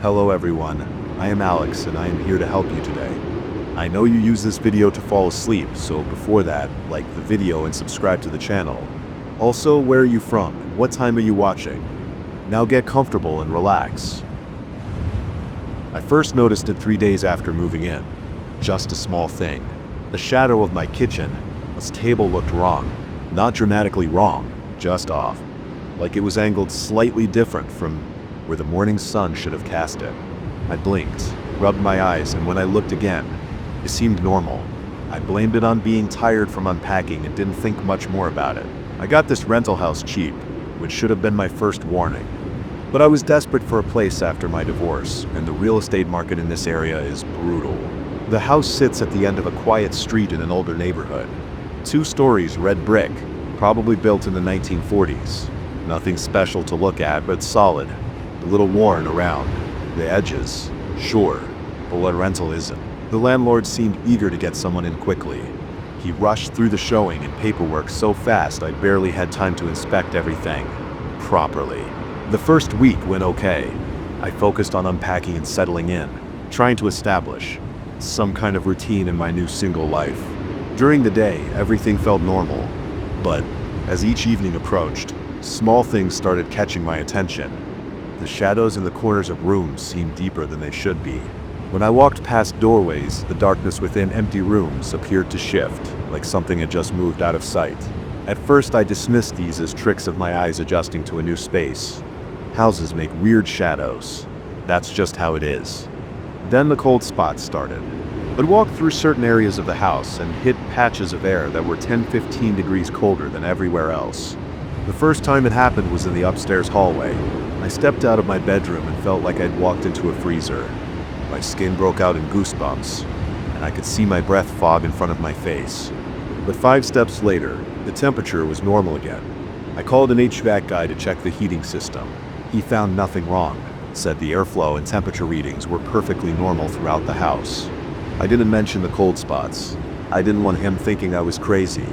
Hello everyone, I am Alex and I am here to help you today. I know you use this video to fall asleep, so before that, like the video and subscribe to the channel. Also, where are you from and what time are you watching? Now get comfortable and relax. I first noticed it 3 days after moving in. Just a small thing. The shadow of my kitchen, this table looked wrong. Not dramatically wrong, just off. Like it was angled slightly different from where the morning sun should have cast it. I blinked, rubbed my eyes, and when I looked again, it seemed normal. I blamed it on being tired from unpacking and didn't think much more about it. I got this rental house cheap, which should have been my first warning. But I was desperate for a place after my divorce, and the real estate market in this area is brutal. The house sits at the end of a quiet street in an older neighborhood. 2 stories, red brick, probably built in the 1940s. Nothing special to look at, but solid. A little worn around the edges, sure, but what rental isn't? The landlord seemed eager to get someone in quickly. He rushed through the showing and paperwork so fast I barely had time to inspect everything properly. The first week went okay. I focused on unpacking and settling in, trying to establish some kind of routine in my new single life. During the day, everything felt normal, but as each evening approached, small things started catching my attention. The shadows in the corners of rooms seemed deeper than they should be. When I walked past doorways, the darkness within empty rooms appeared to shift, like something had just moved out of sight. At first, I dismissed these as tricks of my eyes adjusting to a new space. Houses make weird shadows. That's just how it is. Then the cold spots started. I'd walk through certain areas of the house and hit patches of air that were 10-15 degrees colder than everywhere else. The first time it happened was in the upstairs hallway. I stepped out of my bedroom and felt like I'd walked into a freezer. My skin broke out in goosebumps, and I could see my breath fog in front of my face. But 5 steps later, the temperature was normal again. I called an HVAC guy to check the heating system. He found nothing wrong, said the airflow and temperature readings were perfectly normal throughout the house. I didn't mention the cold spots. I didn't want him thinking I was crazy.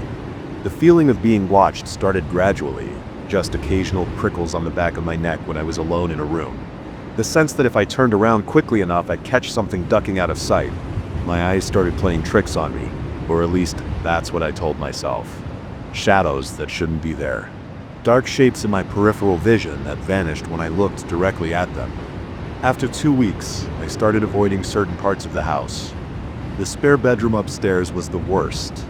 The feeling of being watched started gradually, just occasional prickles on the back of my neck when I was alone in a room. The sense that if I turned around quickly enough, I'd catch something ducking out of sight. My eyes started playing tricks on me, or at least that's what I told myself. Shadows that shouldn't be there. Dark shapes in my peripheral vision that vanished when I looked directly at them. After 2 weeks, I started avoiding certain parts of the house. The spare bedroom upstairs was the worst.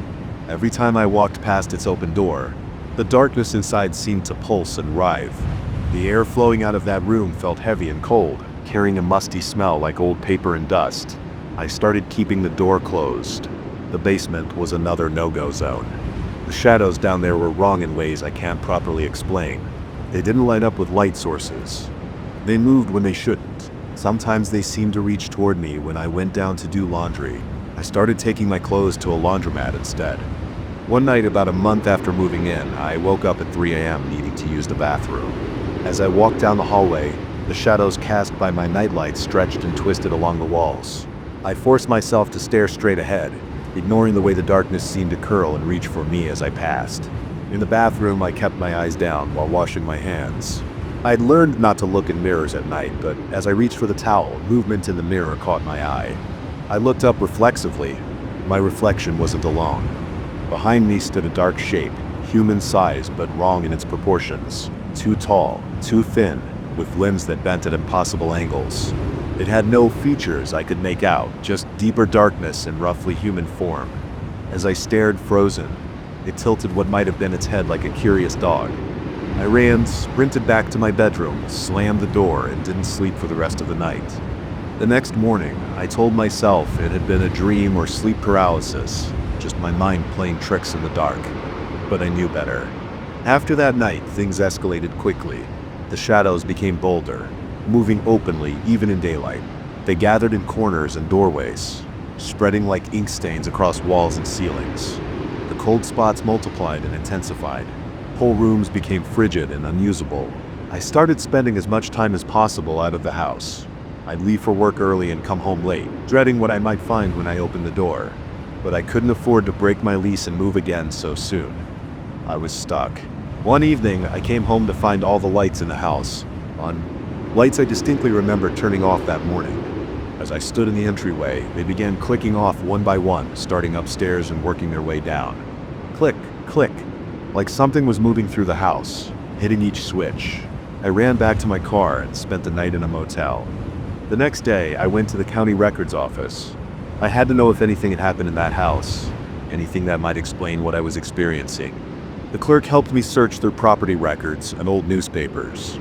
Every time I walked past its open door, the darkness inside seemed to pulse and writhe. The air flowing out of that room felt heavy and cold, carrying a musty smell like old paper and dust. I started keeping the door closed. The basement was another no-go zone. The shadows down there were wrong in ways I can't properly explain. They didn't light up with light sources. They moved when they shouldn't. Sometimes they seemed to reach toward me when I went down to do laundry. I started taking my clothes to a laundromat instead. One night about a month after moving in, I woke up at 3 a.m. needing to use the bathroom. As I walked down the hallway, the shadows cast by my nightlight stretched and twisted along the walls. I forced myself to stare straight ahead, ignoring the way the darkness seemed to curl and reach for me as I passed. In the bathroom, I kept my eyes down while washing my hands. I'd learned not to look in mirrors at night, but as I reached for the towel, movement in the mirror caught my eye. I looked up reflexively. My reflection wasn't alone. Behind me stood a dark shape, human-sized but wrong in its proportions. Too tall, too thin, with limbs that bent at impossible angles. It had no features I could make out, just deeper darkness and roughly human form. As I stared frozen, it tilted what might have been its head like a curious dog. I ran, sprinted back to my bedroom, slammed the door, and didn't sleep for the rest of the night. The next morning, I told myself it had been a dream or sleep paralysis, just my mind playing tricks in the dark. But I knew better. After that night, things escalated quickly. The shadows became bolder, moving openly even in daylight. They gathered in corners and doorways, spreading like ink stains across walls and ceilings. The cold spots multiplied and intensified. Whole rooms became frigid and unusable. I started spending as much time as possible out of the house. I'd leave for work early and come home late, dreading what I might find when I opened the door. But I couldn't afford to break my lease and move again so soon. I was stuck. One evening, I came home to find all the lights in the house on. Lights I distinctly remember turning off that morning. As I stood in the entryway, they began clicking off one by one, starting upstairs and working their way down. Click, click, like something was moving through the house, hitting each switch. I ran back to my car and spent the night in a motel. The next day, I went to the county records office. I had to know if anything had happened in that house, anything that might explain what I was experiencing. The clerk helped me search through property records and old newspapers.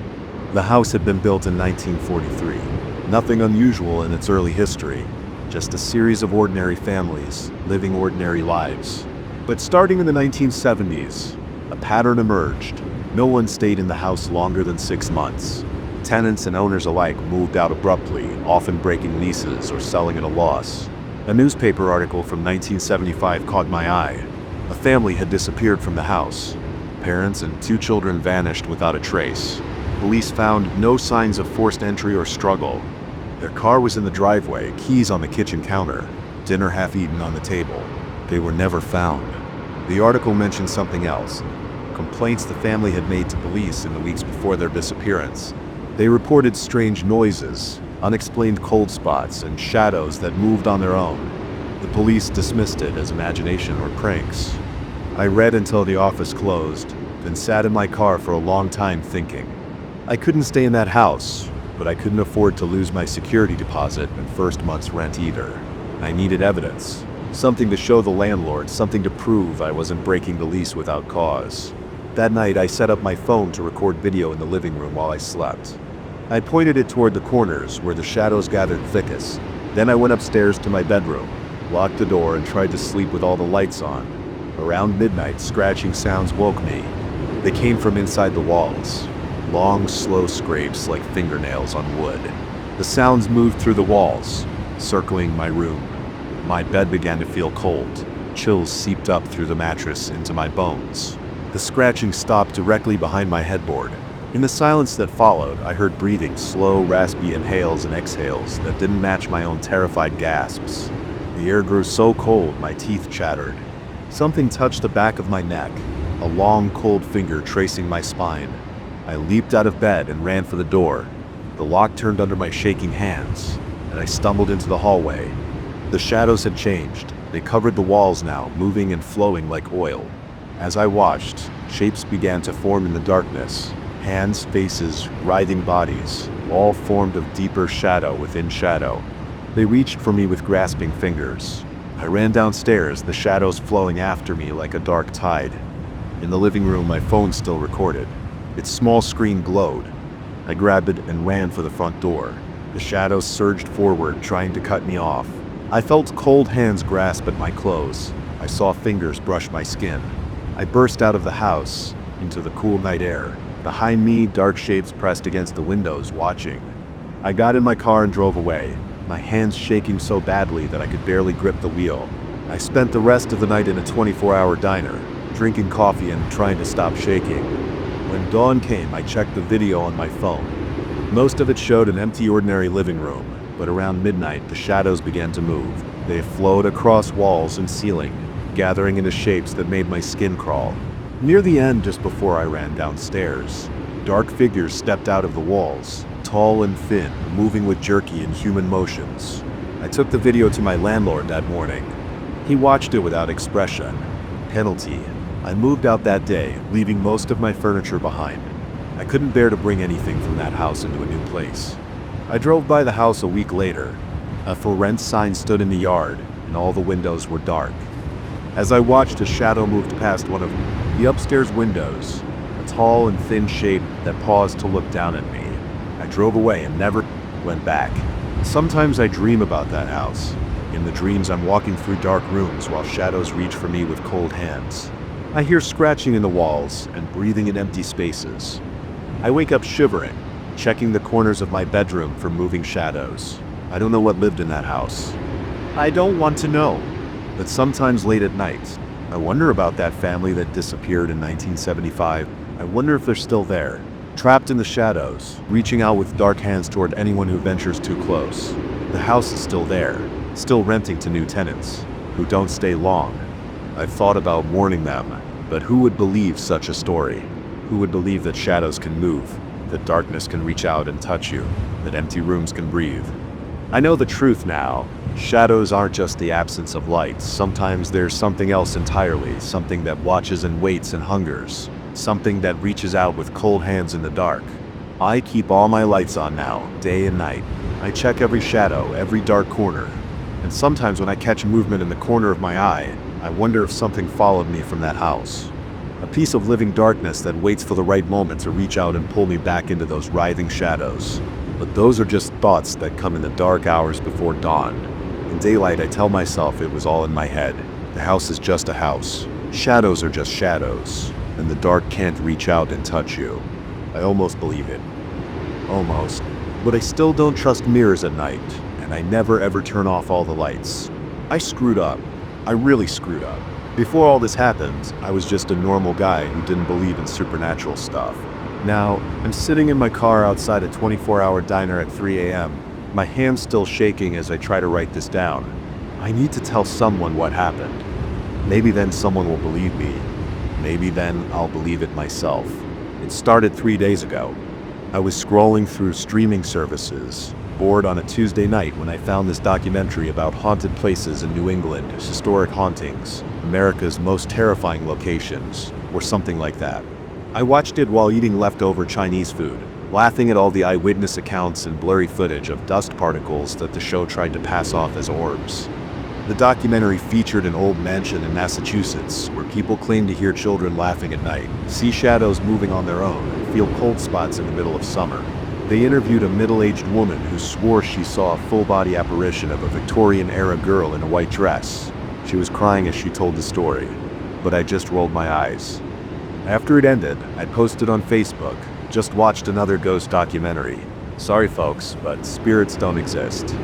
The house had been built in 1943. Nothing unusual in its early history, just a series of ordinary families living ordinary lives. But starting in the 1970s, a pattern emerged. No one stayed in the house longer than 6 months. Tenants and owners alike moved out abruptly, often breaking leases or selling at a loss. A newspaper article from 1975 caught my eye. A family had disappeared from the house. Parents and 2 children vanished without a trace. Police found no signs of forced entry or struggle. Their car was in the driveway, keys on the kitchen counter, dinner half eaten on the table. They were never found. The article mentioned something else. Complaints the family had made to police in the weeks before their disappearance. They reported strange noises, unexplained cold spots, and shadows that moved on their own. The police dismissed it as imagination or pranks. I read until the office closed, then sat in my car for a long time thinking. I couldn't stay in that house, but I couldn't afford to lose my security deposit and first month's rent either. I needed evidence. Something to show the landlord, something to prove I wasn't breaking the lease without cause. That night, I set up my phone to record video in the living room while I slept. I pointed it toward the corners where the shadows gathered thickest. Then I went upstairs to my bedroom, locked the door, and tried to sleep with all the lights on. Around midnight, scratching sounds woke me. They came from inside the walls. Long, slow scrapes like fingernails on wood. The sounds moved through the walls, circling my room. My bed began to feel cold. Chills seeped up through the mattress into my bones. The scratching stopped directly behind my headboard. In the silence that followed, I heard breathing, slow, raspy inhales and exhales that didn't match my own terrified gasps. The air grew so cold, my teeth chattered. Something touched the back of my neck, a long, cold finger tracing my spine. I leaped out of bed and ran for the door. The lock turned under my shaking hands, and I stumbled into the hallway. The shadows had changed. They covered the walls now, moving and flowing like oil. As I watched, shapes began to form in the darkness. Hands, faces, writhing bodies, all formed of deeper shadow within shadow. They reached for me with grasping fingers. I ran downstairs, the shadows flowing after me like a dark tide. In the living room, my phone still recorded. Its small screen glowed. I grabbed it and ran for the front door. The shadows surged forward, trying to cut me off. I felt cold hands grasp at my clothes. I saw fingers brush my skin. I burst out of the house, into the cool night air. Behind me, dark shapes pressed against the windows, watching. I got in my car and drove away, my hands shaking so badly that I could barely grip the wheel. I spent the rest of the night in a 24-hour diner, drinking coffee and trying to stop shaking. When dawn came, I checked the video on my phone. Most of it showed an empty, ordinary living room, but around midnight, the shadows began to move. They flowed across walls and ceiling, gathering into shapes that made my skin crawl. Near the end, just before I ran downstairs, dark figures stepped out of the walls, tall and thin, moving with jerky and human motions. I took the video to my landlord that morning. He watched it without expression. Penalty. I moved out that day, leaving most of my furniture behind. I couldn't bear to bring anything from that house into a new place. I drove by the house a week later. A for rent sign stood in the yard, and all the windows were dark. As I watched, a shadow moved past one of the upstairs windows, a tall and thin shape that paused to look down at me. I drove away and never went back. Sometimes I dream about that house. In the dreams, I'm walking through dark rooms while shadows reach for me with cold hands. I hear scratching in the walls and breathing in empty spaces. I wake up shivering, checking the corners of my bedroom for moving shadows. I don't know what lived in that house. I don't want to know. But sometimes late at night, I wonder about that family that disappeared in 1975. I wonder if they're still there, trapped in the shadows, reaching out with dark hands toward anyone who ventures too close. The house is still there, still renting to new tenants, who don't stay long. I've thought about warning them, but who would believe such a story? Who would believe that shadows can move, that darkness can reach out and touch you, that empty rooms can breathe. I know the truth now. Shadows aren't just the absence of light. Sometimes there's something else entirely, something that watches and waits and hungers, something that reaches out with cold hands in the dark. I keep all my lights on now, day and night. I check every shadow, every dark corner. And sometimes when I catch movement in the corner of my eye, I wonder if something followed me from that house. A piece of living darkness that waits for the right moment to reach out and pull me back into those writhing shadows. But those are just thoughts that come in the dark hours before dawn. In daylight, I tell myself it was all in my head. The house is just a house. Shadows are just shadows. And the dark can't reach out and touch you. I almost believe it. Almost. But I still don't trust mirrors at night. And I never ever turn off all the lights. I screwed up. I really screwed up. Before all this happened, I was just a normal guy who didn't believe in supernatural stuff. Now, I'm sitting in my car outside a 24-hour diner at 3 a.m., my hands still shaking as I try to write this down. I need to tell someone what happened. Maybe then someone will believe me. Maybe then I'll believe it myself. It started 3 days ago. I was scrolling through streaming services, bored on a Tuesday night when I found this documentary about haunted places in New England, historic hauntings, America's most terrifying locations, or something like that. I watched it while eating leftover Chinese food, laughing at all the eyewitness accounts and blurry footage of dust particles that the show tried to pass off as orbs. The documentary featured an old mansion in Massachusetts where people claim to hear children laughing at night, see shadows moving on their own, and feel cold spots in the middle of summer. They interviewed a middle-aged woman who swore she saw a full-body apparition of a Victorian-era girl in a white dress. She was crying as she told the story, but I just rolled my eyes. After it ended, I posted on Facebook, "Just watched another ghost documentary. Sorry folks, but spirits don't exist.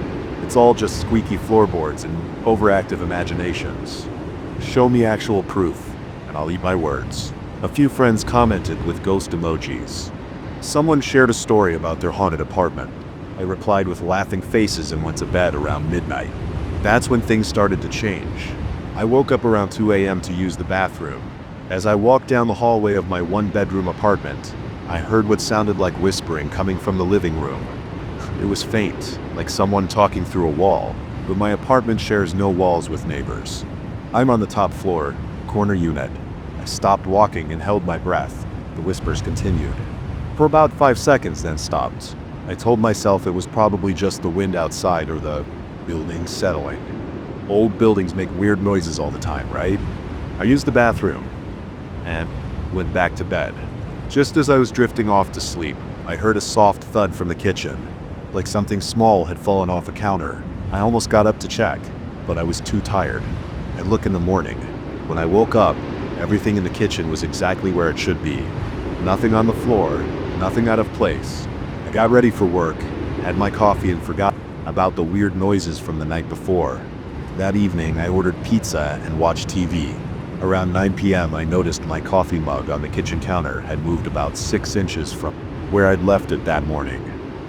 It's all just squeaky floorboards and overactive imaginations. Show me actual proof, and I'll eat my words." A few friends commented with ghost emojis. Someone shared a story about their haunted apartment. I replied with laughing faces and went to bed around midnight. That's when things started to change. I woke up around 2 a.m. to use the bathroom. As I walked down the hallway of my one-bedroom apartment, I heard what sounded like whispering coming from the living room. It was faint, like someone talking through a wall, but my apartment shares no walls with neighbors. I'm on the top floor, corner unit. I stopped walking and held my breath. The whispers continued. For about 5 seconds, then stopped. I told myself it was probably just the wind outside or the building settling. Old buildings make weird noises all the time, right? I used the bathroom and went back to bed. Just as I was drifting off to sleep, I heard a soft thud from the kitchen, like something small had fallen off a counter. I almost got up to check, but I was too tired. I looked in the morning. When I woke up, everything in the kitchen was exactly where it should be. Nothing on the floor, nothing out of place. I got ready for work, had my coffee, and forgot about the weird noises from the night before. That evening, I ordered pizza and watched TV. Around 9 p.m., I noticed my coffee mug on the kitchen counter had moved about 6 inches from where I'd left it that morning.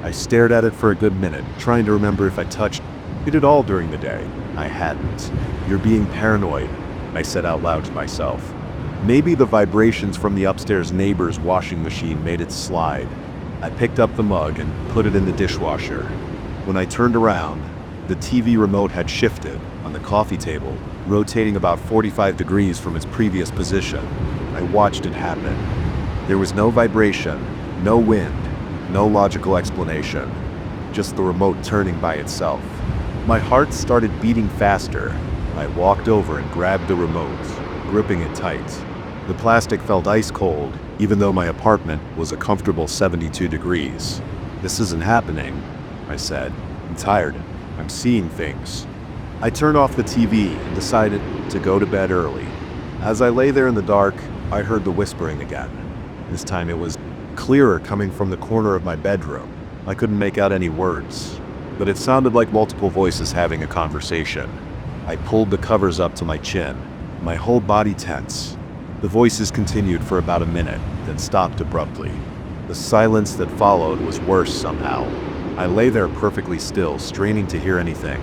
I stared at it for a good minute, trying to remember if I touched it at all during the day. I hadn't. "You're being paranoid," I said out loud to myself. Maybe the vibrations from the upstairs neighbor's washing machine made it slide. I picked up the mug and put it in the dishwasher. When I turned around, the TV remote had shifted on the coffee table, rotating about 45 degrees from its previous position. I watched it happen. There was no vibration, no wind, no logical explanation, just the remote turning by itself. My heart started beating faster. I walked over and grabbed the remote, gripping it tight. The plastic felt ice cold, even though my apartment was a comfortable 72 degrees. "This isn't happening," I said. "I'm tired. I'm seeing things." I turned off the TV and decided to go to bed early. As I lay there in the dark, I heard the whispering again. This time it was clearer, coming from the corner of my bedroom. I couldn't make out any words, but it sounded like multiple voices having a conversation. I pulled the covers up to my chin, my whole body tense. The voices continued for about a minute, then stopped abruptly. The silence that followed was worse somehow. I lay there perfectly still, straining to hear anything.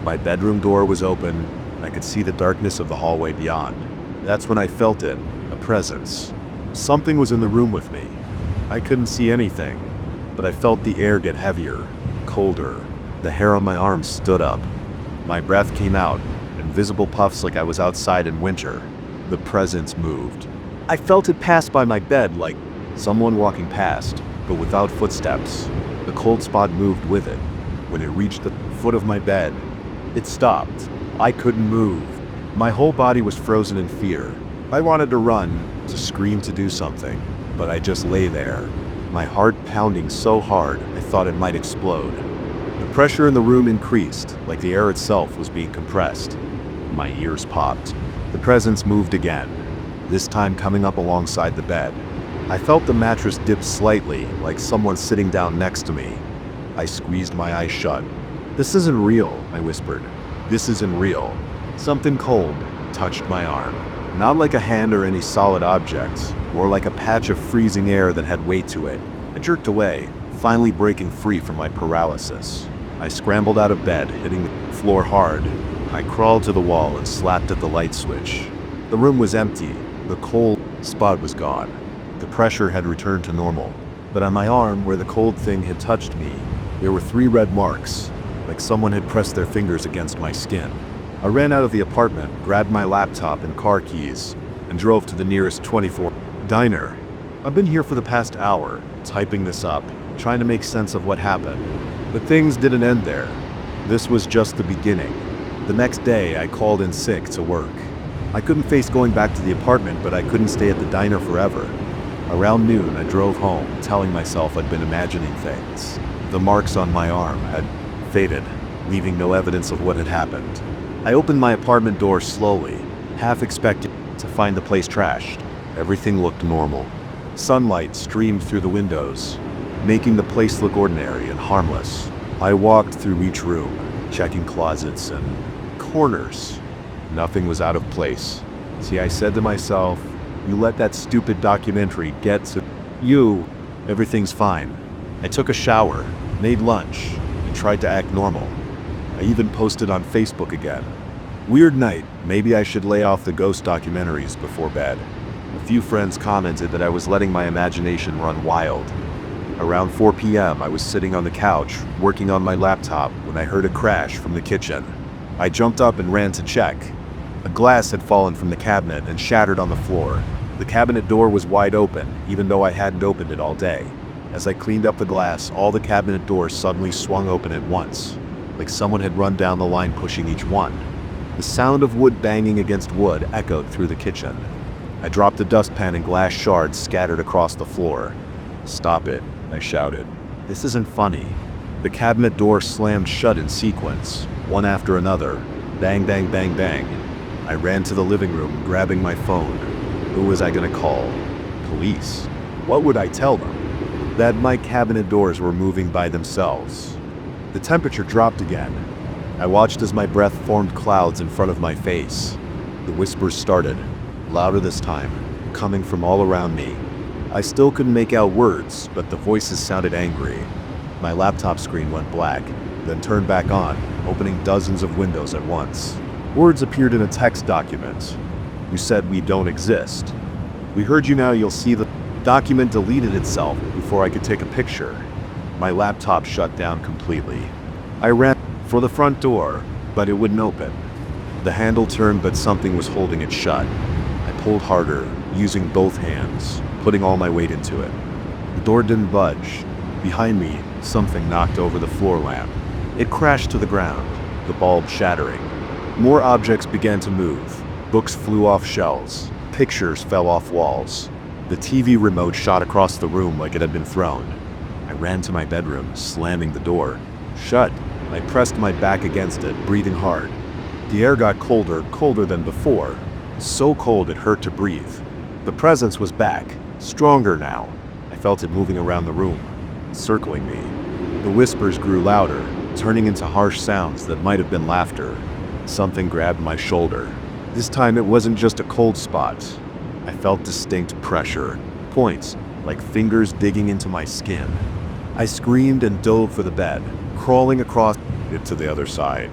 My bedroom door was open. I could see the darkness of the hallway beyond. That's when I felt it, a presence. Something was in the room with me. I couldn't see anything, but I felt the air get heavier, colder. The hair on my arms stood up. My breath came out, invisible puffs like I was outside in winter. The presence moved. I felt it pass by my bed like someone walking past, but without footsteps. The cold spot moved with it. When it reached the foot of my bed, it stopped. I couldn't move. My whole body was frozen in fear. I wanted to run, to scream, to do something, but I just lay there, my heart pounding so hard I thought it might explode. The pressure in the room increased, like the air itself was being compressed. My ears popped. The presence moved again, this time coming up alongside the bed. I felt the mattress dip slightly, like someone sitting down next to me. I squeezed my eyes shut. "This isn't real," I whispered. "This isn't real." Something cold touched my arm. Not like a hand or any solid object, more like a patch of freezing air that had weight to it. I jerked away, finally breaking free from my paralysis. I scrambled out of bed, hitting the floor hard. I crawled to the wall and slapped at the light switch. The room was empty. The cold spot was gone. The pressure had returned to normal. But on my arm, where the cold thing had touched me, there were 3 red marks, like someone had pressed their fingers against my skin. I ran out of the apartment, grabbed my laptop and car keys, and drove to the nearest 24 diner. I've been here for the past hour, typing this up, trying to make sense of what happened. But things didn't end there. This was just the beginning. The next day, I called in sick to work. I couldn't face going back to the apartment, but I couldn't stay at the diner forever. Around noon, I drove home, telling myself I'd been imagining things. The marks on my arm had faded, leaving no evidence of what had happened. I opened my apartment door slowly, half expecting to find the place trashed. Everything looked normal. Sunlight streamed through the windows, making the place look ordinary and harmless. I walked through each room, checking closets and corners. Nothing was out of place. See, I said to myself, you let that stupid documentary get to you. Everything's fine. I took a shower, made lunch, and tried to act normal. I even posted on Facebook again. Weird night, maybe I should lay off the ghost documentaries before bed. A few friends commented that I was letting my imagination run wild. Around 4 p.m., I was sitting on the couch, working on my laptop, when I heard a crash from the kitchen. I jumped up and ran to check. A glass had fallen from the cabinet and shattered on the floor. The cabinet door was wide open, even though I hadn't opened it all day. As I cleaned up the glass, all the cabinet doors suddenly swung open at once, like someone had run down the line pushing each one. The sound of wood banging against wood echoed through the kitchen. I dropped the dustpan and glass shards scattered across the floor. "Stop it," I shouted. "This isn't funny." The cabinet doors slammed shut in sequence, one after another. Bang, bang, bang, bang. I ran to the living room, grabbing my phone. Who was I gonna call? Police? What would I tell them? That my cabinet doors were moving by themselves. The temperature dropped again. I watched as my breath formed clouds in front of my face. The whispers started, louder this time, coming from all around me. I still couldn't make out words, but the voices sounded angry. My laptop screen went black, then turned back on, opening dozens of windows at once. Words appeared in a text document. "You said we don't exist. We heard you, now you'll see." The document deleted itself before I could take a picture. My laptop shut down completely. I ran for the front door, but it wouldn't open. The handle turned, but something was holding it shut. I pulled harder, using both hands, putting all my weight into it. The door didn't budge. Behind me, something knocked over the floor lamp. It crashed to the ground, the bulb shattering. More objects began to move. Books flew off shelves. Pictures fell off walls. The TV remote shot across the room like it had been thrown. I ran to my bedroom, slamming the door shut. I pressed my back against it, breathing hard. The air got colder, colder than before. So cold it hurt to breathe. The presence was back, stronger now. I felt it moving around the room, circling me. The whispers grew louder, turning into harsh sounds that might have been laughter. Something grabbed my shoulder. This time it wasn't just a cold spot. I felt distinct pressure, points, like fingers digging into my skin. I screamed and dove for the bed, crawling across it to the other side.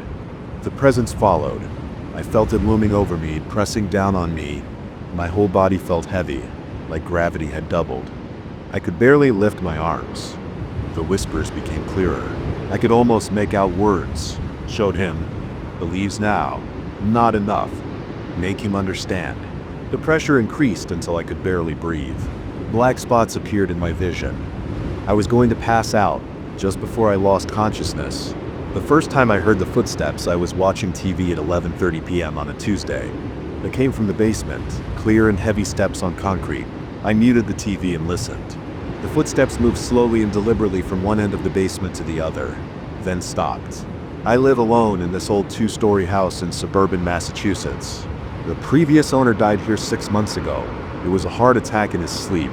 The presence followed. I felt it looming over me, pressing down on me. My whole body felt heavy, like gravity had doubled. I could barely lift my arms. The whispers became clearer. I could almost make out words. Showed him. Believes now. Not enough. Make him understand. The pressure increased until I could barely breathe. Black spots appeared in my vision. I was going to pass out just before I lost consciousness. The first time I heard the footsteps, I was watching TV at 11:30 p.m. on a Tuesday. They came from the basement, clear and heavy steps on concrete. I muted the TV and listened. The footsteps moved slowly and deliberately from one end of the basement to the other, then stopped. I live alone in this old 2-story house in suburban Massachusetts. The previous owner died here 6 months ago. It was a heart attack in his sleep.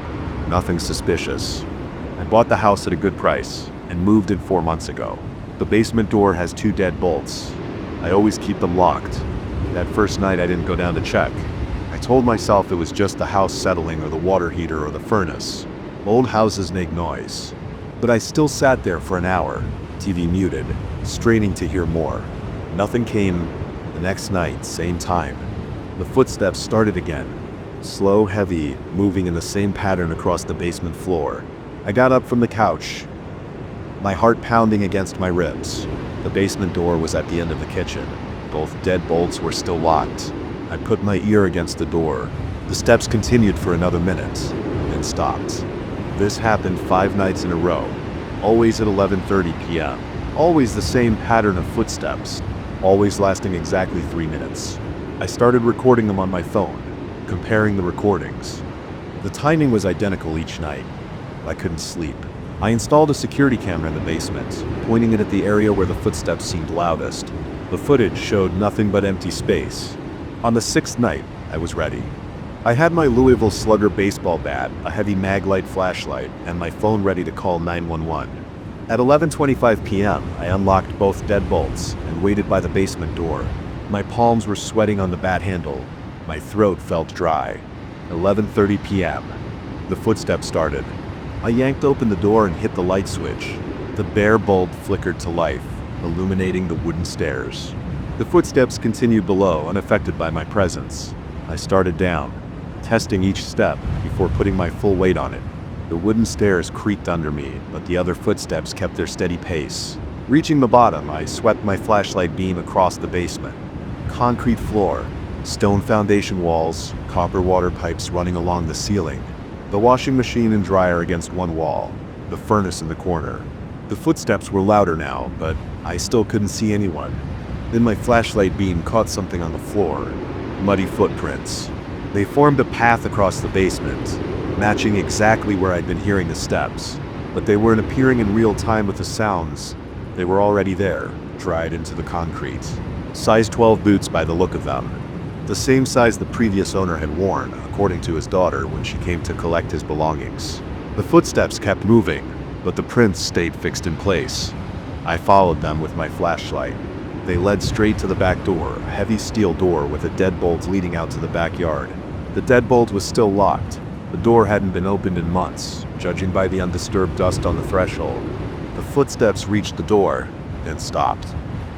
Nothing suspicious. I bought the house at a good price and moved in 4 months ago. The basement door has 2 dead bolts. I always keep them locked. That first night I didn't go down to check. I told myself it was just the house settling or the water heater or the furnace. Old houses make noise. But I still sat there for an hour, TV muted, straining to hear more. Nothing came. The next night, same time. The footsteps started again. Slow, heavy, moving in the same pattern across the basement floor. I got up from the couch, my heart pounding against my ribs. The basement door was at the end of the kitchen. Both dead bolts were still locked. I put my ear against the door. The steps continued for another minute, then stopped. This happened 5 nights in a row, always at 11:30 p.m. Always the same pattern of footsteps, always lasting exactly 3 minutes. I started recording them on my phone, comparing the recordings. The timing was identical each night. I couldn't sleep. I installed a security camera in the basement, pointing it at the area where the footsteps seemed loudest. The footage showed nothing but empty space. On the 6th night, I was ready. I had my Louisville Slugger baseball bat, a heavy Maglite flashlight, and my phone ready to call 911. At 11:25 p.m., I unlocked both dead bolts and waited by the basement door. My palms were sweating on the bat handle. My throat felt dry. 11:30 p.m. The footsteps started. I yanked open the door and hit the light switch. The bare bulb flickered to life, illuminating the wooden stairs. The footsteps continued below, unaffected by my presence. I started down, testing each step before putting my full weight on it. The wooden stairs creaked under me, but the other footsteps kept their steady pace. Reaching the bottom, I swept my flashlight beam across the basement. Concrete floor, stone foundation walls, copper water pipes running along the ceiling. The washing machine and dryer against one wall, the furnace in the corner. The footsteps were louder now, but I still couldn't see anyone. Then my flashlight beam caught something on the floor. Muddy footprints. They formed a path across the basement, matching exactly where I'd been hearing the steps. But they weren't appearing in real time with the sounds. They were already there, dried into the concrete. Size 12 boots by the look of them. The same size the previous owner had worn, according to his daughter when she came to collect his belongings. The footsteps kept moving, but the prints stayed fixed in place. I followed them with my flashlight. They led straight to the back door, a heavy steel door with a deadbolt leading out to the backyard. The deadbolt was still locked. The door hadn't been opened in months, judging by the undisturbed dust on the threshold. The footsteps reached the door, then stopped.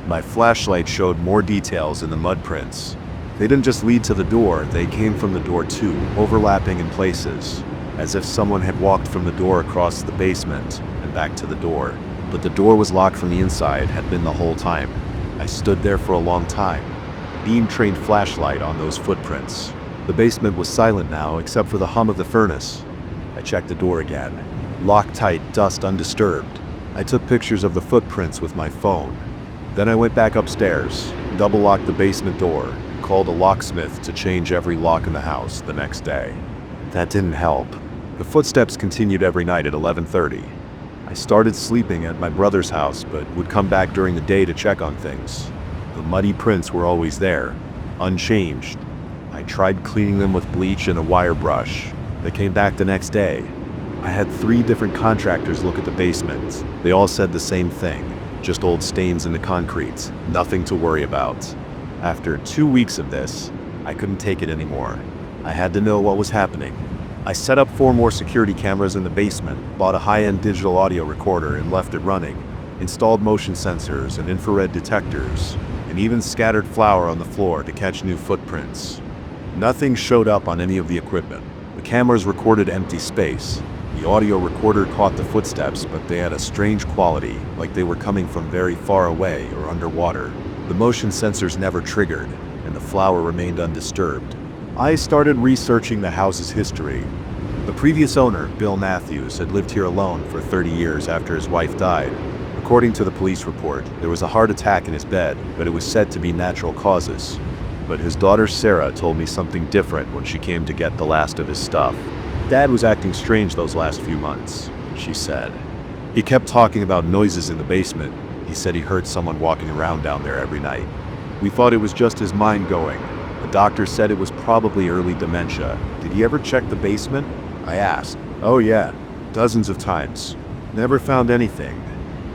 My flashlight showed more details in the mud prints. They didn't just lead to the door, they came from the door too, overlapping in places, as if someone had walked from the door across the basement and back to the door. But the door was locked from the inside, had been the whole time. I stood there for a long time, beam-trained flashlight on those footprints. The basement was silent now, except for the hum of the furnace. I checked the door again. Locked tight, dust undisturbed. I took pictures of the footprints with my phone. Then I went back upstairs, double-locked the basement door, and called a locksmith to change every lock in the house the next day. That didn't help. The footsteps continued every night at 11:30. I started sleeping at my brother's house, but would come back during the day to check on things. The muddy prints were always there, unchanged. I tried cleaning them with bleach and a wire brush. They came back the next day. I had 3 different contractors look at the basement. They all said the same thing, just old stains in the concrete, nothing to worry about. After 2 weeks of this, I couldn't take it anymore. I had to know what was happening. I set up 4 more security cameras in the basement, bought a high-end digital audio recorder and left it running, installed motion sensors and infrared detectors, and even scattered flour on the floor to catch new footprints. Nothing showed up on any of the equipment. The cameras recorded empty space. The audio recorder caught the footsteps, but they had a strange quality, like they were coming from very far away or underwater. The motion sensors never triggered, and the flower remained undisturbed. I started researching the house's history. The previous owner, Bill Matthews, had lived here alone for 30 years after his wife died. According to the police report, there was a heart attack in his bed, but it was said to be natural causes. But his daughter Sarah told me something different when she came to get the last of his stuff. Dad was acting strange those last few months, she said. He kept talking about noises in the basement. He said he heard someone walking around down there every night. We thought it was just his mind going. The doctor said it was probably early dementia. Did he ever check the basement? I asked. Oh yeah, dozens of times. Never found anything.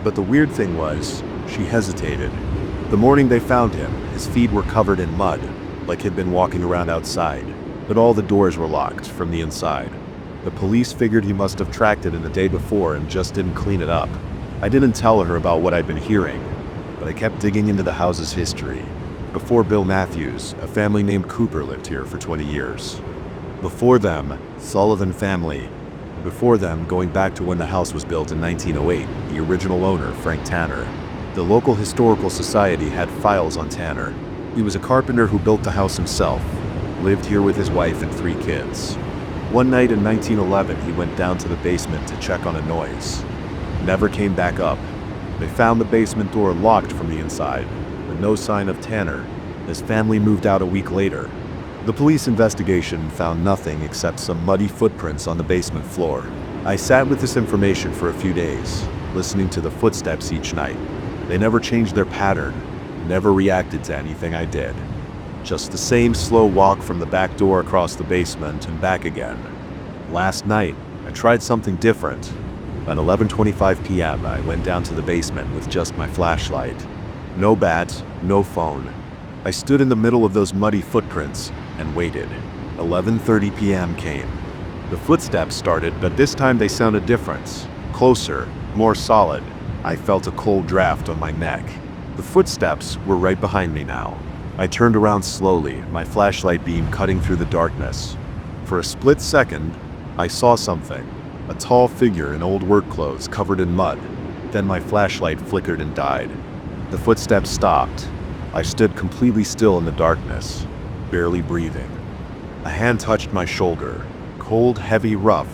But the weird thing was, she hesitated. The morning they found him, his feet were covered in mud, like he'd been walking around outside. But all the doors were locked from the inside. The police figured he must have tracked it in the day before and just didn't clean it up. I didn't tell her about what I'd been hearing, but I kept digging into the house's history. Before Bill Matthews, a family named Cooper lived here for 20 years. Before them, Sullivan family. Before them, going back to when the house was built in 1908, the original owner, Frank Tanner. The local historical society had files on Tanner. He was a carpenter who built the house himself, lived here with his wife and 3 kids. One night in 1911, he went down to the basement to check on a noise. Never came back up. They found the basement door locked from the inside, but no sign of Tanner. His family moved out a week later. The police investigation found nothing except some muddy footprints on the basement floor. I sat with this information for a few days, listening to the footsteps each night. They never changed their pattern, never reacted to anything I did. Just the same slow walk from the back door across the basement and back again. Last night, I tried something different. At 11:25 p.m., I went down to the basement with just my flashlight. No bat, no phone. I stood in the middle of those muddy footprints and waited. 11:30 p.m. came. The footsteps started, but this time they sounded different. Closer, more solid. I felt a cold draft on my neck. The footsteps were right behind me now. I turned around slowly, my flashlight beam cutting through the darkness. For a split second, I saw something. A tall figure in old work clothes covered in mud. Then my flashlight flickered and died. The footsteps stopped. I stood completely still in the darkness, barely breathing. A hand touched my shoulder, cold, heavy, rough,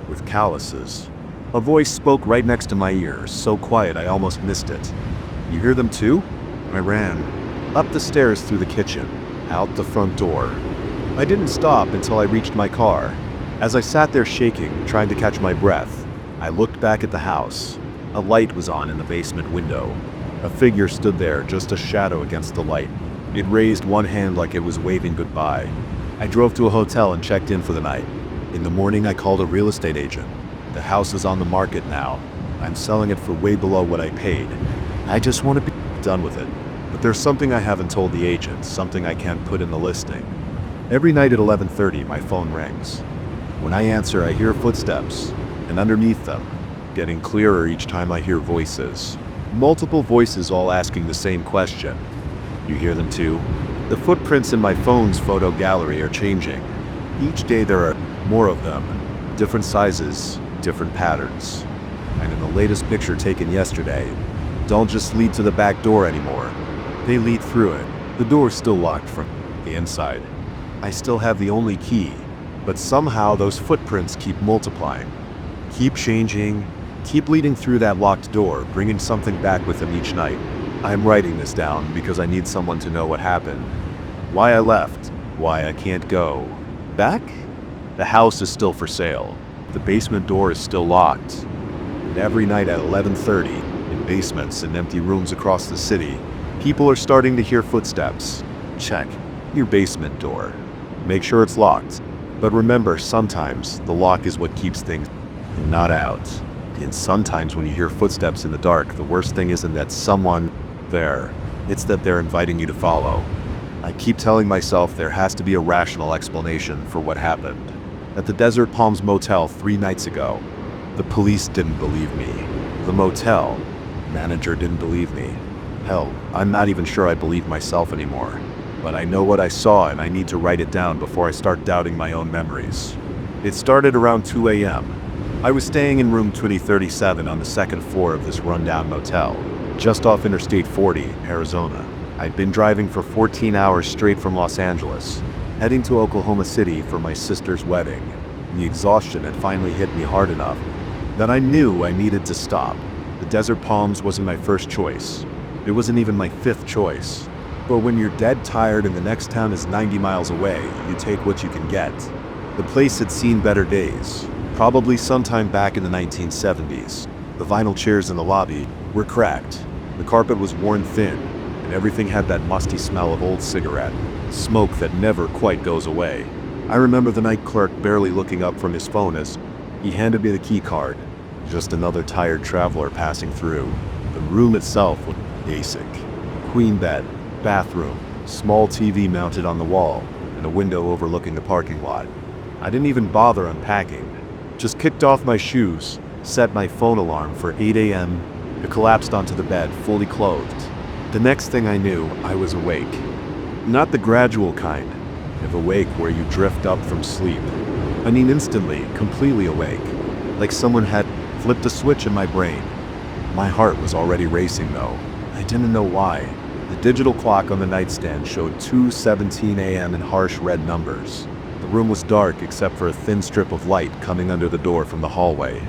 with calluses. A voice spoke right next to my ear, so quiet I almost missed it. You hear them too? I ran. Up the stairs through the kitchen, out the front door. I didn't stop until I reached my car. As I sat there shaking, trying to catch my breath, I looked back at the house. A light was on in the basement window. A figure stood there, just a shadow against the light. It raised one hand like it was waving goodbye. I drove to a hotel and checked in for the night. In the morning, I called a real estate agent. The house is on the market now. I'm selling it for way below what I paid. I just want to be done with it. But there's something I haven't told the agent, something I can't put in the listing. Every night at 11:30, my phone rings. When I answer, I hear footsteps, and underneath them, getting clearer each time I hear voices. Multiple voices all asking the same question. You hear them too? The footprints in my phone's photo gallery are changing. Each day there are more of them, different sizes, different patterns. And in the latest picture taken yesterday, don't just lead to the back door anymore. They lead through it. The door's still locked from the inside. I still have the only key, but somehow those footprints keep multiplying, keep changing, keep leading through that locked door, bringing something back with them each night. I'm writing this down because I need someone to know what happened. Why I left, why I can't go. Back? The house is still for sale. The basement door is still locked. And every night at 11:30, in basements and empty rooms across the city, people are starting to hear footsteps. Check your basement door. Make sure it's locked. But remember, sometimes the lock is what keeps things not out. And sometimes when you hear footsteps in the dark, the worst thing isn't that someone there. It's that they're inviting you to follow. I keep telling myself there has to be a rational explanation for what happened. At the Desert Palms Motel 3 nights ago, the police didn't believe me. The motel manager didn't believe me. Hell, I'm not even sure I believe myself anymore. But I know what I saw and I need to write it down before I start doubting my own memories. It started around 2 a.m. I was staying in room 2037 on the second floor of this rundown motel, just off Interstate 40, Arizona. I'd been driving for 14 hours straight from Los Angeles, heading to Oklahoma City for my sister's wedding. The exhaustion had finally hit me hard enough that I knew I needed to stop. The Desert Palms wasn't my first choice. It wasn't even my fifth choice. But when you're dead tired and the next town is 90 miles away, you take what you can get. The place had seen better days, probably sometime back in the 1970s. The vinyl chairs in the lobby were cracked. The carpet was worn thin, and everything had that musty smell of old cigarette, smoke that never quite goes away. I remember the night clerk barely looking up from his phone as he handed me the key card. Just another tired traveler passing through. The room itself was basic. Queen bed, bathroom, small TV mounted on the wall, and a window overlooking the parking lot. I didn't even bother unpacking. Just kicked off my shoes, set my phone alarm for 8 a.m., and collapsed onto the bed, fully clothed. The next thing I knew, I was awake. Not the gradual kind of awake where you drift up from sleep. I mean instantly, completely awake, like someone had flipped a switch in my brain. My heart was already racing though. I didn't know why. The digital clock on the nightstand showed 2:17 a.m. in harsh red numbers. The room was dark except for a thin strip of light coming under the door from the hallway.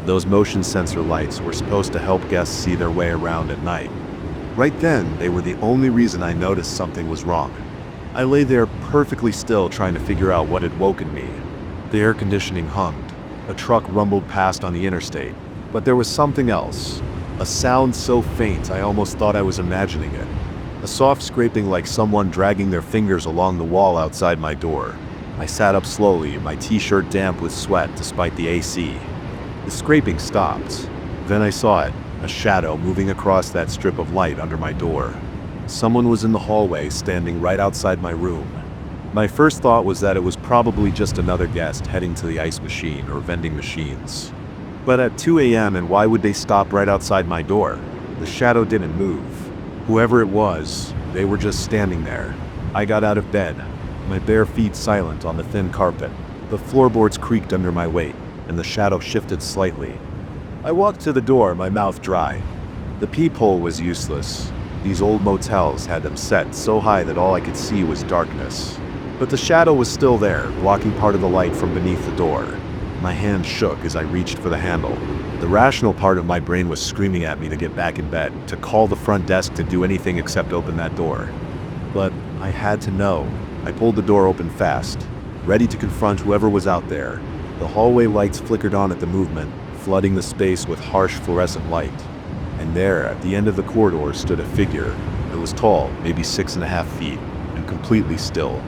Those motion sensor lights were supposed to help guests see their way around at night. Right then, they were the only reason I noticed something was wrong. I lay there perfectly still trying to figure out what had woken me. The air conditioning hummed. A truck rumbled past on the interstate. But there was something else. A sound so faint I almost thought I was imagining it. A soft scraping like someone dragging their fingers along the wall outside my door. I sat up slowly, my t-shirt damp with sweat despite the AC. The scraping stopped. Then I saw it, a shadow moving across that strip of light under my door. Someone was in the hallway, standing right outside my room. My first thought was that it was probably just another guest heading to the ice machine or vending machines. But at 2 a.m., and why would they stop right outside my door? The shadow didn't move. Whoever it was, they were just standing there. I got out of bed, my bare feet silent on the thin carpet. The floorboards creaked under my weight, and the shadow shifted slightly. I walked to the door, my mouth dry. The peephole was useless. These old motels had them set so high that all I could see was darkness. But the shadow was still there, blocking part of the light from beneath the door. My hand shook as I reached for the handle. The rational part of my brain was screaming at me to get back in bed, to call the front desk, to do anything except open that door. But I had to know. I pulled the door open fast, ready to confront whoever was out there. The hallway lights flickered on at the movement, flooding the space with harsh fluorescent light. And there, at the end of the corridor, stood a figure. It was tall, maybe 6.5 feet, and completely still.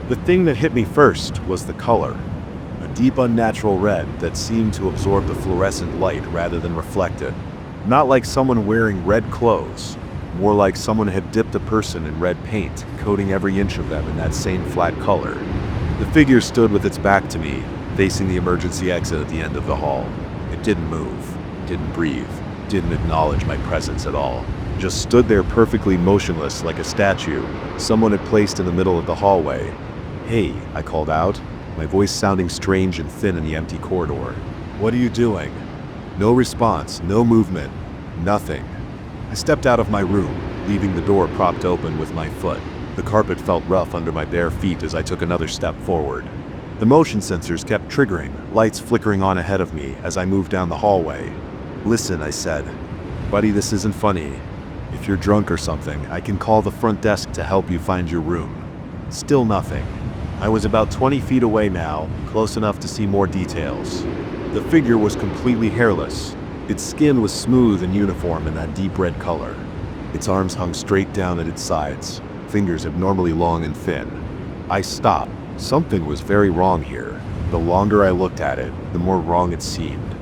The thing that hit me first was the color. A deep unnatural red that seemed to absorb the fluorescent light rather than reflect it. Not like someone wearing red clothes, more like someone had dipped a person in red paint, coating every inch of them in that same flat color. The figure stood with its back to me, facing the emergency exit at the end of the hall. It didn't move, didn't breathe, didn't acknowledge my presence at all. Just stood there perfectly motionless like a statue someone had placed in the middle of the hallway. "Hey," I called out, my voice sounding strange and thin in the empty corridor. "What are you doing?" No response, no movement, nothing. I stepped out of my room, leaving the door propped open with my foot. The carpet felt rough under my bare feet as I took another step forward. The motion sensors kept triggering, lights flickering on ahead of me as I moved down the hallway. "Listen," I said. "Buddy, this isn't funny. If you're drunk or something, I can call the front desk to help you find your room." Still nothing. I was about 20 feet away now, close enough to see more details. The figure was completely hairless. Its skin was smooth and uniform in that deep red color. Its arms hung straight down at its sides, fingers abnormally long and thin. I stopped. Something was very wrong here. The longer I looked at it, the more wrong it seemed.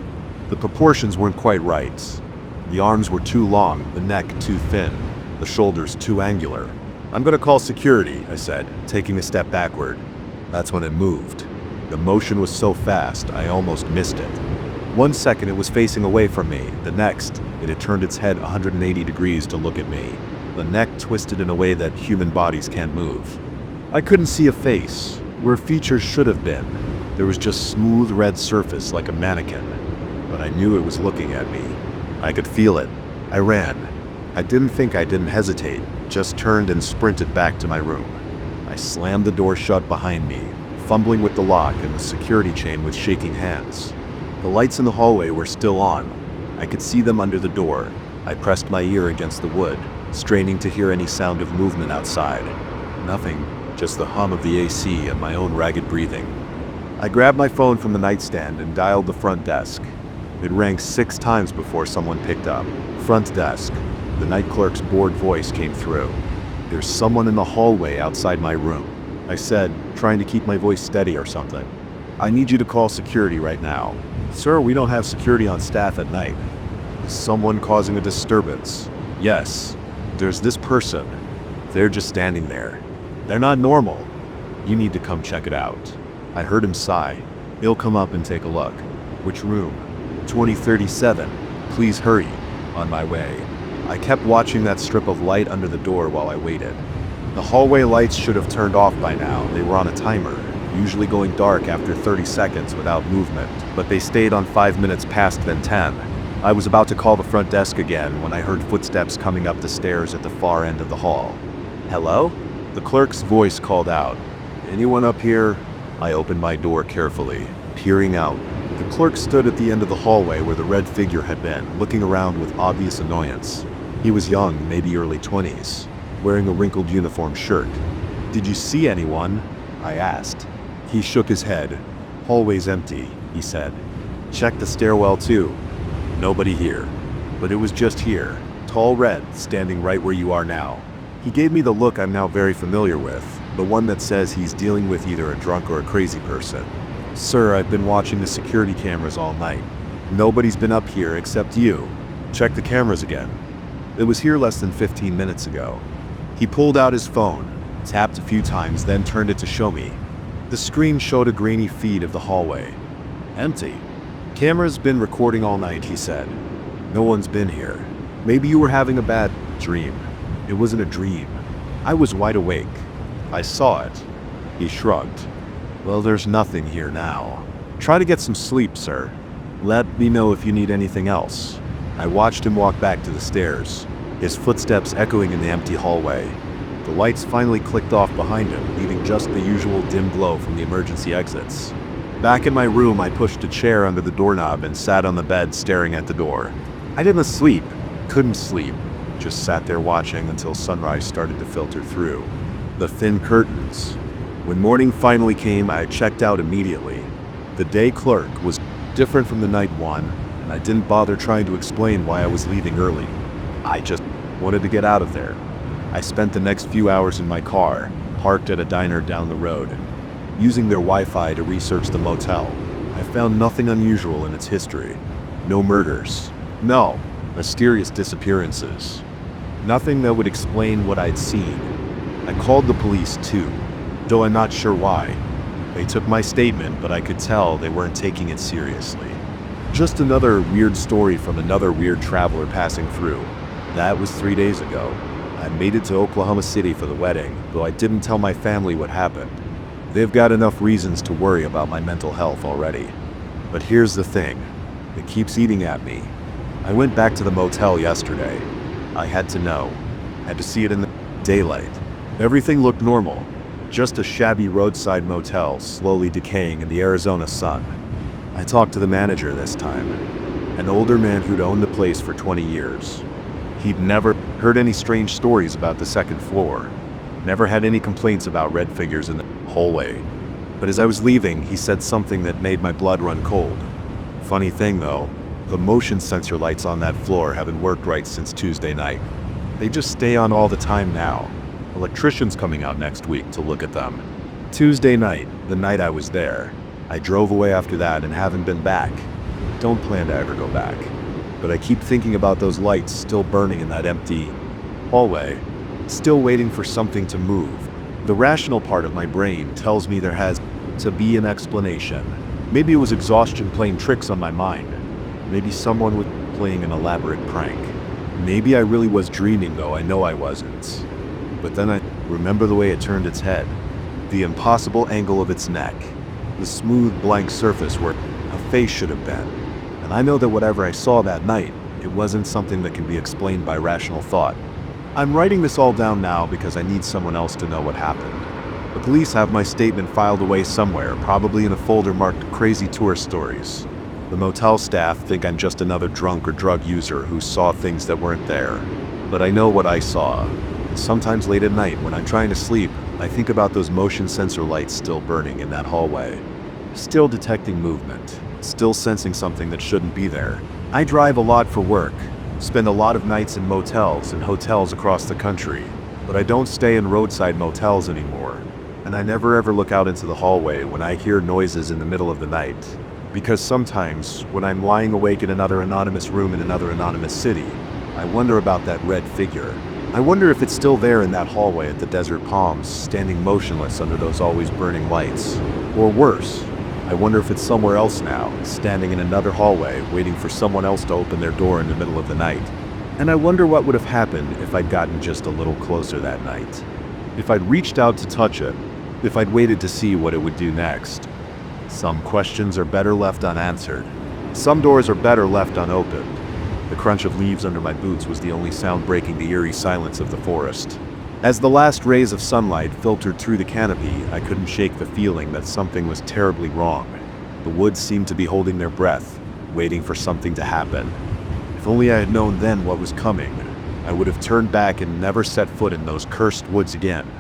The proportions weren't quite right. The arms were too long, the neck too thin, the shoulders too angular. "I'm gonna call security," I said, taking a step backward. That's when it moved. The motion was so fast, I almost missed it. 1 second it was facing away from me. The next, it had turned its head 180 degrees to look at me. The neck twisted in a way that human bodies can't move. I couldn't see a face, where features should have been. There was just smooth red surface like a mannequin, but I knew it was looking at me. I could feel it. I ran. I didn't hesitate, just turned and sprinted back to my room. I slammed the door shut behind me, fumbling with the lock and the security chain with shaking hands. The lights in the hallway were still on. I could see them under the door. I pressed my ear against the wood, straining to hear any sound of movement outside. Nothing, just the hum of the AC and my own ragged breathing. I grabbed my phone from the nightstand and dialed the front desk. It rang 6 times before someone picked up. Front desk. The night clerk's bored voice came through. "There's someone in the hallway outside my room," I said, trying to keep my voice steady or something. "I need you to call security right now." "Sir, we don't have security on staff at night." "Is someone causing a disturbance?" "Yes. There's this person. They're just standing there. They're not normal. You need to come check it out." I heard him sigh. "He'll come up and take a look." "Which room?" 2037. "Please hurry." "On my way." I kept watching that strip of light under the door while I waited. The hallway lights should have turned off by now. They were on a timer, usually going dark after 30 seconds without movement, but they stayed on 5 minutes past then 10. I was about to call the front desk again when I heard footsteps coming up the stairs at the far end of the hall. "Hello?" The clerk's voice called out. "Anyone up here?" I opened my door carefully, peering out. The clerk stood at the end of the hallway where the red figure had been, looking around with obvious annoyance. He was young, maybe early 20s, wearing a wrinkled uniform shirt. "Did you see anyone?" I asked. He shook his head. "Hallway's empty," he said. "Check the stairwell too." "Nobody here." But it was just here, tall red, standing right where you are now. He gave me the look I'm now very familiar with, the one that says he's dealing with either a drunk or a crazy person. "Sir, I've been watching the security cameras all night. Nobody's been up here except you. Check the cameras again." It was here less than 15 minutes ago. He pulled out his phone, tapped a few times, then turned it to show me. The screen showed a grainy feed of the hallway. "Empty. Camera's been recording all night," he said. "No one's been here. Maybe you were having a bad dream." "It wasn't a dream. I was wide awake. I saw it." He shrugged. "Well, there's nothing here now. Try to get some sleep, sir. Let me know if you need anything else." I watched him walk back to the stairs, his footsteps echoing in the empty hallway. The lights finally clicked off behind him, leaving just the usual dim glow from the emergency exits. Back in my room, I pushed a chair under the doorknob and sat on the bed staring at the door. I didn't sleep, couldn't sleep, just sat there watching until sunrise started to filter through. The thin curtains. When morning finally came, I checked out immediately. The day clerk was different from the night one, and I didn't bother trying to explain why I was leaving early. I just wanted to get out of there. I spent the next few hours in my car, parked at a diner down the road, using their Wi-Fi to research the motel. I found nothing unusual in its history. No murders. No mysterious disappearances. Nothing that would explain what I'd seen. I called the police too, though I'm not sure why. They took my statement, but I could tell they weren't taking it seriously. Just another weird story from another weird traveler passing through. That was 3 days ago. I made it to Oklahoma City for the wedding, though I didn't tell my family what happened. They've got enough reasons to worry about my mental health already. But here's the thing. It keeps eating at me. I went back to the motel yesterday. I had to know. Had to see it in the daylight. Everything looked normal. Just a shabby roadside motel slowly decaying in the Arizona sun. I talked to the manager this time, an older man who'd owned the place for 20 years. He'd never heard any strange stories about the second floor, never had any complaints about red figures in the hallway. But as I was leaving, he said something that made my blood run cold. Funny thing though, the motion sensor lights on that floor haven't worked right since Tuesday night. They just stay on all the time now. Electrician's coming out next week to look at them. Tuesday night, the night I was there. I drove away after that and haven't been back. Don't plan to ever go back. But I keep thinking about those lights still burning in that empty hallway, still waiting for something to move. The rational part of my brain tells me there has to be an explanation. Maybe it was exhaustion playing tricks on my mind. Maybe someone was playing an elaborate prank. Maybe I really was dreaming, though I know I wasn't. But then I remember the way it turned its head, the impossible angle of its neck. the smooth, blank surface where a face should have been. And I know that whatever I saw that night, it wasn't something that can be explained by rational thought. I'm writing this all down now because I need someone else to know what happened. The police have my statement filed away somewhere, probably in a folder marked Crazy Tourist Stories. The motel staff think I'm just another drunk or drug user who saw things that weren't there. But I know what I saw. And sometimes late at night when I'm trying to sleep, I think about those motion sensor lights still burning in that hallway. Still detecting movement. Still sensing something that shouldn't be there. I drive a lot for work. Spend a lot of nights in motels and hotels across the country. But I don't stay in roadside motels anymore. And I never ever look out into the hallway when I hear noises in the middle of the night. Because sometimes, when I'm lying awake in another anonymous room in another anonymous city, I wonder about that red figure. I wonder if it's still there in that hallway at the Desert Palms, standing motionless under those always burning lights. Or worse, I wonder if it's somewhere else now, standing in another hallway, waiting for someone else to open their door in the middle of the night. And I wonder what would have happened if I'd gotten just a little closer that night. If I'd reached out to touch it, if I'd waited to see what it would do next. Some questions are better left unanswered. Some doors are better left unopened. The crunch of leaves under my boots was the only sound breaking the eerie silence of the forest. As the last rays of sunlight filtered through the canopy, I couldn't shake the feeling that something was terribly wrong. The woods seemed to be holding their breath, waiting for something to happen. If only I had known then what was coming, I would have turned back and never set foot in those cursed woods again.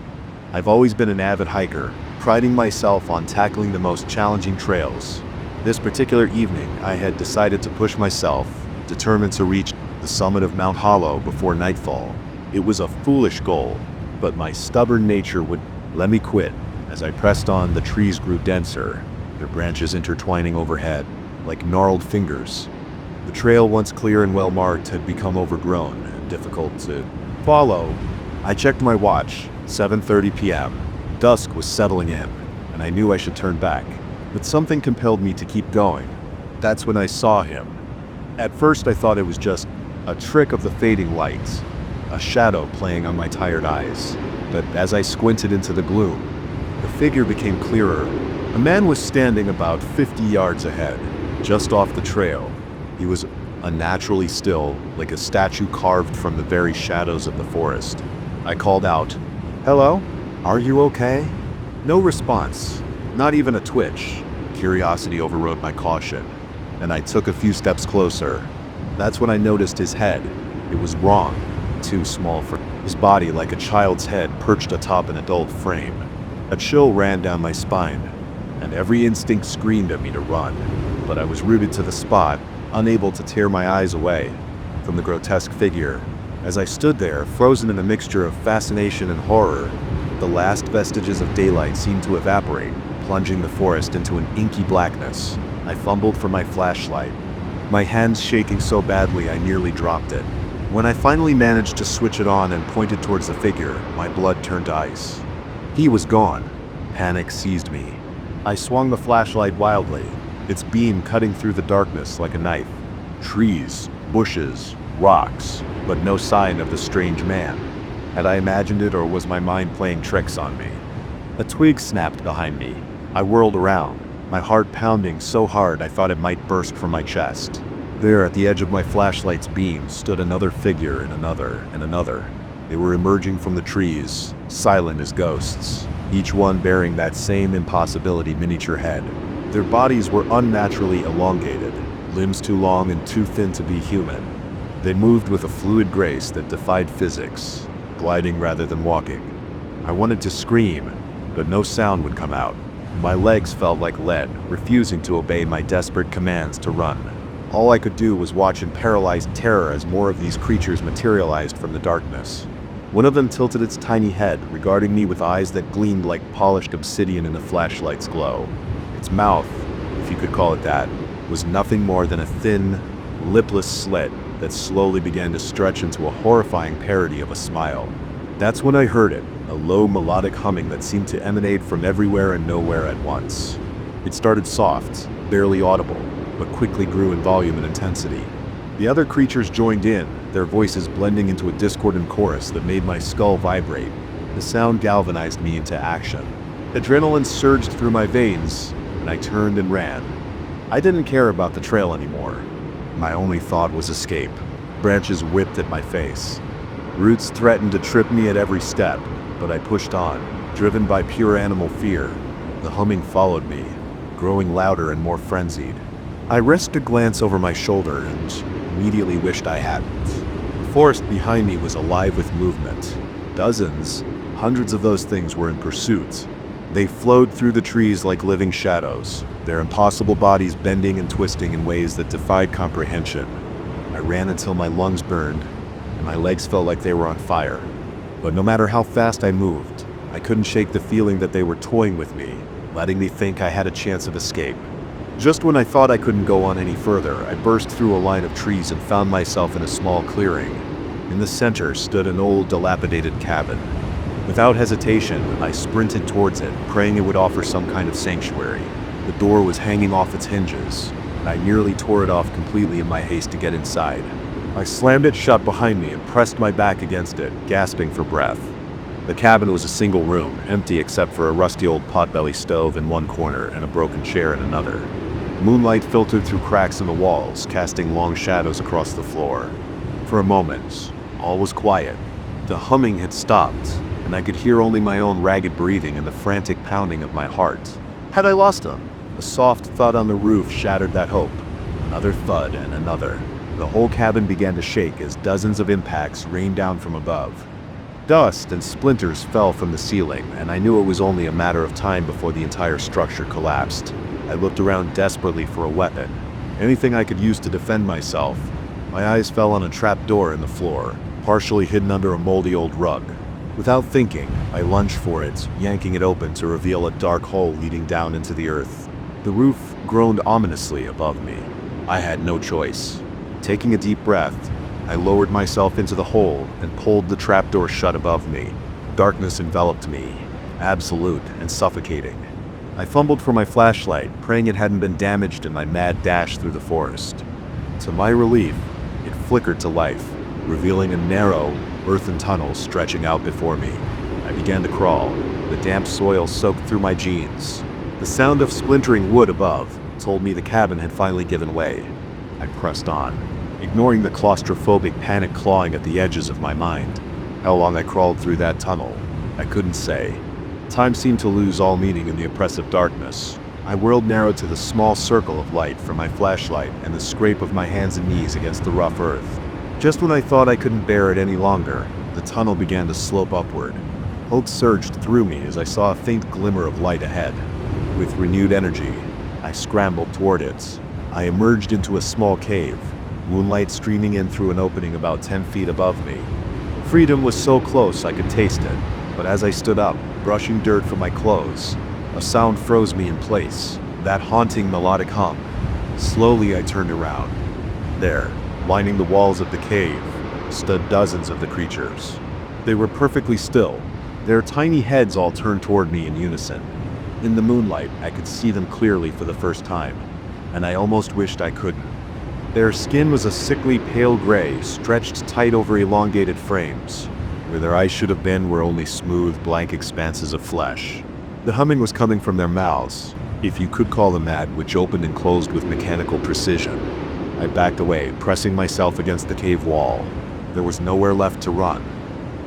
I've always been an avid hiker, priding myself on tackling the most challenging trails. This particular evening, I had decided to push myself, determined to reach the summit of Mount Hollow before nightfall. It was a foolish goal, but my stubborn nature would let me quit. As I pressed on, the trees grew denser, their branches intertwining overhead, like gnarled fingers. The trail, once clear and well-marked, had become overgrown and difficult to follow. I checked my watch, 7:30 p.m. Dusk was settling in, and I knew I should turn back. But something compelled me to keep going. That's when I saw him. At first I thought it was just a trick of the fading lights, a shadow playing on my tired eyes. But as I squinted into the gloom, the figure became clearer. A man was standing about 50 yards ahead, just off the trail. He was unnaturally still, like a statue carved from the very shadows of the forest. I called out, "Hello? Are you okay?" No response, not even a twitch. Curiosity overrode my caution, and I took a few steps closer. That's when I noticed his head. It was wrong, too small for his body, like a child's head perched atop an adult frame. A chill ran down my spine, and every instinct screamed at me to run. But I was rooted to the spot, unable to tear my eyes away from the grotesque figure. As I stood there, frozen in a mixture of fascination and horror, the last vestiges of daylight seemed to evaporate, plunging the forest into an inky blackness. I fumbled for my flashlight, my hands shaking so badly I nearly dropped it. When I finally managed to switch it on and pointed towards the figure, my blood turned to ice. He was gone. Panic seized me. I swung the flashlight wildly, its beam cutting through the darkness like a knife. Trees, bushes, rocks, but no sign of the strange man. Had I imagined it, or was my mind playing tricks on me? A twig snapped behind me. I whirled around, my heart pounding so hard I thought it might burst from my chest. There, at the edge of my flashlight's beam, stood another figure and another and another. They were emerging from the trees, silent as ghosts, each one bearing that same impossibility miniature head. Their bodies were unnaturally elongated, limbs too long and too thin to be human. They moved with a fluid grace that defied physics, gliding rather than walking. I wanted to scream, but no sound would come out. My legs felt like lead, refusing to obey my desperate commands to run. All I could do was watch in paralyzed terror as more of these creatures materialized from the darkness. One of them tilted its tiny head, regarding me with eyes that gleamed like polished obsidian in the flashlight's glow. Its mouth, if you could call it that, was nothing more than a thin, lipless slit that slowly began to stretch into a horrifying parody of a smile. That's when I heard it, a low melodic humming that seemed to emanate from everywhere and nowhere at once. It started soft, barely audible, but quickly grew in volume and intensity. The other creatures joined in, their voices blending into a discordant chorus that made my skull vibrate. The sound galvanized me into action. Adrenaline surged through my veins, and I turned and ran. I didn't care about the trail anymore. My only thought was escape. Branches whipped at my face. Roots threatened to trip me at every step, but I pushed on, driven by pure animal fear. The humming followed me, growing louder and more frenzied. I risked a glance over my shoulder and immediately wished I hadn't. The forest behind me was alive with movement. Dozens, hundreds of those things were in pursuit. They flowed through the trees like living shadows, their impossible bodies bending and twisting in ways that defied comprehension. I ran until my lungs burned, and my legs felt like they were on fire. But no matter how fast I moved, I couldn't shake the feeling that they were toying with me, letting me think I had a chance of escape. Just when I thought I couldn't go on any further, I burst through a line of trees and found myself in a small clearing. In the center stood an old, dilapidated cabin. Without hesitation, I sprinted towards it, praying it would offer some kind of sanctuary. The door was hanging off its hinges, and I nearly tore it off completely in my haste to get inside. I slammed it shut behind me and pressed my back against it, gasping for breath. The cabin was a single room, empty except for a rusty old potbelly stove in one corner and a broken chair in another. Moonlight filtered through cracks in the walls, casting long shadows across the floor. For a moment, all was quiet. The humming had stopped, and I could hear only my own ragged breathing and the frantic pounding of my heart. Had I lost him? A soft thud on the roof shattered that hope. Another thud and another. The whole cabin began to shake as dozens of impacts rained down from above. Dust and splinters fell from the ceiling, and I knew it was only a matter of time before the entire structure collapsed. I looked around desperately for a weapon, anything I could use to defend myself. My eyes fell on a trap door in the floor, partially hidden under a moldy old rug. Without thinking, I lunged for it, yanking it open to reveal a dark hole leading down into the earth. The roof groaned ominously above me. I had no choice. Taking a deep breath, I lowered myself into the hole and pulled the trapdoor shut above me. Darkness enveloped me, absolute and suffocating. I fumbled for my flashlight, praying it hadn't been damaged in my mad dash through the forest. To my relief, it flickered to life, revealing a narrow, earthen tunnel stretching out before me. I began to crawl, the damp soil soaked through my jeans. The sound of splintering wood above told me the cabin had finally given way. I pressed on, ignoring the claustrophobic panic clawing at the edges of my mind. How long I crawled through that tunnel, I couldn't say. Time seemed to lose all meaning in the oppressive darkness. I whirled narrow to the small circle of light from my flashlight and the scrape of my hands and knees against the rough earth. Just when I thought I couldn't bear it any longer, the tunnel began to slope upward. Hope surged through me as I saw a faint glimmer of light ahead. With renewed energy, I scrambled toward it. I emerged into a small cave, moonlight streaming in through an opening about 10 feet above me. Freedom was so close I could taste it, but as I stood up, brushing dirt from my clothes, a sound froze me in place, that haunting melodic hum. Slowly I turned around. There, lining the walls of the cave, stood dozens of the creatures. They were perfectly still, their tiny heads all turned toward me in unison. In the moonlight, I could see them clearly for the first time, and I almost wished I couldn't. Their skin was a sickly pale gray, stretched tight over elongated frames. Where their eyes should have been were only smooth, blank expanses of flesh. The humming was coming from their mouths, if you could call them that, which opened and closed with mechanical precision. I backed away, pressing myself against the cave wall. There was nowhere left to run.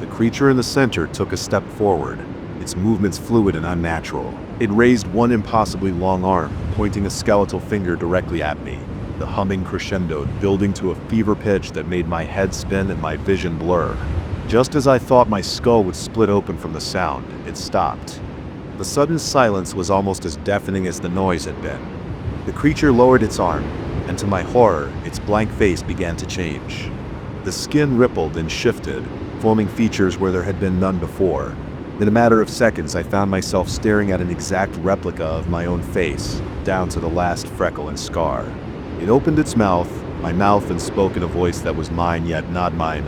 The creature in the center took a step forward, its movements fluid and unnatural. It raised one impossibly long arm, pointing a skeletal finger directly at me. The humming crescendoed, building to a fever pitch that made my head spin and my vision blur. Just as I thought my skull would split open from the sound, it stopped. The sudden silence was almost as deafening as the noise had been. The creature lowered its arm, and to my horror, its blank face began to change. The skin rippled and shifted, forming features where there had been none before. In a matter of seconds, I found myself staring at an exact replica of my own face, down to the last freckle and scar. It opened its mouth, my mouth, and spoke in a voice that was mine yet not mine.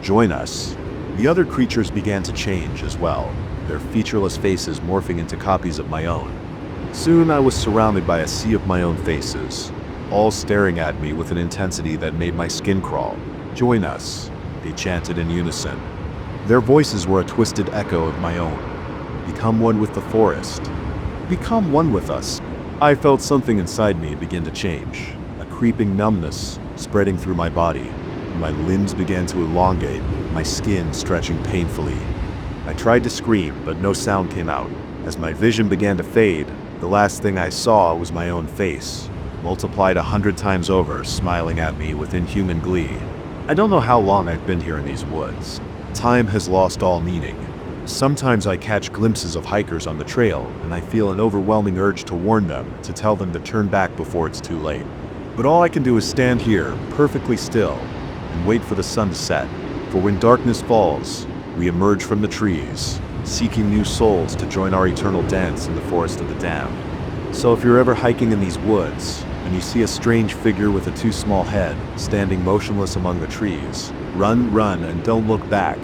"Join us." The other creatures began to change as well, their featureless faces morphing into copies of my own. Soon I was surrounded by a sea of my own faces, all staring at me with an intensity that made my skin crawl. "Join us," they chanted in unison. Their voices were a twisted echo of my own. "Become one with the forest. Become one with us. I felt something inside me begin to change, a creeping numbness spreading through my body. My limbs began to elongate, my skin stretching painfully. I tried to scream, but no sound came out. As my vision began to fade, the last thing I saw was my own face, multiplied 100 times over, smiling at me with inhuman glee. I don't know how long I've been here in these woods. Time has lost all meaning. Sometimes I catch glimpses of hikers on the trail, and I feel an overwhelming urge to warn them, to tell them to turn back before it's too late. But all I can do is stand here, perfectly still, and wait for the sun to set. For when darkness falls, we emerge from the trees, seeking new souls to join our eternal dance in the forest of the damned. So if you're ever hiking in these woods, and you see a strange figure with a too small head, standing motionless among the trees, run, and don't look back,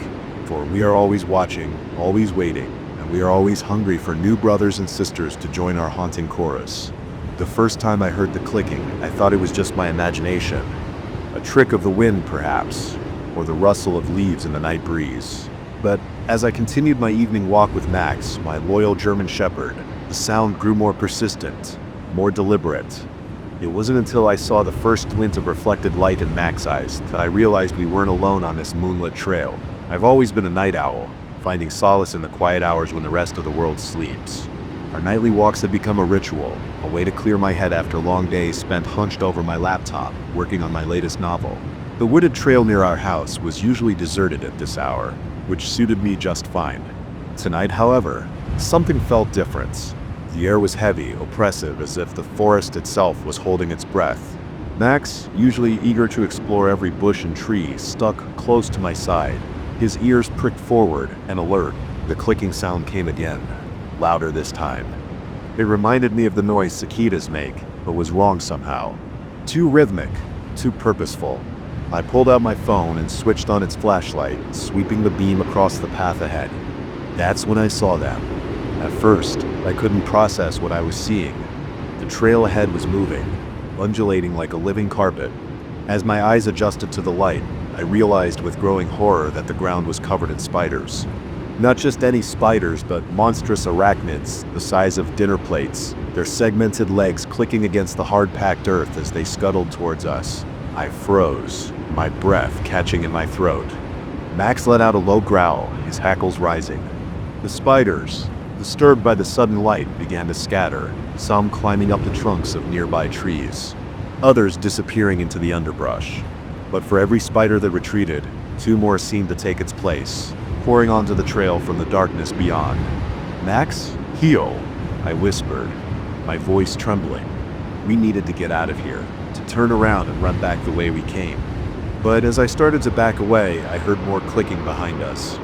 for we are always watching, always waiting, and we are always hungry for new brothers and sisters to join our haunting chorus. The first time I heard the clicking, I thought it was just my imagination. A trick of the wind, perhaps, or the rustle of leaves in the night breeze. But as I continued my evening walk with Max, my loyal German shepherd, the sound grew more persistent, more deliberate. It wasn't until I saw the first glint of reflected light in Max's eyes that I realized we weren't alone on this moonlit trail. I've always been a night owl, finding solace in the quiet hours when the rest of the world sleeps. Our nightly walks had become a ritual, a way to clear my head after long days spent hunched over my laptop, working on my latest novel. The wooded trail near our house was usually deserted at this hour, which suited me just fine. Tonight, however, something felt different. The air was heavy, oppressive, as if the forest itself was holding its breath. Max, usually eager to explore every bush and tree, stuck close to my side, his ears pricked forward and alert. The clicking sound came again, louder this time. It reminded me of the noise cicadas make, but was wrong somehow. Too rhythmic, too purposeful. I pulled out my phone and switched on its flashlight, sweeping the beam across the path ahead. That's when I saw them. At first, I couldn't process what I was seeing. The trail ahead was moving, undulating like a living carpet. As my eyes adjusted to the light, I realized with growing horror that the ground was covered in spiders. Not just any spiders, but monstrous arachnids the size of dinner plates, their segmented legs clicking against the hard-packed earth as they scuttled towards us. I froze, my breath catching in my throat. Max let out a low growl, his hackles rising. The spiders, disturbed by the sudden light, began to scatter, some climbing up the trunks of nearby trees, others disappearing into the underbrush. But for every spider that retreated, two more seemed to take its place, pouring onto the trail from the darkness beyond. "Max, heel," I whispered, my voice trembling. We needed to get out of here, to turn around and run back the way we came. But as I started to back away, I heard more clicking behind us.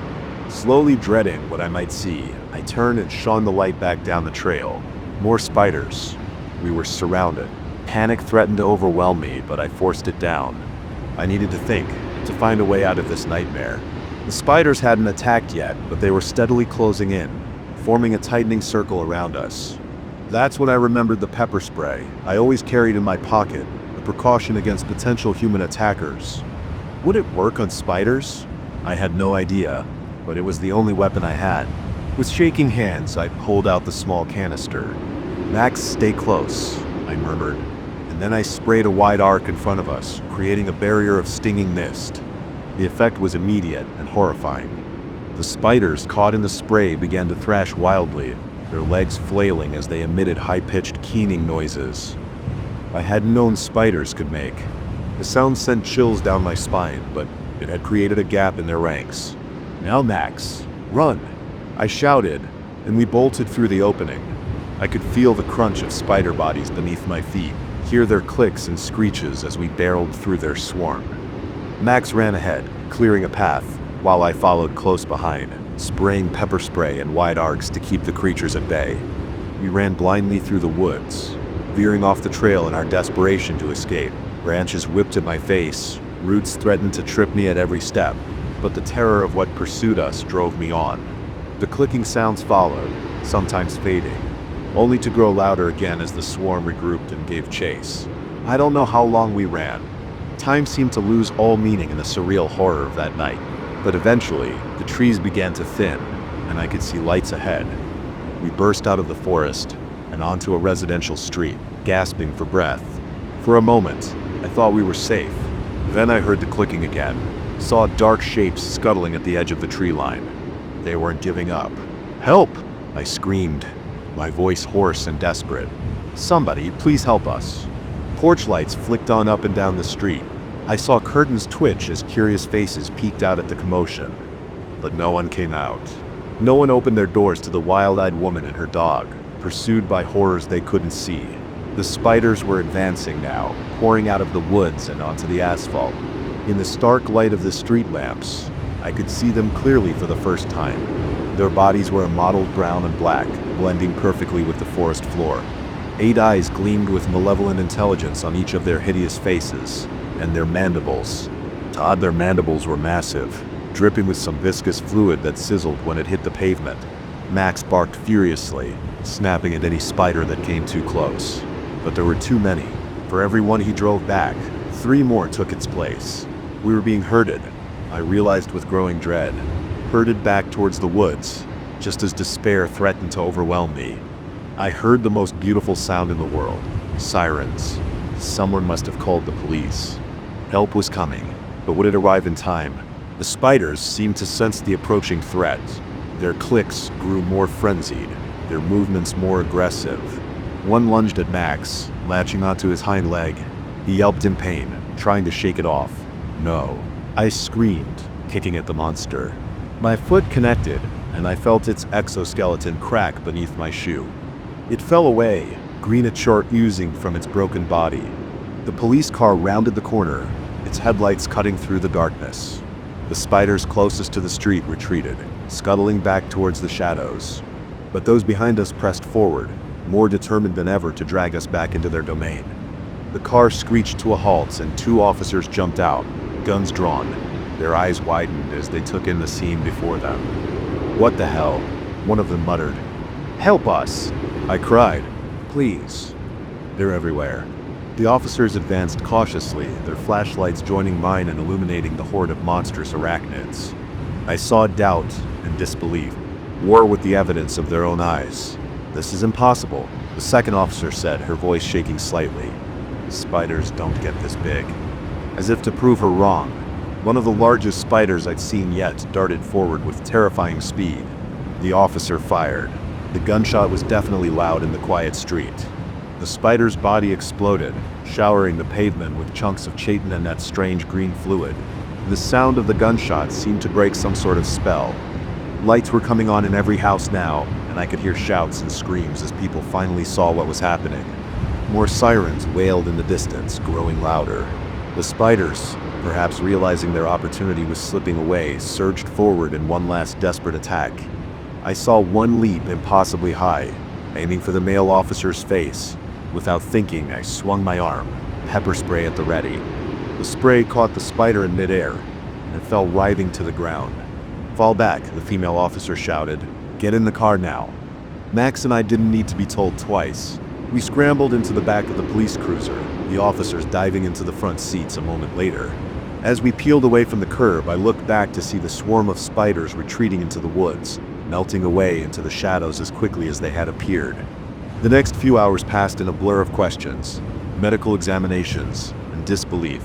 Slowly dreading what I might see, I turned and shone the light back down the trail. More spiders. We were surrounded. Panic threatened to overwhelm me, but I forced it down. I needed to think, to find a way out of this nightmare. The spiders hadn't attacked yet, but they were steadily closing in, forming a tightening circle around us. That's when I remembered the pepper spray I always carried in my pocket, a precaution against potential human attackers. Would it work on spiders? I had no idea, but it was the only weapon I had. With shaking hands, I pulled out the small canister. "Max, stay close," I murmured, and then I sprayed a wide arc in front of us, creating a barrier of stinging mist. The effect was immediate and horrifying. The spiders caught in the spray began to thrash wildly, their legs flailing as they emitted high-pitched keening noises I hadn't known spiders could make. The sound sent chills down my spine, but it had created a gap in their ranks. "Now, Max, run!" I shouted, and we bolted through the opening. I could feel the crunch of spider bodies beneath my feet, hear their clicks and screeches as we barreled through their swarm. Max ran ahead, clearing a path, while I followed close behind, spraying pepper spray and wide arcs to keep the creatures at bay. We ran blindly through the woods, veering off the trail in our desperation to escape. Branches whipped at my face, roots threatened to trip me at every step, but the terror of what pursued us drove me on. The clicking sounds followed, sometimes fading, only to grow louder again as the swarm regrouped and gave chase. I don't know how long we ran. Time seemed to lose all meaning in the surreal horror of that night. But eventually, the trees began to thin, and I could see lights ahead. We burst out of the forest, and onto a residential street, gasping for breath. For a moment, I thought we were safe. Then I heard the clicking again, saw dark shapes scuttling at the edge of the tree line. They weren't giving up. "Help!" I screamed, my voice hoarse and desperate. "Somebody, please help us." Porch lights flicked on up and down the street. I saw curtains twitch as curious faces peeked out at the commotion. But no one came out. No one opened their doors to the wild-eyed woman and her dog, pursued by horrors they couldn't see. The spiders were advancing now, pouring out of the woods and onto the asphalt. In the stark light of the street lamps, I could see them clearly for the first time. Their bodies were a mottled brown and black, blending perfectly with the forest floor. 8 eyes gleamed with malevolent intelligence on each of their hideous faces, and their mandibles. Todd, their mandibles were massive, dripping with some viscous fluid that sizzled when it hit the pavement. Max barked furiously, snapping at any spider that came too close. But there were too many. For every one he drove back, 3 more took its place. We were being herded, I realized with growing dread. Herded back towards the woods, just as despair threatened to overwhelm me. I heard the most beautiful sound in the world. Sirens. Someone must have called the police. Help was coming, but would it arrive in time? The spiders seemed to sense the approaching threat. Their clicks grew more frenzied, their movements more aggressive. One lunged at Max, latching onto his hind leg. He yelped in pain, trying to shake it off. No. I screamed, kicking at the monster. My foot connected, and I felt its exoskeleton crack beneath my shoe. It fell away, green chart oozing from its broken body. The police car rounded the corner, its headlights cutting through the darkness. The spiders closest to the street retreated, scuttling back towards the shadows. But those behind us pressed forward, more determined than ever to drag us back into their domain. The car screeched to a halt and 2 officers jumped out, guns drawn. Their eyes widened as they took in the scene before them. "What the hell?" one of them muttered. "Help us!" I cried. "Please." They're everywhere. The officers advanced cautiously, their flashlights joining mine and illuminating the horde of monstrous arachnids. I saw doubt and disbelief, war with the evidence of their own eyes. "This is impossible," the second officer said, her voice shaking slightly. "Spiders don't get this big." As if to prove her wrong, one of the largest spiders I'd seen yet darted forward with terrifying speed. The officer fired. The gunshot was definitely loud in the quiet street. The spider's body exploded, showering the pavement with chunks of chitin and that strange green fluid. The sound of the gunshot seemed to break some sort of spell. Lights were coming on in every house now, and I could hear shouts and screams as people finally saw what was happening. More sirens wailed in the distance, growing louder. The spiders, perhaps realizing their opportunity was slipping away, surged forward in one last desperate attack. I saw one leap impossibly high, aiming for the male officer's face. Without thinking, I swung my arm, pepper spray at the ready. The spray caught the spider in midair, and it fell writhing to the ground. "Fall back," the female officer shouted. "Get in the car now." Max and I didn't need to be told twice. We scrambled into the back of the police cruiser, the officers diving into the front seats a moment later. As we peeled away from the curb, I looked back to see the swarm of spiders retreating into the woods, melting away into the shadows as quickly as they had appeared. The next few hours passed in a blur of questions, medical examinations, and disbelief.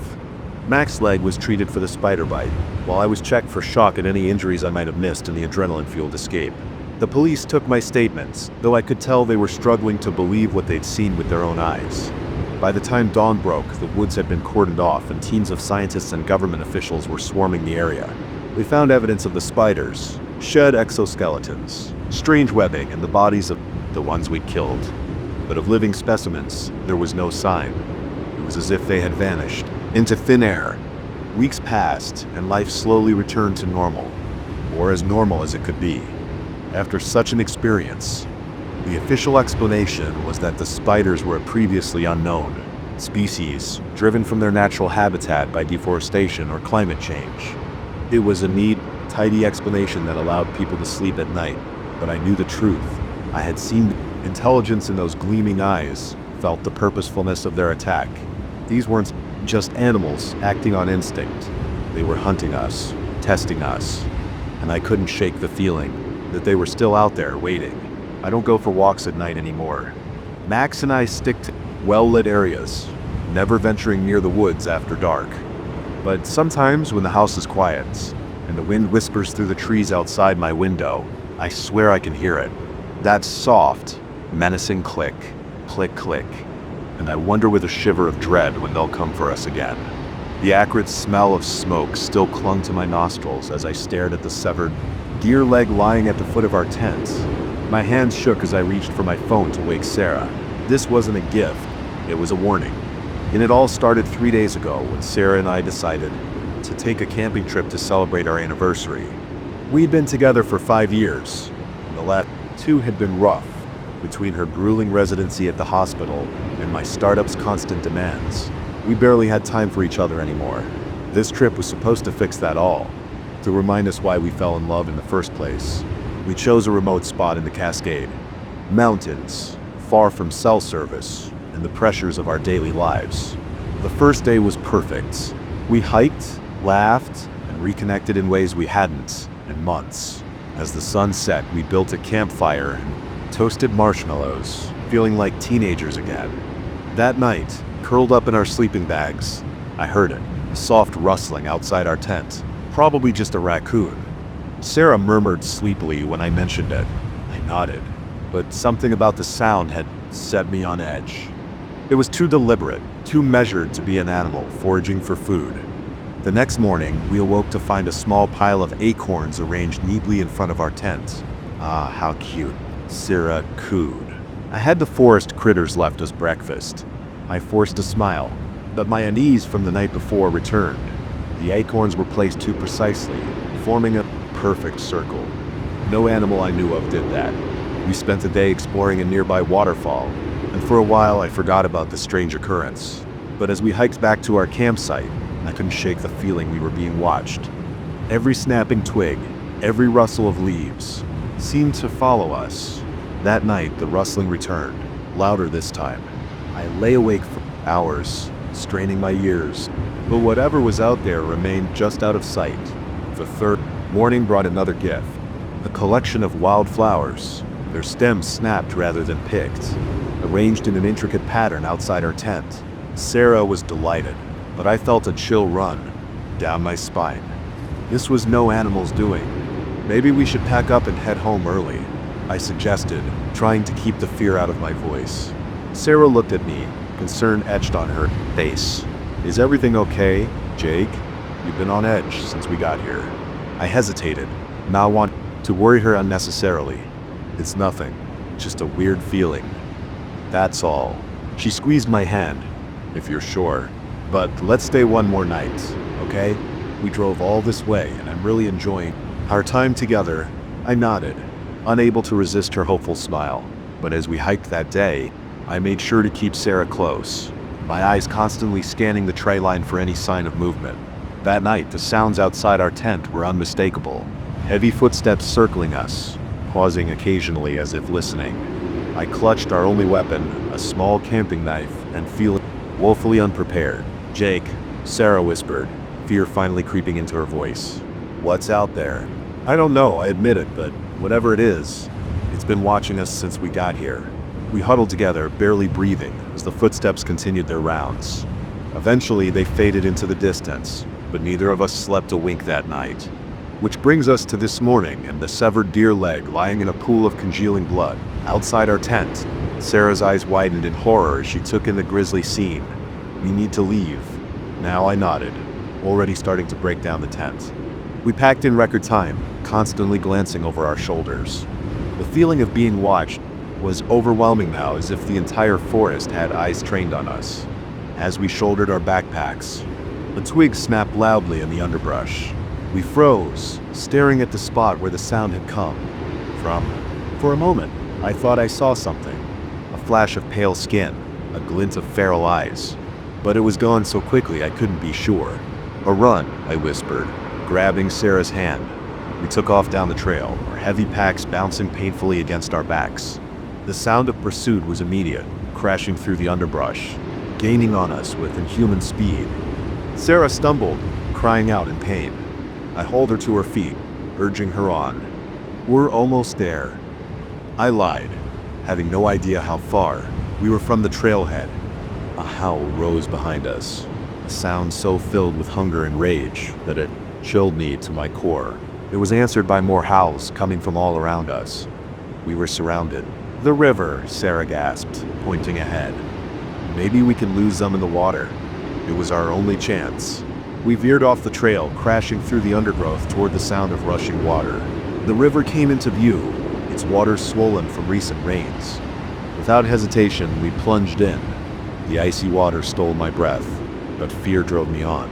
Max's leg was treated for the spider bite, while I was checked for shock and any injuries I might have missed in the adrenaline-fueled escape. The police took my statements, though I could tell they were struggling to believe what they'd seen with their own eyes. By the time dawn broke, the woods had been cordoned off and teams of scientists and government officials were swarming the area. We found evidence of the spiders, shed exoskeletons, strange webbing, and the bodies of the ones we'd killed. But of living specimens, there was no sign. It was as if they had vanished into thin air. Weeks passed, and life slowly returned to normal, or as normal as it could be. After such an experience, the official explanation was that the spiders were a previously unknown species, driven from their natural habitat by deforestation or climate change. It was a neat, tidy explanation that allowed people to sleep at night, but I knew the truth. I had seen intelligence in those gleaming eyes, felt the purposefulness of their attack. These weren't just animals acting on instinct. They were hunting us, testing us, and I couldn't shake the feeling that they were still out there waiting. I don't go for walks at night anymore. Max and I stick to well-lit areas, never venturing near the woods after dark. But sometimes when the house is quiet and the wind whispers through the trees outside my window, I swear I can hear it. That soft, menacing click, click, click. And I wonder with a shiver of dread when they'll come for us again. The acrid smell of smoke still clung to my nostrils as I stared at the severed deer leg lying at the foot of our tent. My hands shook as I reached for my phone to wake Sarah. This wasn't a gift, it was a warning. And it all started 3 days ago when Sarah and I decided to take a camping trip to celebrate our anniversary. We'd been together for 5 years, and the last 2 had been rough, between her grueling residency at the hospital and my startup's constant demands. We barely had time for each other anymore. This trip was supposed to fix that all, to remind us why we fell in love in the first place. We chose a remote spot in the Cascade. Mountains, far from cell service and the pressures of our daily lives. The first day was perfect. We hiked, laughed, and reconnected in ways we hadn't in months. As the sun set, we built a campfire and toasted marshmallows, feeling like teenagers again. That night, curled up in our sleeping bags, I heard it, a soft rustling outside our tent, probably just a raccoon. Sarah murmured sleepily when I mentioned it. I nodded, but something about the sound had set me on edge. It was too deliberate, too measured to be an animal foraging for food. The next morning, we awoke to find a small pile of acorns arranged neatly in front of our tent. Ah, how cute. Sarah cooed. I had the forest critters left as breakfast. I forced a smile, but my unease from the night before returned. The acorns were placed too precisely, forming a perfect circle. No animal I knew of did that. We spent the day exploring a nearby waterfall, and for a while I forgot about the strange occurrence. But as we hiked back to our campsite, I couldn't shake the feeling we were being watched. Every snapping twig, every rustle of leaves, seemed to follow us. That night, the rustling returned, louder this time. I lay awake for hours, straining my ears, but whatever was out there remained just out of sight. The third morning brought another gift, a collection of wildflowers, their stems snapped rather than picked, arranged in an intricate pattern outside our tent. Sarah was delighted, but I felt a chill run down my spine. This was no animal's doing. Maybe we should pack up and head home early, I suggested, trying to keep the fear out of my voice. Sarah looked at me, concern etched on her face. Is everything okay, Jake? You've been on edge since we got here. I hesitated, not wanting to worry her unnecessarily. It's nothing, just a weird feeling. That's all. She squeezed my hand. If you're sure. But let's stay one more night, okay? We drove all this way and I'm really enjoying our time together. I nodded, unable to resist her hopeful smile. But as we hiked that day, I made sure to keep Sarah close, my eyes constantly scanning the tree line for any sign of movement. That night, the sounds outside our tent were unmistakable. Heavy footsteps circling us, pausing occasionally as if listening. I clutched our only weapon, a small camping knife, and feeling woefully unprepared. Jake, Sarah whispered, fear finally creeping into her voice. What's out there? I don't know, I admit it, but whatever it is, it's been watching us since we got here. We huddled together, barely breathing, as the footsteps continued their rounds. Eventually, they faded into the distance, but neither of us slept a wink that night. Which brings us to this morning and the severed deer leg lying in a pool of congealing blood outside our tent. Sarah's eyes widened in horror as she took in the grisly scene. We need to leave. Now I nodded, already starting to break down the tent. We packed in record time, constantly glancing over our shoulders. The feeling of being watched was overwhelming now, as if the entire forest had eyes trained on us. As we shouldered our backpacks, a twig snapped loudly in the underbrush. We froze, staring at the spot where the sound had come from. For a moment, I thought I saw something. A flash of pale skin, a glint of feral eyes. But it was gone so quickly I couldn't be sure. A run, I whispered, grabbing Sarah's hand. We took off down the trail, our heavy packs bouncing painfully against our backs. The sound of pursuit was immediate, crashing through the underbrush, gaining on us with inhuman speed. Sarah stumbled, crying out in pain. I hauled her to her feet, urging her on. We're almost there. I lied, having no idea how far. We were from the trailhead. A howl rose behind us, a sound so filled with hunger and rage that it chilled me to my core. It was answered by more howls coming from all around us. We were surrounded. "The river," Sarah gasped, pointing ahead. "Maybe we can lose them in the water." It was our only chance. We veered off the trail, crashing through the undergrowth toward the sound of rushing water. The river came into view, its waters swollen from recent rains. Without hesitation, we plunged in. The icy water stole my breath, but fear drove me on.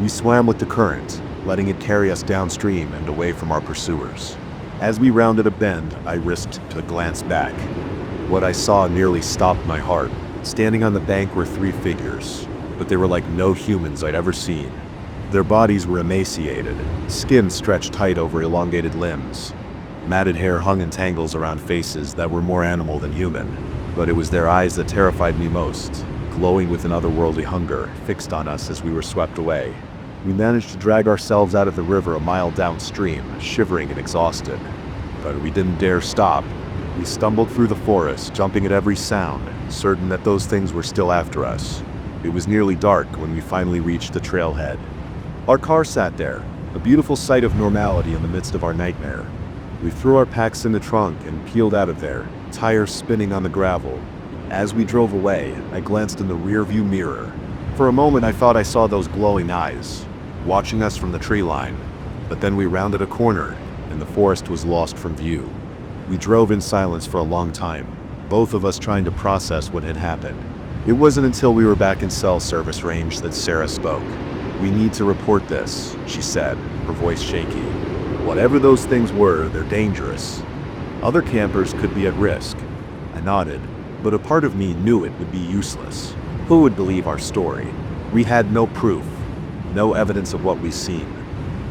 We swam with the current, letting it carry us downstream and away from our pursuers. As we rounded a bend, I risked to glance back. What I saw nearly stopped my heart. Standing on the bank were three figures, but they were like no humans I'd ever seen. Their bodies were emaciated, skin stretched tight over elongated limbs. Matted hair hung in tangles around faces that were more animal than human. But it was their eyes that terrified me most, glowing with an otherworldly hunger, fixed on us as we were swept away. We managed to drag ourselves out of the river a mile downstream, shivering and exhausted. But we didn't dare stop. We stumbled through the forest, jumping at every sound, certain that those things were still after us. It was nearly dark when we finally reached the trailhead. Our car sat there, a beautiful sight of normality in the midst of our nightmare. We threw our packs in the trunk and peeled out of there, tires spinning on the gravel. As we drove away, I glanced in the rearview mirror. For a moment I thought I saw those glowing eyes, watching us from the tree line. But then we rounded a corner, and the forest was lost from view. We drove in silence for a long time, both of us trying to process what had happened. It wasn't until we were back in cell service range that Sarah spoke. "We need to report this," she said, her voice shaky. "Whatever those things were, they're dangerous. Other campers could be at risk." I nodded, but a part of me knew it would be useless. Who would believe our story? We had no proof, no evidence of what we'd seen.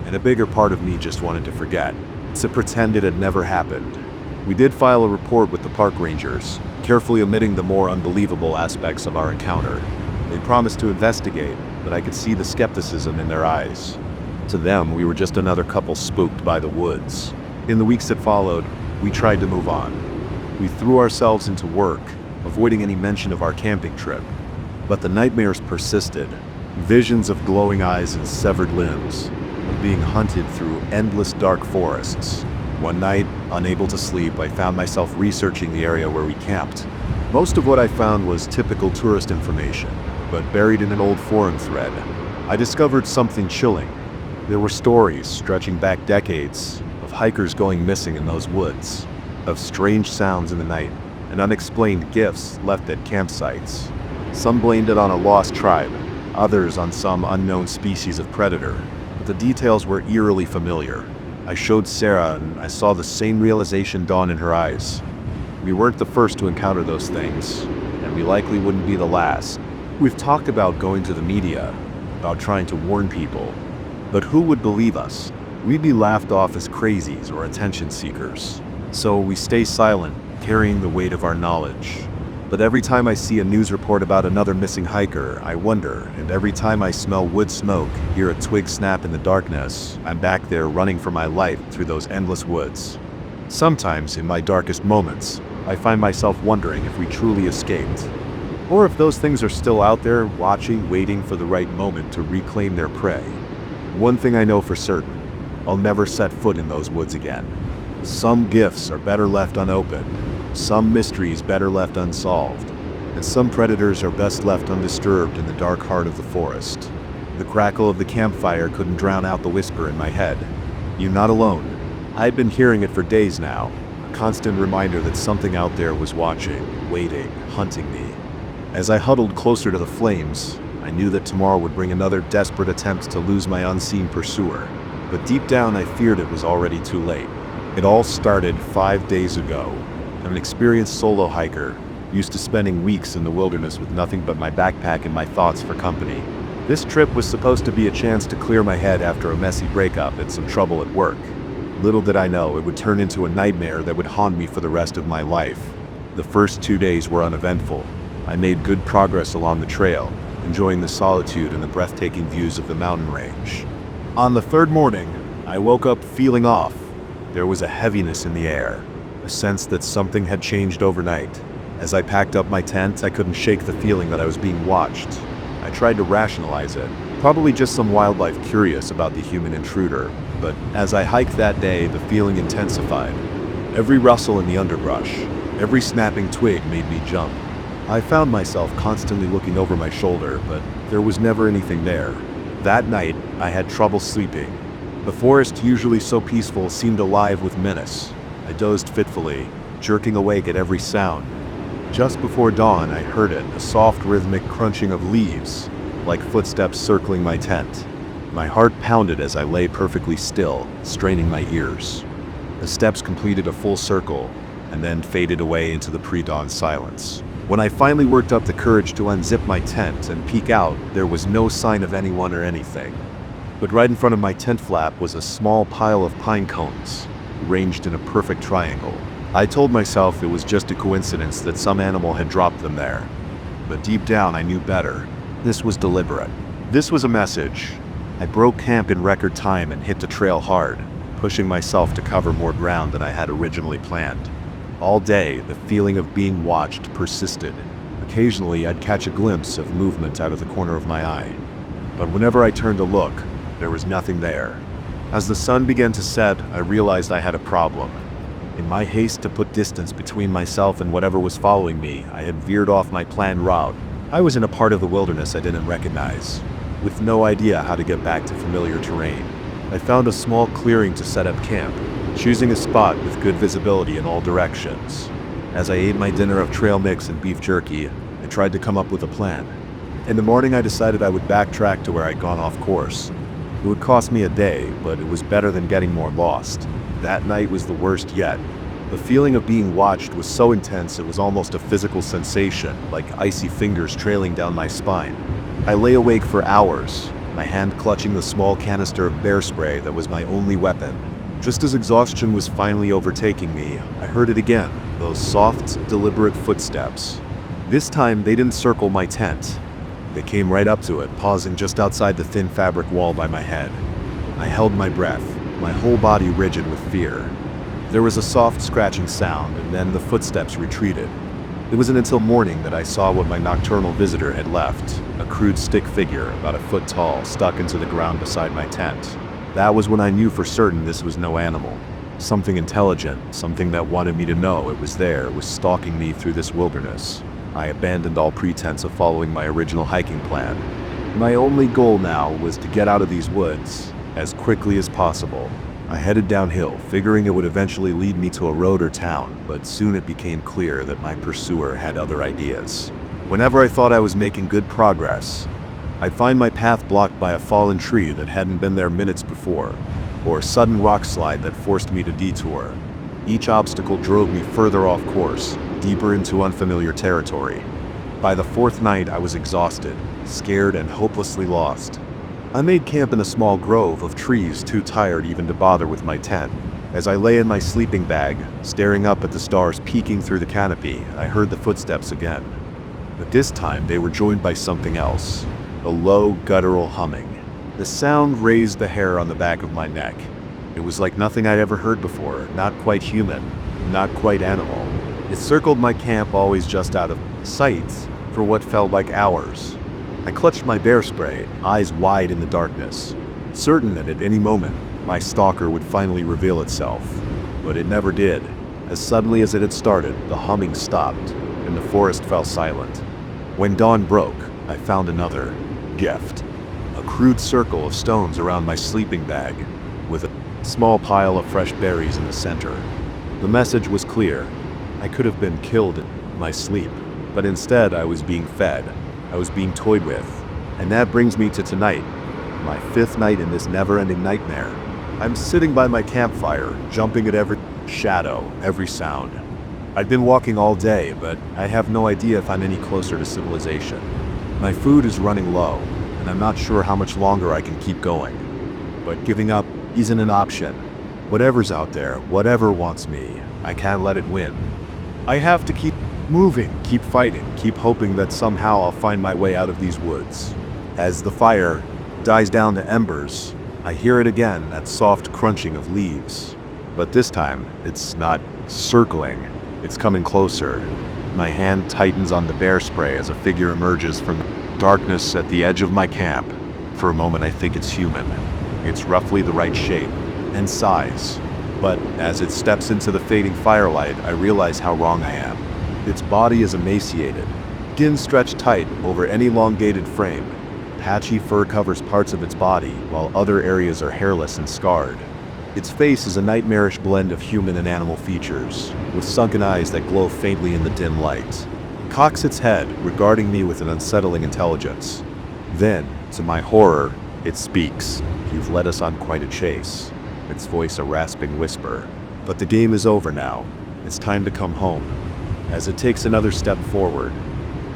And a bigger part of me just wanted to forget, to pretend it had never happened. We did file a report with the park rangers, carefully omitting the more unbelievable aspects of our encounter. They promised to investigate, but I could see the skepticism in their eyes. To them, we were just another couple spooked by the woods. In the weeks that followed, we tried to move on. We threw ourselves into work, avoiding any mention of our camping trip. But the nightmares persisted. Visions of glowing eyes and severed limbs, of being hunted through endless dark forests. One night, unable to sleep, I found myself researching the area where we camped. Most of what I found was typical tourist information, but buried in an old forum thread, I discovered something chilling. There were stories stretching back decades of hikers going missing in those woods, of strange sounds in the night, and unexplained gifts left at campsites. Some blamed it on a lost tribe, others on some unknown species of predator, but the details were eerily familiar. I showed Sarah, and I saw the same realization dawn in her eyes. We weren't the first to encounter those things, and we likely wouldn't be the last. We've talked about going to the media, about trying to warn people, but who would believe us? We'd be laughed off as crazies or attention seekers. So we stay silent, carrying the weight of our knowledge. But every time I see a news report about another missing hiker, I wonder, and every time I smell wood smoke, hear a twig snap in the darkness, I'm back there running for my life through those endless woods. Sometimes, in my darkest moments, I find myself wondering if we truly escaped, or if those things are still out there, watching, waiting for the right moment to reclaim their prey. One thing I know for certain, I'll never set foot in those woods again. Some gifts are better left unopened, some mysteries better left unsolved, and some predators are best left undisturbed in the dark heart of the forest. The crackle of the campfire couldn't drown out the whisper in my head. "You're not alone." I'd been hearing it for days now, a constant reminder that something out there was watching, waiting, hunting me. As I huddled closer to the flames, I knew that tomorrow would bring another desperate attempt to lose my unseen pursuer. But deep down I feared it was already too late. It all started 5 days ago. I'm an experienced solo hiker, used to spending weeks in the wilderness with nothing but my backpack and my thoughts for company. This trip was supposed to be a chance to clear my head after a messy breakup and some trouble at work. Little did I know it would turn into a nightmare that would haunt me for the rest of my life. The first 2 days were uneventful. I made good progress along the trail, enjoying the solitude and the breathtaking views of the mountain range. On the third morning, I woke up feeling off. There was a heaviness in the air, a sense that something had changed overnight. As I packed up my tent, I couldn't shake the feeling that I was being watched. I tried to rationalize it, probably just some wildlife curious about the human intruder, but as I hiked that day, the feeling intensified. Every rustle in the underbrush, every snapping twig made me jump. I found myself constantly looking over my shoulder, but there was never anything there. That night, I had trouble sleeping. The forest, usually so peaceful, seemed alive with menace. I dozed fitfully, jerking awake at every sound. Just before dawn, I heard it, a soft rhythmic crunching of leaves, like footsteps circling my tent. My heart pounded as I lay perfectly still, straining my ears. The steps completed a full circle, and then faded away into the pre-dawn silence. When I finally worked up the courage to unzip my tent and peek out, there was no sign of anyone or anything. But right in front of my tent flap was a small pile of pine cones, arranged in a perfect triangle. I told myself it was just a coincidence that some animal had dropped them there. But deep down I knew better. This was deliberate. This was a message. I broke camp in record time and hit the trail hard, pushing myself to cover more ground than I had originally planned. All day, the feeling of being watched persisted. Occasionally, I'd catch a glimpse of movement out of the corner of my eye. But whenever I turned to look, there was nothing there. As the sun began to set, I realized I had a problem. In my haste to put distance between myself and whatever was following me, I had veered off my planned route. I was in a part of the wilderness I didn't recognize, with no idea how to get back to familiar terrain. I found a small clearing to set up camp, choosing a spot with good visibility in all directions. As I ate my dinner of trail mix and beef jerky, I tried to come up with a plan. In the morning, I decided I would backtrack to where I'd gone off course. It would cost me a day, but it was better than getting more lost. That night was the worst yet. The feeling of being watched was so intense it was almost a physical sensation, like icy fingers trailing down my spine. I lay awake for hours, my hand clutching the small canister of bear spray that was my only weapon. Just as exhaustion was finally overtaking me, I heard it again, those soft, deliberate footsteps. This time, they didn't circle my tent. They came right up to it, pausing just outside the thin fabric wall by my head. I held my breath, my whole body rigid with fear. There was a soft scratching sound, and then the footsteps retreated. It wasn't until morning that I saw what my nocturnal visitor had left, a crude stick figure about a foot tall, stuck into the ground beside my tent. That was when I knew for certain this was no animal. Something intelligent, something that wanted me to know it was there, was stalking me through this wilderness. I abandoned all pretense of following my original hiking plan. My only goal now was to get out of these woods as quickly as possible. I headed downhill, figuring it would eventually lead me to a road or town, but soon it became clear that my pursuer had other ideas. Whenever I thought I was making good progress, I'd find my path blocked by a fallen tree that hadn't been there minutes before, or a sudden rock slide that forced me to detour. Each obstacle drove me further off course, deeper into unfamiliar territory. By the fourth night, I was exhausted, scared, and hopelessly lost. I made camp in a small grove of trees, too tired even to bother with my tent. As I lay in my sleeping bag, staring up at the stars peeking through the canopy, I heard the footsteps again. But this time, they were joined by something else. A low, guttural humming. The sound raised the hair on the back of my neck. It was like nothing I'd ever heard before, not quite human, not quite animal. It circled my camp, always just out of sight, for what felt like hours. I clutched my bear spray, eyes wide in the darkness, certain that at any moment, my stalker would finally reveal itself. But it never did. As suddenly as it had started, the humming stopped, and the forest fell silent. When dawn broke, I found another gift. A crude circle of stones around my sleeping bag, with a small pile of fresh berries in the center. The message was clear. I could have been killed in my sleep, but instead I was being fed. I was being toyed with. And that brings me to tonight, my fifth night in this never-ending nightmare. I'm sitting by my campfire, jumping at every shadow, every sound. I've been walking all day, but I have no idea if I'm any closer to civilization. My food is running low, and I'm not sure how much longer I can keep going. But giving up isn't an option. Whatever's out there, whatever wants me, I can't let it win. I have to keep moving, keep fighting, keep hoping that somehow I'll find my way out of these woods. As the fire dies down to embers, I hear it again, that soft crunching of leaves. But this time, it's not circling, it's coming closer. My hand tightens on the bear spray as a figure emerges from the darkness at the edge of my camp. For a moment I think it's human. It's roughly the right shape and size. But as it steps into the fading firelight, I realize how wrong I am. Its body is emaciated, skin stretched tight over an elongated frame. Patchy fur covers parts of its body, while other areas are hairless and scarred. Its face is a nightmarish blend of human and animal features, with sunken eyes that glow faintly in the dim light. It cocks its head, regarding me with an unsettling intelligence. Then, to my horror, it speaks. "You've led us on quite a chase." Its voice a rasping whisper. "But the game is over now. It's time to come home." As it takes another step forward,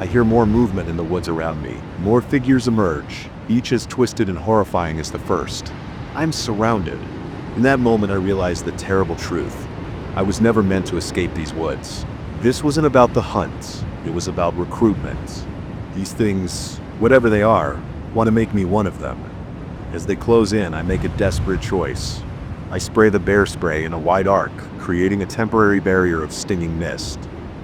I hear more movement in the woods around me. More figures emerge, each as twisted and horrifying as the first. I'm surrounded. In that moment I realized the terrible truth. I was never meant to escape these woods. This wasn't about the hunt. It was about recruitment. These things, whatever they are, want to make me one of them. As they close in, I make a desperate choice. I spray the bear spray in a wide arc, creating a temporary barrier of stinging mist.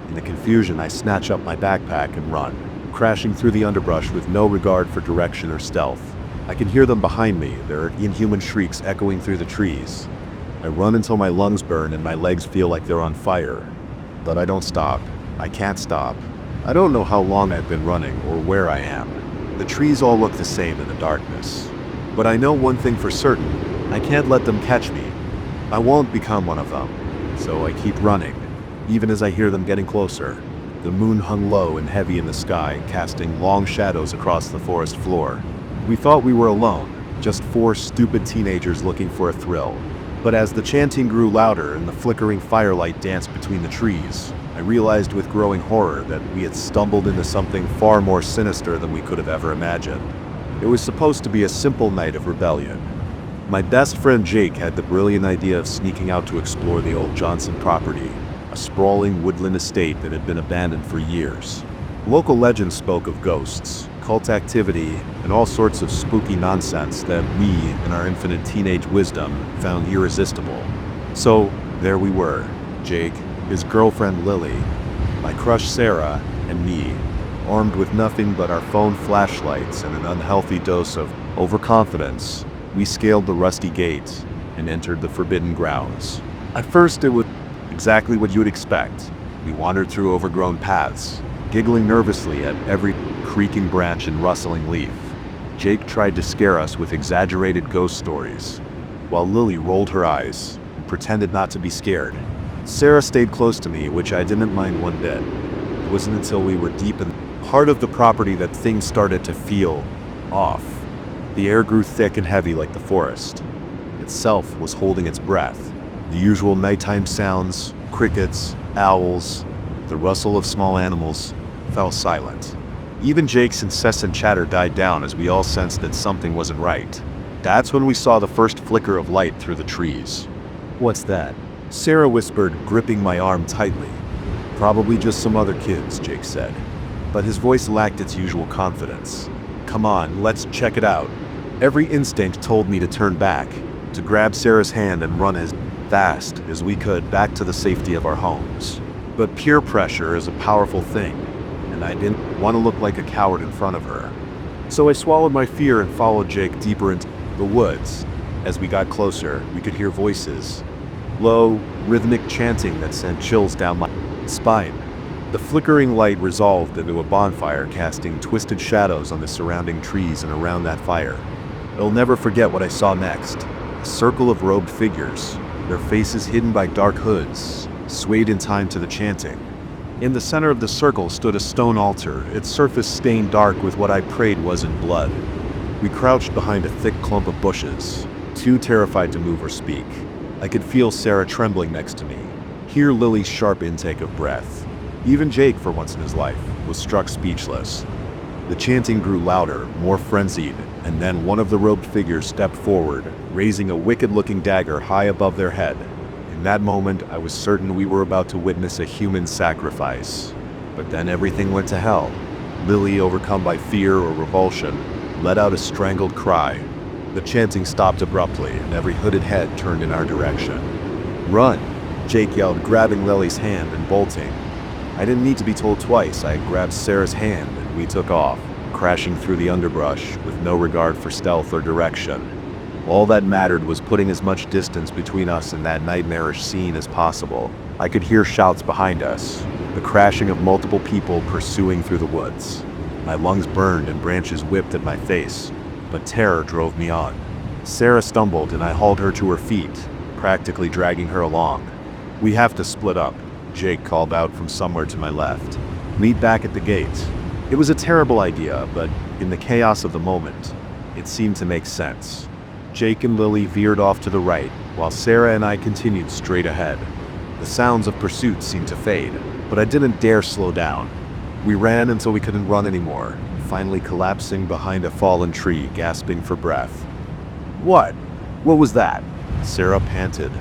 In the confusion, I snatch up my backpack and run, crashing through the underbrush with no regard for direction or stealth. I can hear them behind me, their inhuman shrieks echoing through the trees. I run until my lungs burn and my legs feel like they're on fire. But I don't stop. I can't stop. I don't know how long I've been running or where I am. The trees all look the same in the darkness. But I know one thing for certain. I can't let them catch me. I won't become one of them. So I keep running, even as I hear them getting closer. The moon hung low and heavy in the sky, casting long shadows across the forest floor. We thought we were alone, just four stupid teenagers looking for a thrill. But as the chanting grew louder and the flickering firelight danced between the trees, I realized with growing horror that we had stumbled into something far more sinister than we could have ever imagined. It was supposed to be a simple night of rebellion. My best friend Jake had the brilliant idea of sneaking out to explore the old Johnson property, a sprawling woodland estate that had been abandoned for years. Local legends spoke of ghosts, cult activity, and all sorts of spooky nonsense that we, in our infinite teenage wisdom, found irresistible. So, there we were, Jake, his girlfriend Lily, my crush Sarah, and me, armed with nothing but our phone flashlights and an unhealthy dose of overconfidence. We scaled the rusty gate and entered the forbidden grounds. At first it was exactly what you would expect. We wandered through overgrown paths, giggling nervously at every creaking branch and rustling leaf. Jake tried to scare us with exaggerated ghost stories, while Lily rolled her eyes and pretended not to be scared. Sarah stayed close to me, which I didn't mind one bit. It wasn't until we were deep in the heart of the property that things started to feel off. The air grew thick and heavy like the forest itself was holding its breath. The usual nighttime sounds, crickets, owls, the rustle of small animals, fell silent. Even Jake's incessant chatter died down as we all sensed that something wasn't right. That's when we saw the first flicker of light through the trees. "What's that?" Sarah whispered, gripping my arm tightly. "Probably just some other kids," Jake said. But his voice lacked its usual confidence. "Come on, let's check it out." Every instinct told me to turn back, to grab Sarah's hand and run as fast as we could back to the safety of our homes. But peer pressure is a powerful thing, and I didn't want to look like a coward in front of her. So I swallowed my fear and followed Jake deeper into the woods. As we got closer, we could hear voices. Low, rhythmic chanting that sent chills down my spine. The flickering light resolved into a bonfire, casting twisted shadows on the surrounding trees and around that fire. I'll never forget what I saw next. A circle of robed figures, their faces hidden by dark hoods, swayed in time to the chanting. In the center of the circle stood a stone altar, its surface stained dark with what I prayed wasn't blood. We crouched behind a thick clump of bushes, too terrified to move or speak. I could feel Sarah trembling next to me, hear Lily's sharp intake of breath. Even Jake, for once in his life, was struck speechless. The chanting grew louder, more frenzied, and then one of the robed figures stepped forward, raising a wicked-looking dagger high above their head. In that moment, I was certain we were about to witness a human sacrifice. But then everything went to hell. Lily, overcome by fear or revulsion, let out a strangled cry. The chanting stopped abruptly, and every hooded head turned in our direction. "Run!" Jake yelled, grabbing Lily's hand and bolting. I didn't need to be told twice. I grabbed Sarah's hand and we took off, crashing through the underbrush with no regard for stealth or direction. All that mattered was putting as much distance between us and that nightmarish scene as possible. I could hear shouts behind us, the crashing of multiple people pursuing through the woods. My lungs burned and branches whipped at my face, but terror drove me on. Sarah stumbled and I hauled her to her feet, practically dragging her along. "We have to split up," Jake called out from somewhere to my left. "Meet back at the gate." It was a terrible idea, but in the chaos of the moment, it seemed to make sense. Jake and Lily veered off to the right, while Sarah and I continued straight ahead. The sounds of pursuit seemed to fade, but I didn't dare slow down. We ran until we couldn't run anymore, finally collapsing behind a fallen tree, gasping for breath. What was that?" Sarah panted,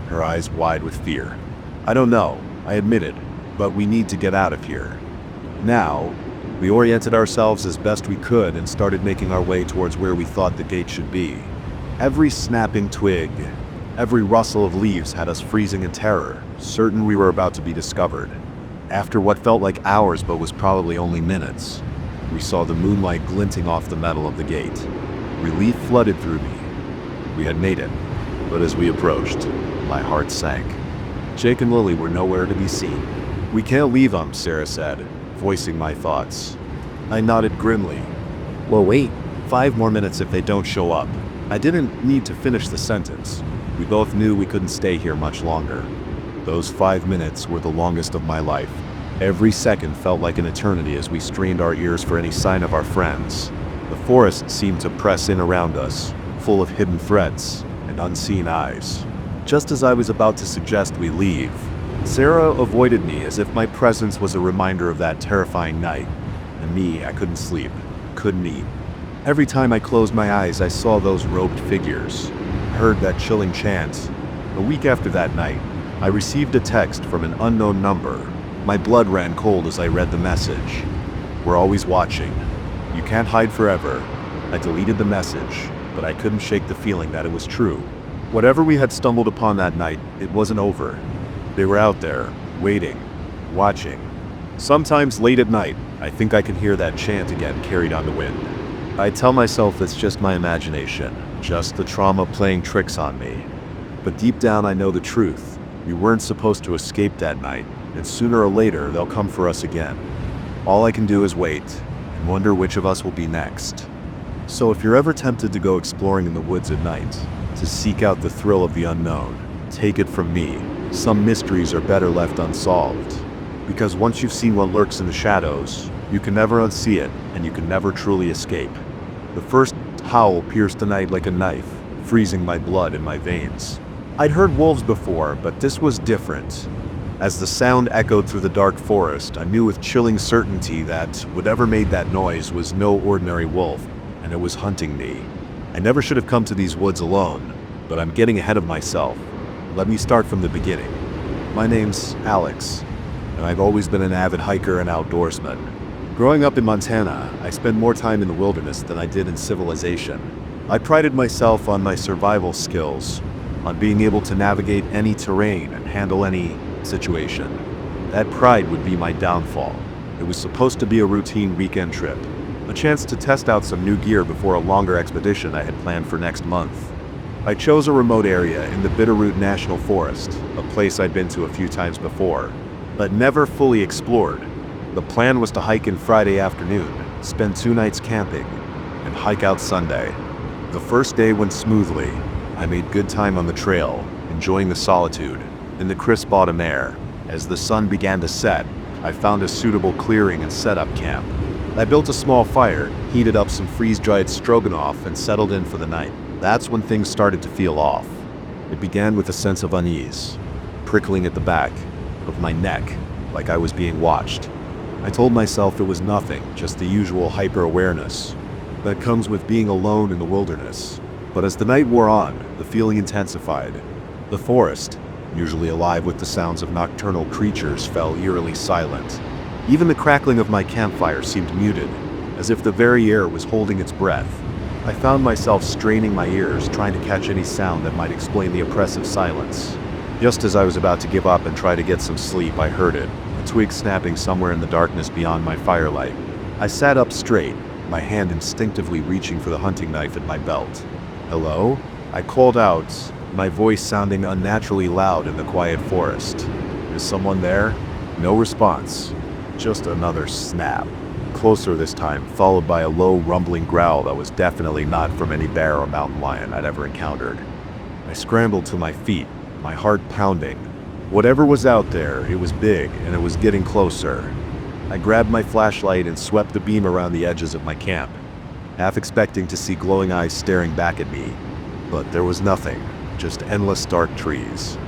her eyes wide with fear. "I don't know," I admitted, "but we need to get out of here." Now, we oriented ourselves as best we could and started making our way towards where we thought the gate should be. Every snapping twig, every rustle of leaves had us freezing in terror, certain we were about to be discovered. After what felt like hours but was probably only minutes, we saw the moonlight glinting off the metal of the gate. Relief flooded through me. We had made it, but as we approached, my heart sank. Jake and Lily were nowhere to be seen. "We can't leave them," Sarah said, voicing my thoughts. I nodded grimly. "Well, wait, 5 more minutes if they don't show up." I didn't need to finish the sentence. We both knew we couldn't stay here much longer. Those 5 minutes were the longest of my life. Every second felt like an eternity as we strained our ears for any sign of our friends. The forest seemed to press in around us, full of hidden threats and unseen eyes. Just as I was about to suggest we leave, Sarah avoided me as if my presence was a reminder of that terrifying night. And me, I couldn't sleep, couldn't eat. Every time I closed my eyes, I saw those robed figures, heard that chilling chant. A week after that night, I received a text from an unknown number. My blood ran cold as I read the message. "We're always watching. You can't hide forever." I deleted the message, but I couldn't shake the feeling that it was true. Whatever we had stumbled upon that night, it wasn't over. They were out there, waiting, watching. Sometimes late at night, I think I can hear that chant again carried on the wind. I tell myself it's just my imagination, just the trauma playing tricks on me. But deep down I know the truth. We weren't supposed to escape that night, and sooner or later they'll come for us again. All I can do is wait, and wonder which of us will be next. So if you're ever tempted to go exploring in the woods at night, to seek out the thrill of the unknown, take it from me, some mysteries are better left unsolved. Because once you've seen what lurks in the shadows, you can never unsee it, and you can never truly escape. The first howl pierced the night like a knife, freezing my blood in my veins. I'd heard wolves before, but this was different. As the sound echoed through the dark forest, I knew with chilling certainty that whatever made that noise was no ordinary wolf, and it was hunting me. I never should have come to these woods alone, but I'm getting ahead of myself. Let me start from the beginning. My name's Alex, and I've always been an avid hiker and outdoorsman. Growing up in Montana, I spent more time in the wilderness than I did in civilization. I prided myself on my survival skills, on being able to navigate any terrain and handle any situation. That pride would be my downfall. It was supposed to be a routine weekend trip, a chance to test out some new gear before a longer expedition I had planned for next month. I chose a remote area in the Bitterroot National Forest, a place I'd been to a few times before, but never fully explored. The plan was to hike in Friday afternoon, spend 2 nights camping, and hike out Sunday. The first day went smoothly. I made good time on the trail, enjoying the solitude and the crisp autumn air. As the sun began to set, I found a suitable clearing and set up camp. I built a small fire, heated up some freeze-dried stroganoff, and settled in for the night. That's when things started to feel off. It began with a sense of unease, prickling at the back of my neck, like I was being watched. I told myself it was nothing, just the usual hyper-awareness that comes with being alone in the wilderness. But as the night wore on, the feeling intensified. The forest, usually alive with the sounds of nocturnal creatures, fell eerily silent. Even the crackling of my campfire seemed muted, as if the very air was holding its breath. I found myself straining my ears, trying to catch any sound that might explain the oppressive silence. Just as I was about to give up and try to get some sleep, I heard it, a a twig snapping somewhere in the darkness beyond my firelight. I sat up straight, my hand instinctively reaching for the hunting knife at my belt. "Hello?" I called out, my voice sounding unnaturally loud in the quiet forest. "Is someone there?" No response. Just another snap. Closer this time, followed by a low, rumbling growl that was definitely not from any bear or mountain lion I'd ever encountered. I scrambled to my feet, my heart pounding. Whatever was out there, it was big, and it was getting closer. I grabbed my flashlight and swept the beam around the edges of my camp, half expecting to see glowing eyes staring back at me. But there was nothing, just endless dark trees.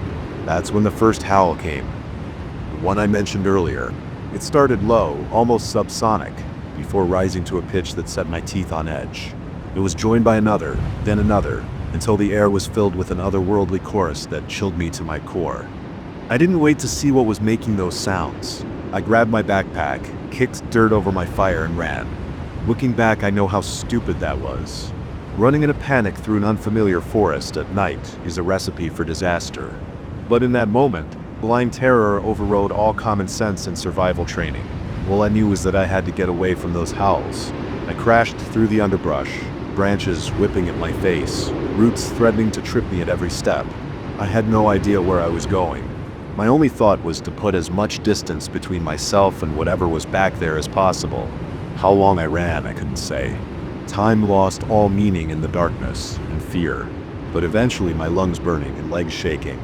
That's when the first howl came. The one I mentioned earlier. It started low, almost subsonic, before rising to a pitch that set my teeth on edge. It was joined by another, then another, until the air was filled with an otherworldly chorus that chilled me to my core. I didn't wait to see what was making those sounds. I grabbed my backpack, kicked dirt over my fire, and ran. Looking back, I know how stupid that was. Running in a panic through an unfamiliar forest at night is a recipe for disaster. But in that moment, blind terror overrode all common sense and survival training. All I knew was that I had to get away from those howls. I crashed through the underbrush, branches whipping at my face, roots threatening to trip me at every step. I had no idea where I was going. My only thought was to put as much distance between myself and whatever was back there as possible. How long I ran, I couldn't say. Time lost all meaning in the darkness and fear, but eventually my lungs burning and legs shaking.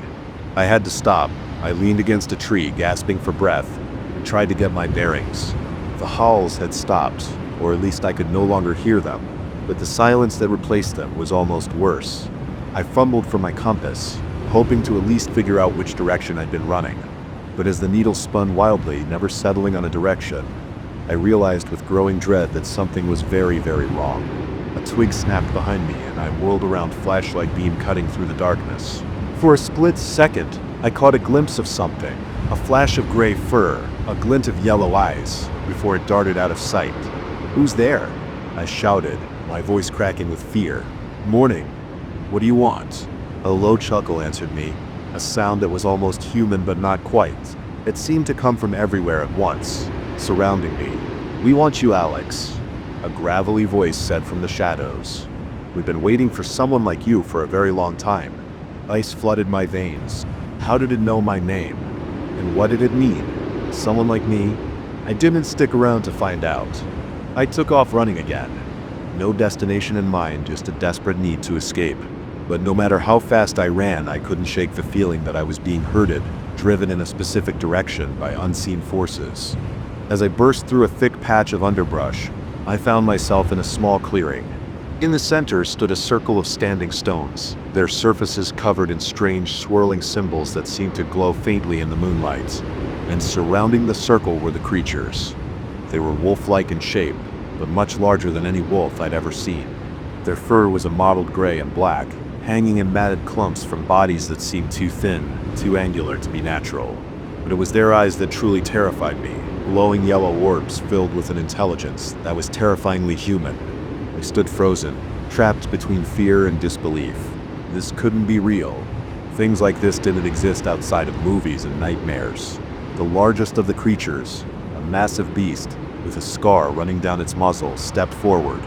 I had to stop. I leaned against a tree, gasping for breath, and tried to get my bearings. The howls had stopped, or at least I could no longer hear them, but the silence that replaced them was almost worse. I fumbled for my compass, hoping to at least figure out which direction I'd been running. But as the needle spun wildly, never settling on a direction, I realized with growing dread that something was very, very wrong. A twig snapped behind me, and I whirled around, flashlight beam cutting through the darkness. For a split second, I caught a glimpse of something, a flash of gray fur, a glint of yellow eyes, before it darted out of sight. "Who's there?" I shouted, my voice cracking with fear. "Morning. What do you want?" A low chuckle answered me, a sound that was almost human but not quite. It seemed to come from everywhere at once, surrounding me. "We want you, Alex," a gravelly voice said from the shadows. "We've been waiting for someone like you for a very long time." Ice flooded my veins. How did it know my name? And what did it mean? Someone like me? I didn't stick around to find out. I took off running again. No destination in mind, just a desperate need to escape. But no matter how fast I ran, I couldn't shake the feeling that I was being herded, driven in a specific direction by unseen forces. As I burst through a thick patch of underbrush, I found myself in a small clearing. In the center stood a circle of standing stones, their surfaces covered in strange, swirling symbols that seemed to glow faintly in the moonlight. And surrounding the circle were the creatures. They were wolf-like in shape, but much larger than any wolf I'd ever seen. Their fur was a mottled gray and black, hanging in matted clumps from bodies that seemed too thin, too angular to be natural. But it was their eyes that truly terrified me, glowing yellow orbs filled with an intelligence that was terrifyingly human. I stood frozen, trapped between fear and disbelief. This couldn't be real. Things like this didn't exist outside of movies and nightmares. The largest of the creatures, a massive beast with a scar running down its muzzle, stepped forward.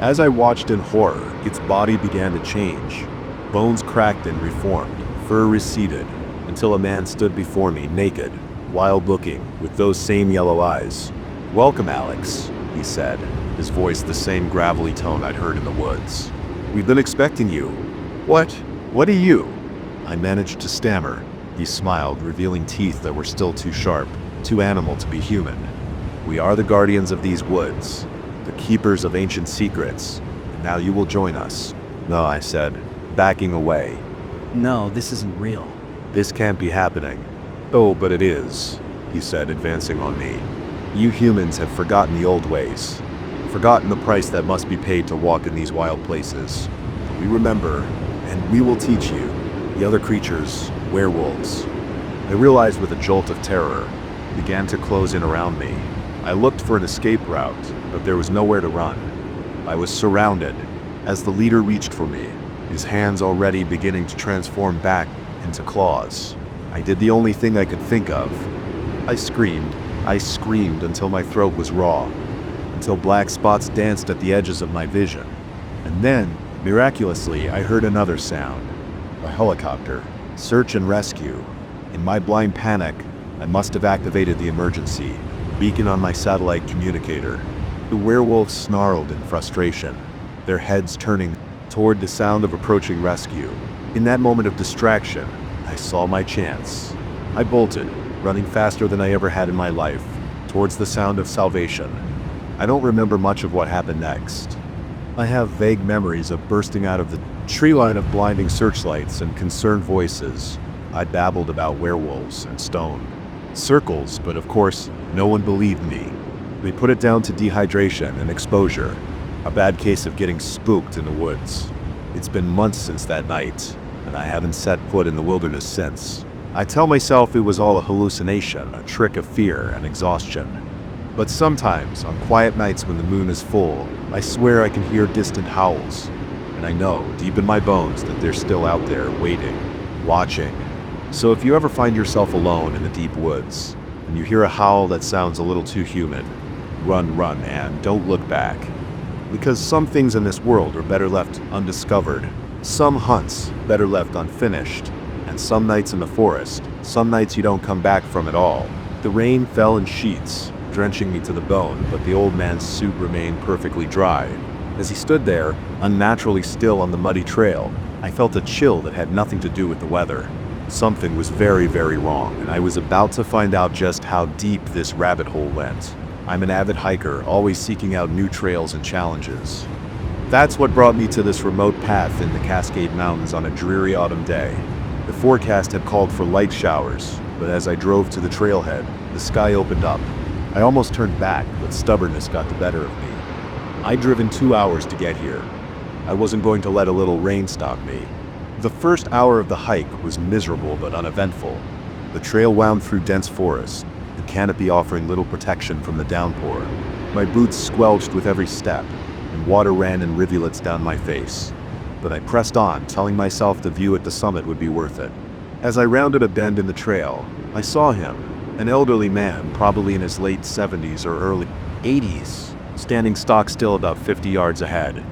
As I watched in horror, its body began to change. Bones cracked and reformed, fur receded, until a man stood before me, naked, wild-looking, with those same yellow eyes. "Welcome, Alex," he said, his voice the same gravelly tone I'd heard in the woods. "We've been expecting you." "What? What are you?" I managed to stammer. He smiled, revealing teeth that were still too sharp, too animal to be human. "We are the guardians of these woods, the keepers of ancient secrets, and now you will join us." "No," I said, backing away. No, this isn't real. "This can't be happening." "Oh, but it is," he said, advancing on me. "You humans have forgotten the old ways, forgotten the price that must be paid to walk in these wild places. We remember, and we will teach you, the other creatures, werewolves." I realized with a jolt of terror, began to close in around me. I looked for an escape route, but there was nowhere to run. I was surrounded, as the leader reached for me, his hands already beginning to transform back into claws. I did the only thing I could think of. I screamed until my throat was raw, until black spots danced at the edges of my vision. And then, miraculously, I heard another sound. A helicopter. Search and rescue. In my blind panic, I must have activated the emergency beacon on my satellite communicator. The werewolves snarled in frustration, their heads turning toward the sound of approaching rescue. In that moment of distraction, I saw my chance. I bolted, running faster than I ever had in my life, towards the sound of salvation. I don't remember much of what happened next. I have vague memories of bursting out of the tree line of blinding searchlights and concerned voices. I babbled about werewolves and stone circles, but of course, no one believed me. They put it down to dehydration and exposure, a bad case of getting spooked in the woods. It's been months since that night, and I haven't set foot in the wilderness since. I tell myself it was all a hallucination, a trick of fear and exhaustion. But sometimes, on quiet nights when the moon is full, I swear I can hear distant howls. And I know, deep in my bones, that they're still out there, waiting, watching. So if you ever find yourself alone in the deep woods, and you hear a howl that sounds a little too human, run, and don't look back. Because some things in this world are better left undiscovered, some hunts better left unfinished, and some nights in the forest, some nights you don't come back from at all. The rain fell in sheets, drenching me to the bone, but the old man's suit remained perfectly dry. As he stood there, unnaturally still on the muddy trail, I felt a chill that had nothing to do with the weather. Something was very, very wrong, and I was about to find out just how deep this rabbit hole went. I'm an avid hiker, always seeking out new trails and challenges. That's what brought me to this remote path in the Cascade Mountains on a dreary autumn day. The forecast had called for light showers, but as I drove to the trailhead, the sky opened up. I almost turned back, but stubbornness got the better of me. I'd driven 2 hours to get here. I wasn't going to let a little rain stop me. The first hour of the hike was miserable but uneventful. The trail wound through dense forest, the canopy offering little protection from the downpour. My boots squelched with every step, and water ran in rivulets down my face. But I pressed on, telling myself the view at the summit would be worth it. As I rounded a bend in the trail, I saw him, an elderly man, probably in his late 70s or early 80s, standing stock still about 50 yards ahead.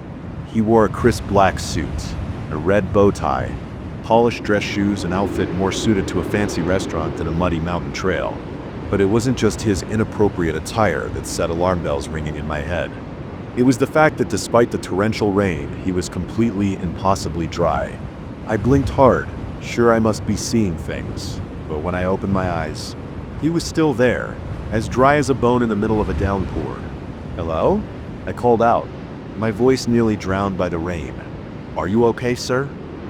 He wore a crisp black suit, a red bow tie, polished dress shoes, an outfit more suited to a fancy restaurant than a muddy mountain trail. But it wasn't just his inappropriate attire that set alarm bells ringing in my head. It was the fact that despite the torrential rain, he was completely, impossibly dry. I blinked hard, sure I must be seeing things. But when I opened my eyes, he was still there, as dry as a bone in the middle of a downpour. "Hello?" I called out, my voice nearly drowned by the rain. "Are you okay, sir?"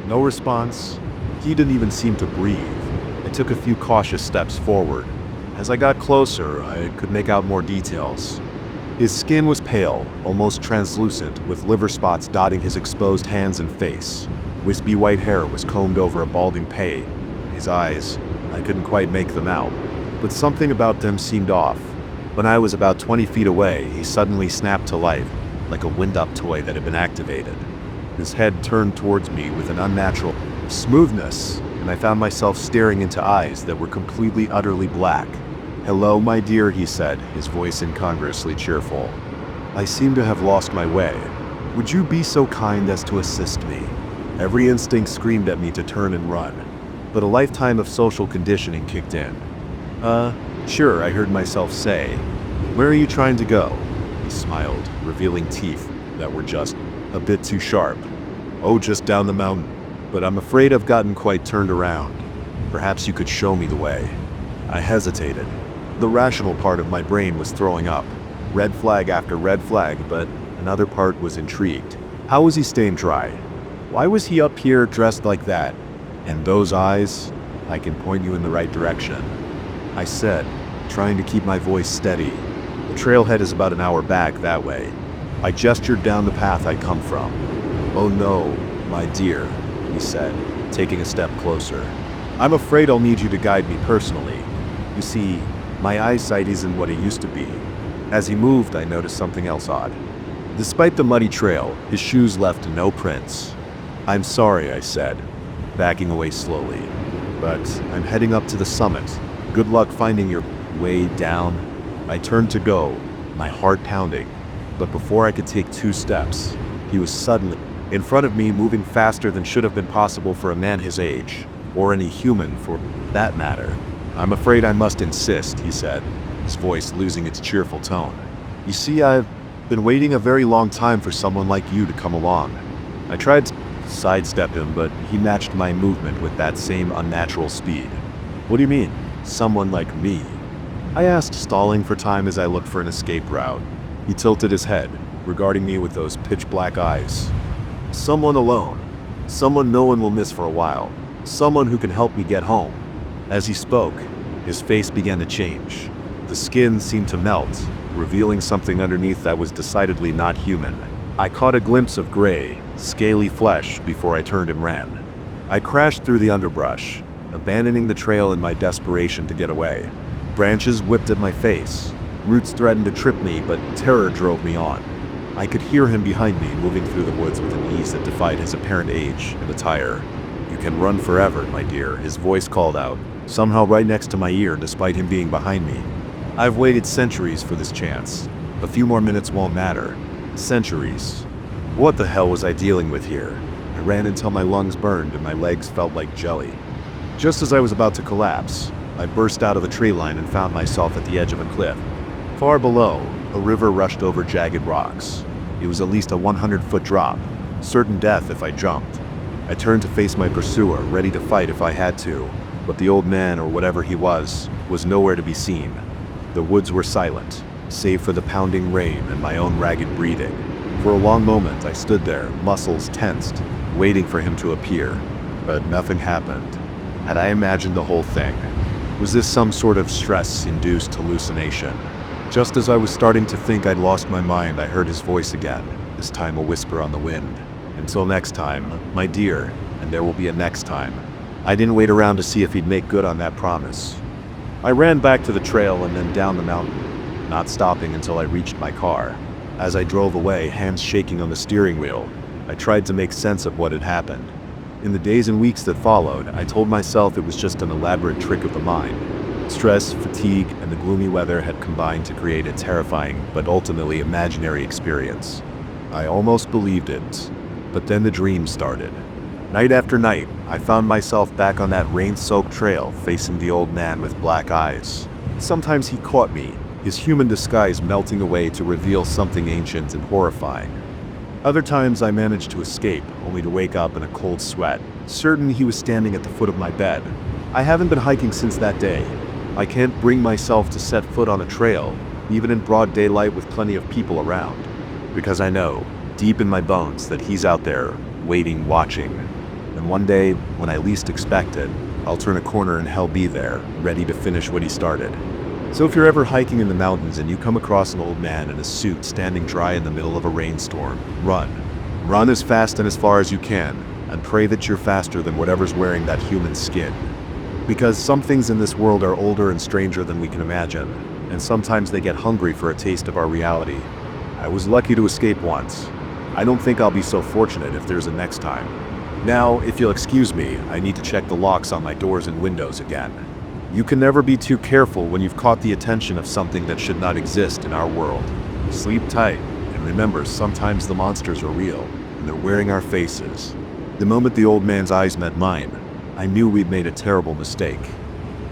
No response. He didn't even seem to breathe. I took a few cautious steps forward. As I got closer, I could make out more details. His skin was pale, almost translucent, with liver spots dotting his exposed hands and face. Wispy white hair was combed over a balding pate. His eyes, I couldn't quite make them out, but something about them seemed off. When I was about 20 feet away, he suddenly snapped to life, like a wind-up toy that had been activated. His head turned towards me with an unnatural smoothness, and I found myself staring into eyes that were completely, utterly black. "Hello, my dear," he said, his voice incongruously cheerful. "I seem to have lost my way. Would you be so kind as to assist me?" Every instinct screamed at me to turn and run, but a lifetime of social conditioning kicked in. Sure," I heard myself say. "Where are you trying to go?" He smiled, revealing teeth that were just a bit too sharp. "Oh, just down the mountain. But I'm afraid I've gotten quite turned around. Perhaps you could show me the way." I hesitated. The rational part of my brain was throwing up. Red flag after red flag, but another part was intrigued. How was he staying dry? Why was he up here dressed like that? And those eyes? "I can point you in the right direction," I said, trying to keep my voice steady. "The trailhead is about an hour back that way." I gestured down the path I'd come from. "Oh no, my dear," he said, taking a step closer. "I'm afraid I'll need you to guide me personally. You see, my eyesight isn't what it used to be." As he moved, I noticed something else odd. Despite the muddy trail, his shoes left no prints. "I'm sorry," I said, backing away slowly, "but I'm heading up to the summit. Good luck finding your way down. I turned to go, my heart pounding. But before I could take 2 steps, he was suddenly in front of me, moving faster than should have been possible for a man his age, or any human for that matter. "I'm afraid I must insist," he said, his voice losing its cheerful tone. "You see, I've been waiting a very long time for someone like you to come along." I tried to sidestep him, but he matched my movement with that same unnatural speed. "What do you mean, someone like me?" I asked, stalling for time as I looked for an escape route. He tilted his head, regarding me with those pitch-black eyes. "Someone alone. Someone no one will miss for a while. Someone who can help me get home." As he spoke, his face began to change. The skin seemed to melt, revealing something underneath that was decidedly not human. I caught a glimpse of gray, scaly flesh before I turned and ran. I crashed through the underbrush, abandoning the trail in my desperation to get away. Branches whipped at my face. Roots threatened to trip me, but terror drove me on. I could hear him behind me, moving through the woods with an ease that defied his apparent age and attire. "You can run forever, my dear," his voice called out, somehow right next to my ear despite him being behind me. "I've waited centuries for this chance. A few more minutes won't matter." Centuries. What the hell was I dealing with here? I ran until my lungs burned and my legs felt like jelly. Just as I was about to collapse, I burst out of the tree line and found myself at the edge of a cliff. Far below, a river rushed over jagged rocks. It was at least a 100-foot drop, certain death if I jumped. I turned to face my pursuer, ready to fight if I had to, but the old man, or whatever he was nowhere to be seen. The woods were silent, save for the pounding rain and my own ragged breathing. For a long moment I stood there, muscles tensed, waiting for him to appear, but nothing happened. Had I imagined the whole thing? Was this some sort of stress-induced hallucination? Just as I was starting to think I'd lost my mind, I heard his voice again, this time a whisper on the wind. "Until next time, my dear, and there will be a next time." I didn't wait around to see if he'd make good on that promise. I ran back to the trail and then down the mountain, not stopping until I reached my car. As I drove away, hands shaking on the steering wheel, I tried to make sense of what had happened. In the days and weeks that followed, I told myself it was just an elaborate trick of the mind. Stress, fatigue, and the gloomy weather had combined to create a terrifying, but ultimately imaginary experience. I almost believed it, but then the dream started. Night after night, I found myself back on that rain-soaked trail, facing the old man with black eyes. Sometimes he caught me, his human disguise melting away to reveal something ancient and horrifying. Other times I managed to escape, only to wake up in a cold sweat, certain he was standing at the foot of my bed. I haven't been hiking since that day. I can't bring myself to set foot on a trail, even in broad daylight with plenty of people around, because I know, deep in my bones, that he's out there, waiting, watching. And one day, when I least expect it, I'll turn a corner and he'll be there, ready to finish what he started. So if you're ever hiking in the mountains and you come across an old man in a suit standing dry in the middle of a rainstorm, run. Run as fast and as far as you can, and pray that you're faster than whatever's wearing that human skin. Because some things in this world are older and stranger than we can imagine, and sometimes they get hungry for a taste of our reality. I was lucky to escape once. I don't think I'll be so fortunate if there's a next time. Now, if you'll excuse me, I need to check the locks on my doors and windows again. You can never be too careful when you've caught the attention of something that should not exist in our world. Sleep tight, and remember, sometimes the monsters are real, and they're wearing our faces. The moment the old man's eyes met mine, I knew we'd made a terrible mistake.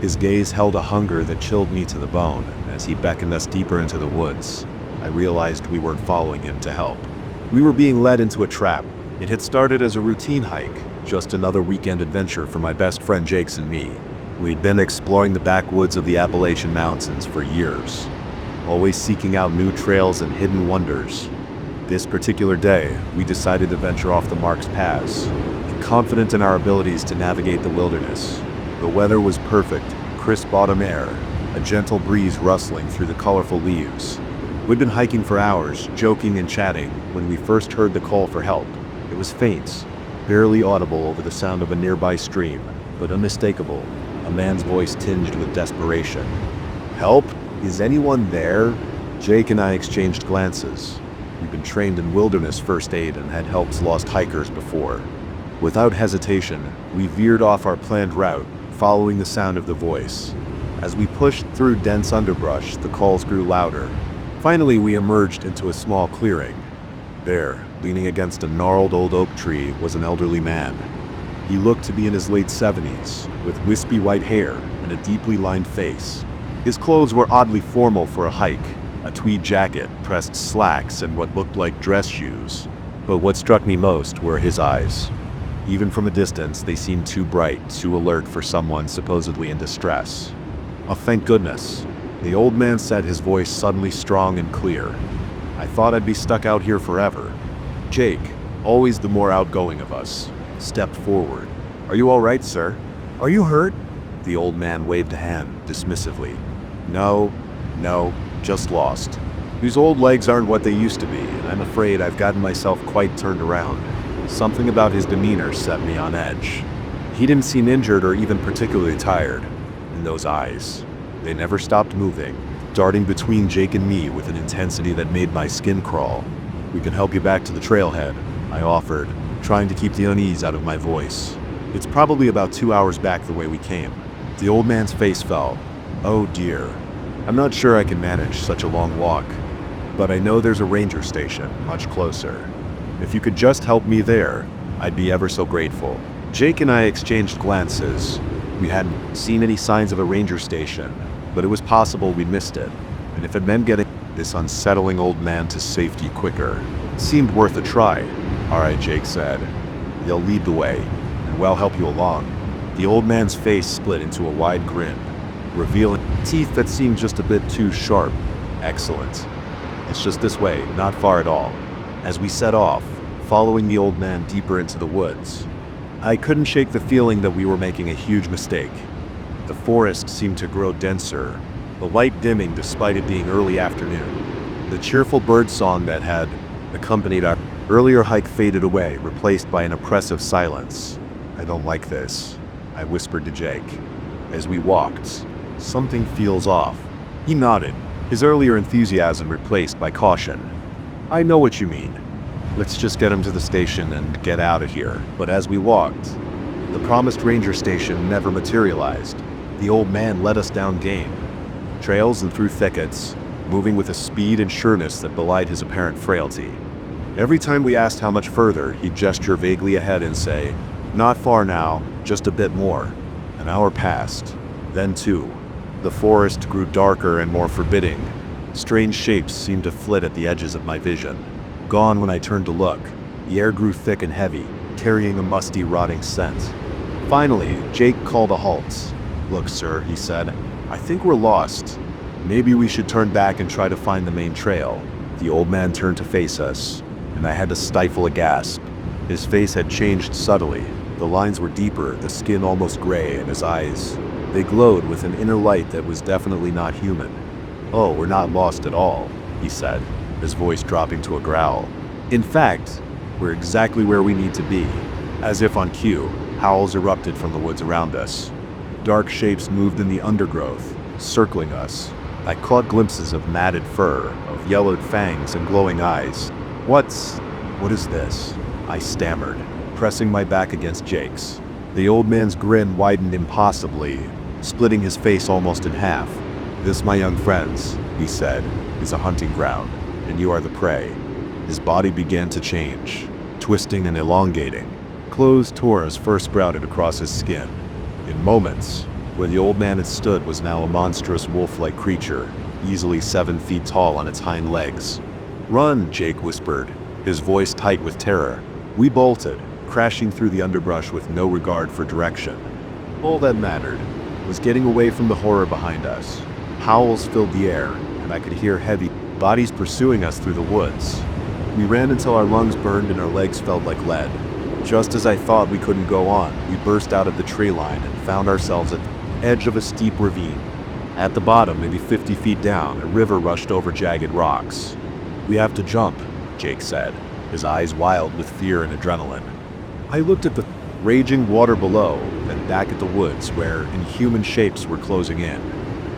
His gaze held a hunger that chilled me to the bone. As he beckoned us deeper into the woods, I realized we weren't following him to help. We were being led into a trap. It had started as a routine hike, just another weekend adventure for my best friend Jakes and me. We'd been exploring the backwoods of the Appalachian Mountains for years, always seeking out new trails and hidden wonders. This particular day, we decided to venture off the marked paths, confident in our abilities to navigate the wilderness. The weather was perfect, crisp autumn air, a gentle breeze rustling through the colorful leaves. We'd been hiking for hours, joking and chatting, when we first heard the call for help. It was faint, barely audible over the sound of a nearby stream, but unmistakable, a man's voice tinged with desperation. "Help? Is anyone there?" Jake and I exchanged glances. We'd been trained in wilderness first aid and had helped lost hikers before. Without hesitation, we veered off our planned route, following the sound of the voice. As we pushed through dense underbrush, the calls grew louder. Finally, we emerged into a small clearing. There, leaning against a gnarled old oak tree, was an elderly man. He looked to be in his late 70s, with wispy white hair and a deeply lined face. His clothes were oddly formal for a hike, a tweed jacket, pressed slacks, and what looked like dress shoes. But what struck me most were his eyes. Even from a distance, they seemed too bright, too alert for someone supposedly in distress. Oh, thank goodness. The old man said, his voice suddenly strong and clear. I thought I'd be stuck out here forever. Jake, always the more outgoing of us, stepped forward. Are you all right, sir? Are you hurt? The old man waved a hand dismissively. No, just lost. These old legs aren't what they used to be, and I'm afraid I've gotten myself quite turned around. Something about his demeanor set me on edge. He didn't seem injured or even particularly tired. And those eyes, they never stopped moving, darting between Jake and me with an intensity that made my skin crawl. We can help you back to the trailhead, I offered, trying to keep the unease out of my voice. It's probably about 2 hours back the way we came. The old man's face fell. Oh dear. I'm not sure I can manage such a long walk, but I know there's a ranger station much closer. If you could just help me there, I'd be ever so grateful. Jake and I exchanged glances. We hadn't seen any signs of a ranger station, but it was possible we'd missed it. And if it meant getting this unsettling old man to safety quicker, it seemed worth a try. All right, Jake said. They'll lead the way, and we'll help you along. The old man's face split into a wide grin, revealing teeth that seemed just a bit too sharp. Excellent. It's just this way, not far at all. As we set off, following the old man deeper into the woods, I couldn't shake the feeling that we were making a huge mistake. The forest seemed to grow denser, the light dimming despite it being early afternoon. The cheerful bird song that had accompanied our earlier hike faded away, replaced by an oppressive silence. I don't like this, I whispered to Jake. As we walked, something feels off. He nodded, his earlier enthusiasm replaced by caution. I know what you mean. Let's just get him to the station and get out of here. But as we walked, the promised ranger station never materialized. The old man led us down game, trails and through thickets, moving with a speed and sureness that belied his apparent frailty. Every time we asked how much further, he'd gesture vaguely ahead and say, "Not far now, just a bit more." An hour passed. Then two. The forest grew darker and more forbidding. Strange shapes seemed to flit at the edges of my vision. Gone when I turned to look, the air grew thick and heavy, carrying a musty, rotting scent. Finally, Jake called a halt. "Look, sir," he said, "I think we're lost. Maybe we should turn back and try to find the main trail." The old man turned to face us, and I had to stifle a gasp. His face had changed subtly. The lines were deeper, the skin almost gray, and his eyes, they glowed with an inner light that was definitely not human. "Oh, we're not lost at all," he said, his voice dropping to a growl. "In fact, we're exactly where we need to be." As if on cue, howls erupted from the woods around us. Dark shapes moved in the undergrowth, circling us. I caught glimpses of matted fur, of yellowed fangs and glowing eyes. What is this?" I stammered, pressing my back against Jake's. The old man's grin widened impossibly, splitting his face almost in half. "This, my young friends," he said, "is a hunting ground, and you are the prey." His body began to change, twisting and elongating. Closed tores first sprouted across his skin. In moments, where the old man had stood was now a monstrous wolf-like creature, easily 7 feet tall on its hind legs. "Run," Jake whispered, his voice tight with terror. We bolted, crashing through the underbrush with no regard for direction. All that mattered was getting away from the horror behind us. Howls filled the air, and I could hear heavy bodies pursuing us through the woods. We ran until our lungs burned and our legs felt like lead. Just as I thought we couldn't go on, we burst out of the tree line and found ourselves at the edge of a steep ravine. At the bottom, maybe 50 feet down, a river rushed over jagged rocks. "We have to jump," Jake said, his eyes wild with fear and adrenaline. I looked at the raging water below, then back at the woods where inhuman shapes were closing in.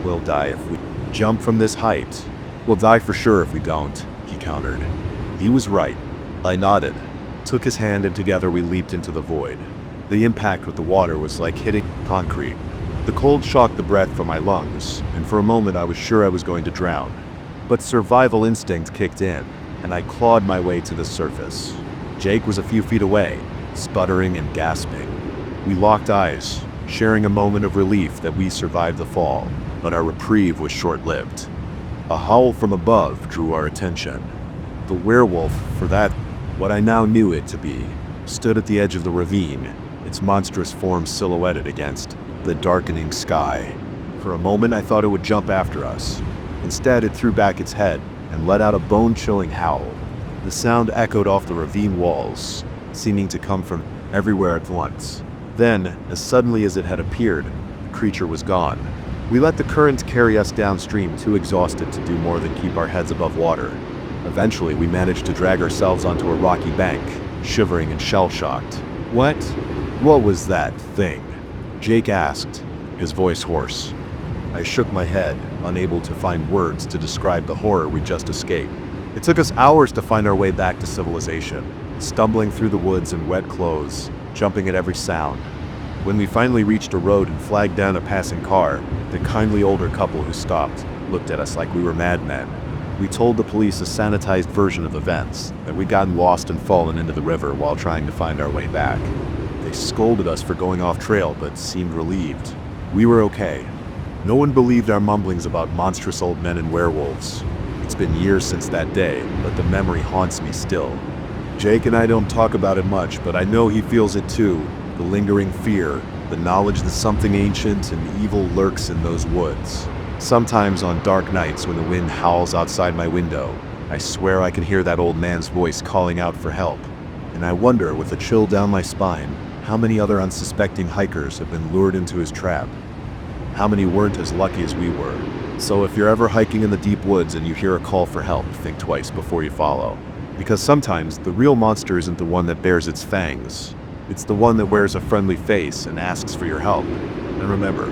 "We'll die if we jump from this height. We'll die for sure if we don't," he countered. He was right. I nodded, took his hand, and together we leaped into the void. The impact with the water was like hitting concrete. The cold shocked the breath from my lungs, and for a moment I was sure I was going to drown. But survival instinct kicked in, and I clawed my way to the surface. Jake was a few feet away, sputtering and gasping. We locked eyes, sharing a moment of relief that we survived the fall, but our reprieve was short-lived. A howl from above drew our attention. The werewolf, for that, what I now knew it to be, stood at the edge of the ravine, its monstrous form silhouetted against the darkening sky. For a moment I thought it would jump after us. Instead, it threw back its head and let out a bone-chilling howl. The sound echoed off the ravine walls, seeming to come from everywhere at once. Then, as suddenly as it had appeared, the creature was gone. We let the current carry us downstream, too exhausted to do more than keep our heads above water. Eventually, we managed to drag ourselves onto a rocky bank, shivering and shell-shocked. What was that thing?" Jake asked, his voice hoarse. I shook my head, unable to find words to describe the horror we just escaped. It took us hours to find our way back to civilization, stumbling through the woods in wet clothes, jumping at every sound. When we finally reached a road and flagged down a passing car, the kindly older couple who stopped looked at us like we were madmen. We told the police a sanitized version of events, that we'd gotten lost and fallen into the river while trying to find our way back. They scolded us for going off trail, but seemed relieved. We were okay. No one believed our mumblings about monstrous old men and werewolves. It's been years since that day, but the memory haunts me still. Jake and I don't talk about it much, but I know he feels it too. The lingering fear, the knowledge that something ancient and evil lurks in those woods. Sometimes on dark nights when the wind howls outside my window, I swear I can hear that old man's voice calling out for help. And I wonder, with a chill down my spine, how many other unsuspecting hikers have been lured into his trap. How many weren't as lucky as we were. So if you're ever hiking in the deep woods and you hear a call for help, think twice before you follow. Because sometimes the real monster isn't the one that bears its fangs. It's the one that wears a friendly face and asks for your help. And remember,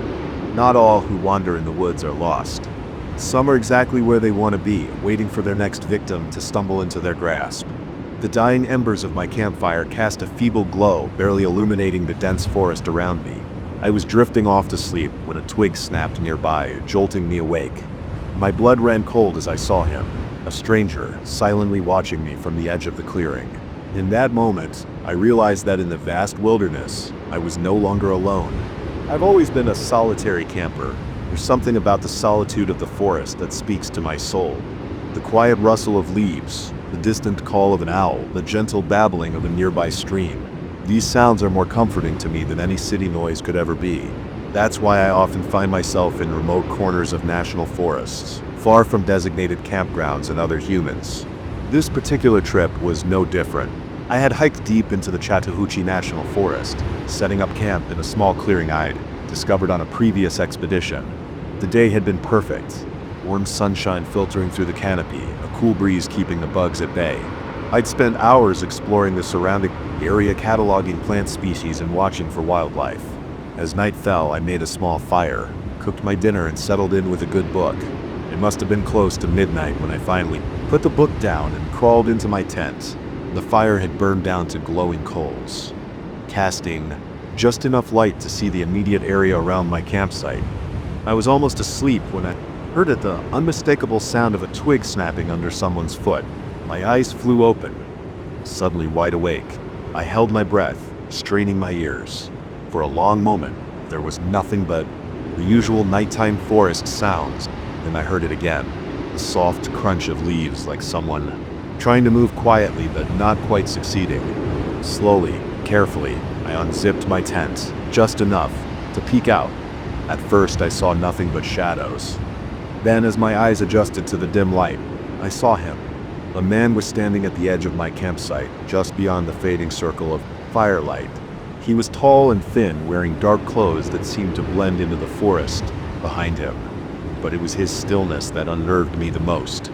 not all who wander in the woods are lost. Some are exactly where they want to be, waiting for their next victim to stumble into their grasp. The dying embers of my campfire cast a feeble glow, barely illuminating the dense forest around me. I was drifting off to sleep when a twig snapped nearby, jolting me awake. My blood ran cold as I saw him, a stranger, silently watching me from the edge of the clearing. In that moment, I realized that in the vast wilderness, I was no longer alone. I've always been a solitary camper. There's something about the solitude of the forest that speaks to my soul. The quiet rustle of leaves, the distant call of an owl, the gentle babbling of a nearby stream. These sounds are more comforting to me than any city noise could ever be. That's why I often find myself in remote corners of national forests, far from designated campgrounds and other humans. This particular trip was no different. I had hiked deep into the Chattahoochee National Forest, setting up camp in a small clearing I'd discovered on a previous expedition. The day had been perfect. Warm sunshine filtering through the canopy, a cool breeze keeping the bugs at bay. I'd spent hours exploring the surrounding area, cataloging plant species and watching for wildlife. As night fell, I made a small fire, cooked my dinner and settled in with a good book. It must have been close to midnight when I finally put the book down and crawled into my tent. The fire had burned down to glowing coals, casting just enough light to see the immediate area around my campsite. I was almost asleep when I heard the unmistakable sound of a twig snapping under someone's foot. My eyes flew open. Suddenly wide awake, I held my breath, straining my ears. For a long moment, there was nothing but the usual nighttime forest sounds. Then I heard it again, the soft crunch of leaves, like someone trying to move quietly but not quite succeeding. Slowly, carefully, I unzipped my tent, just enough to peek out. At first, I saw nothing but shadows. Then, as my eyes adjusted to the dim light, I saw him. A man was standing at the edge of my campsite, just beyond the fading circle of firelight. He was tall and thin, wearing dark clothes that seemed to blend into the forest behind him. But it was his stillness that unnerved me the most.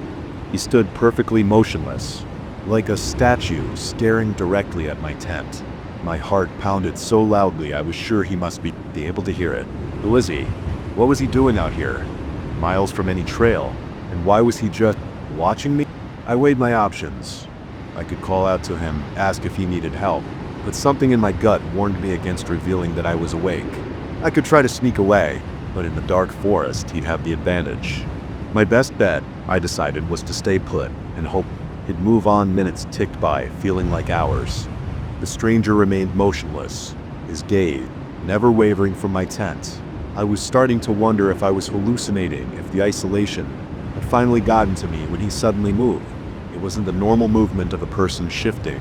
He stood perfectly motionless, like a statue staring directly at my tent. My heart pounded so loudly I was sure he must be able to hear it. Who is he? What was he doing out here, miles from any trail? And why was he just watching me? I weighed my options. I could call out to him, ask if he needed help, but something in my gut warned me against revealing that I was awake. I could try to sneak away, but in the dark forest, he'd have the advantage. My best bet, I decided, was to stay put and hope he'd move on. Minutes ticked by, feeling like hours. The stranger remained motionless, his gaze never wavering from my tent. I was starting to wonder if I was hallucinating, if the isolation had finally gotten to me when he suddenly moved. It wasn't the normal movement of a person shifting,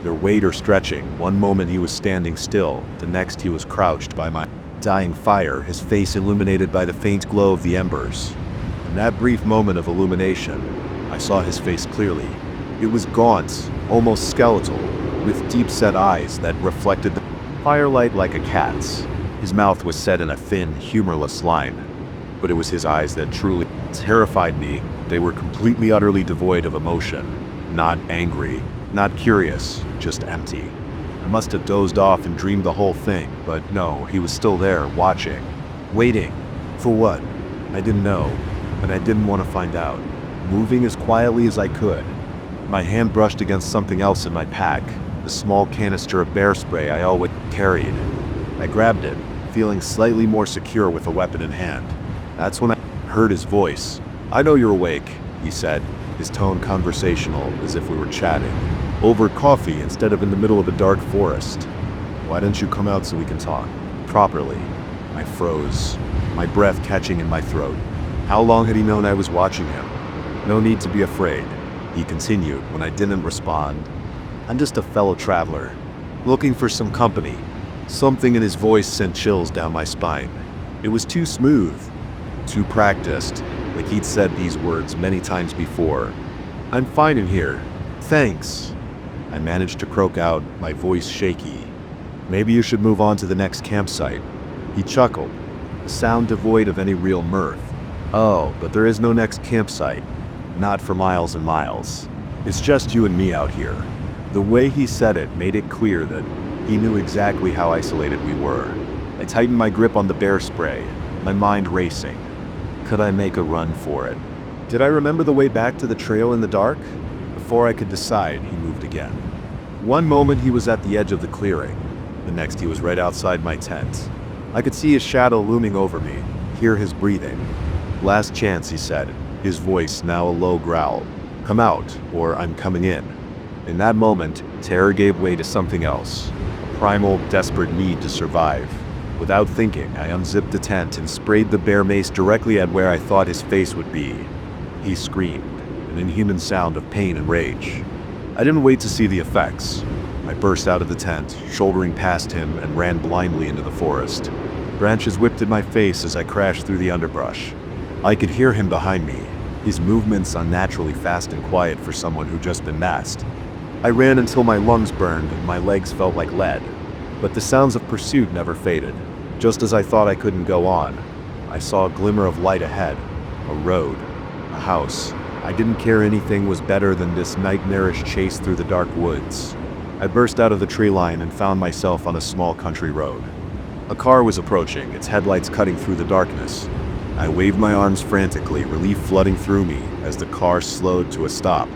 their weight or stretching. One moment he was standing still, the next he was crouched by my dying fire, his face illuminated by the faint glow of the embers. In that brief moment of illumination, I saw his face clearly. It was gaunt, almost skeletal, with deep-set eyes that reflected the firelight like a cat's. His mouth was set in a thin, humorless line, but it was his eyes that truly terrified me. They were completely, utterly devoid of emotion. Not angry, not curious, just empty. I must have dozed off and dreamed the whole thing, but no, he was still there, watching. Waiting. For what? I didn't know, but I didn't want to find out. Moving as quietly as I could. My hand brushed against something else in my pack, the small canister of bear spray I always carried. I grabbed it, feeling slightly more secure with a weapon in hand. That's when I heard his voice. "I know you're awake," he said, his tone conversational, as if we were chatting. "Over coffee instead of in the middle of a dark forest. Why don't you come out so we can talk properly?" I froze, my breath catching in my throat. How long had he known I was watching him? "No need to be afraid," he continued when I didn't respond. "I'm just a fellow traveler, looking for some company." Something in his voice sent chills down my spine. It was too smooth, too practiced, like he'd said these words many times before. "I'm fine in here. Thanks." I managed to croak out, my voice shaky. "Maybe you should move on to the next campsite." He chuckled, a sound devoid of any real mirth. "Oh, but there is no next campsite. Not for miles and miles. It's just you and me out here." The way he said it made it clear that he knew exactly how isolated we were. I tightened my grip on the bear spray, my mind racing. Could I make a run for it? Did I remember the way back to the trail in the dark? Before I could decide, he moved again. One moment he was at the edge of the clearing. The next he was right outside my tent. I could see his shadow looming over me, hear his breathing. "Last chance," he said, his voice now a low growl. "Come out, or I'm coming in." In that moment, terror gave way to something else. A primal, desperate need to survive. Without thinking, I unzipped the tent and sprayed the bear mace directly at where I thought his face would be. He screamed, an inhuman sound of pain and rage. I didn't wait to see the effects. I burst out of the tent, shouldering past him, and ran blindly into the forest. Branches whipped at my face as I crashed through the underbrush. I could hear him behind me, his movements unnaturally fast and quiet for someone who'd just been masked. I ran until my lungs burned and my legs felt like lead, but the sounds of pursuit never faded. Just as I thought I couldn't go on, I saw a glimmer of light ahead, a road, a house. I didn't care. Anything was better than this nightmarish chase through the dark woods. I burst out of the tree line and found myself on a small country road. A car was approaching, its headlights cutting through the darkness. I waved my arms frantically, relief flooding through me as the car slowed to a stop.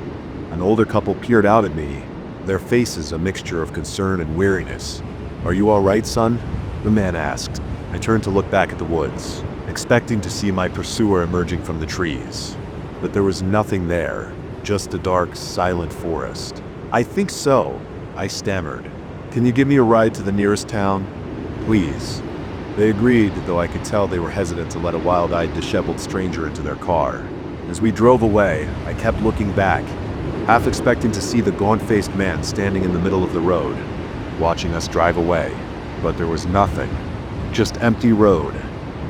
An older couple peered out at me, their faces a mixture of concern and weariness. "Are you all right, son?" the man asked. I turned to look back at the woods, expecting to see my pursuer emerging from the trees. But there was nothing there, just a dark, silent forest. "I think so," I stammered. "Can you give me a ride to the nearest town? Please." They agreed, though I could tell they were hesitant to let a wild-eyed, disheveled stranger into their car. As we drove away, I kept looking back, half expecting to see the gaunt-faced man standing in the middle of the road, watching us drive away. But there was nothing. Just empty road,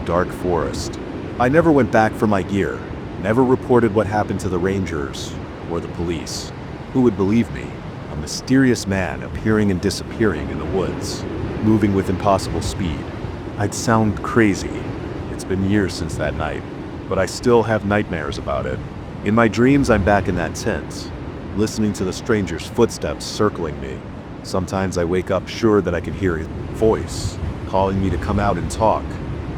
dark forest. I never went back for my gear, never reported what happened to the rangers or the police. Who would believe me? A mysterious man appearing and disappearing in the woods, moving with impossible speed. I'd sound crazy. It's been years since that night, but I still have nightmares about it. In my dreams, I'm back in that tent, listening to the stranger's footsteps circling me. Sometimes I wake up sure that I can hear his voice, calling me to come out and talk.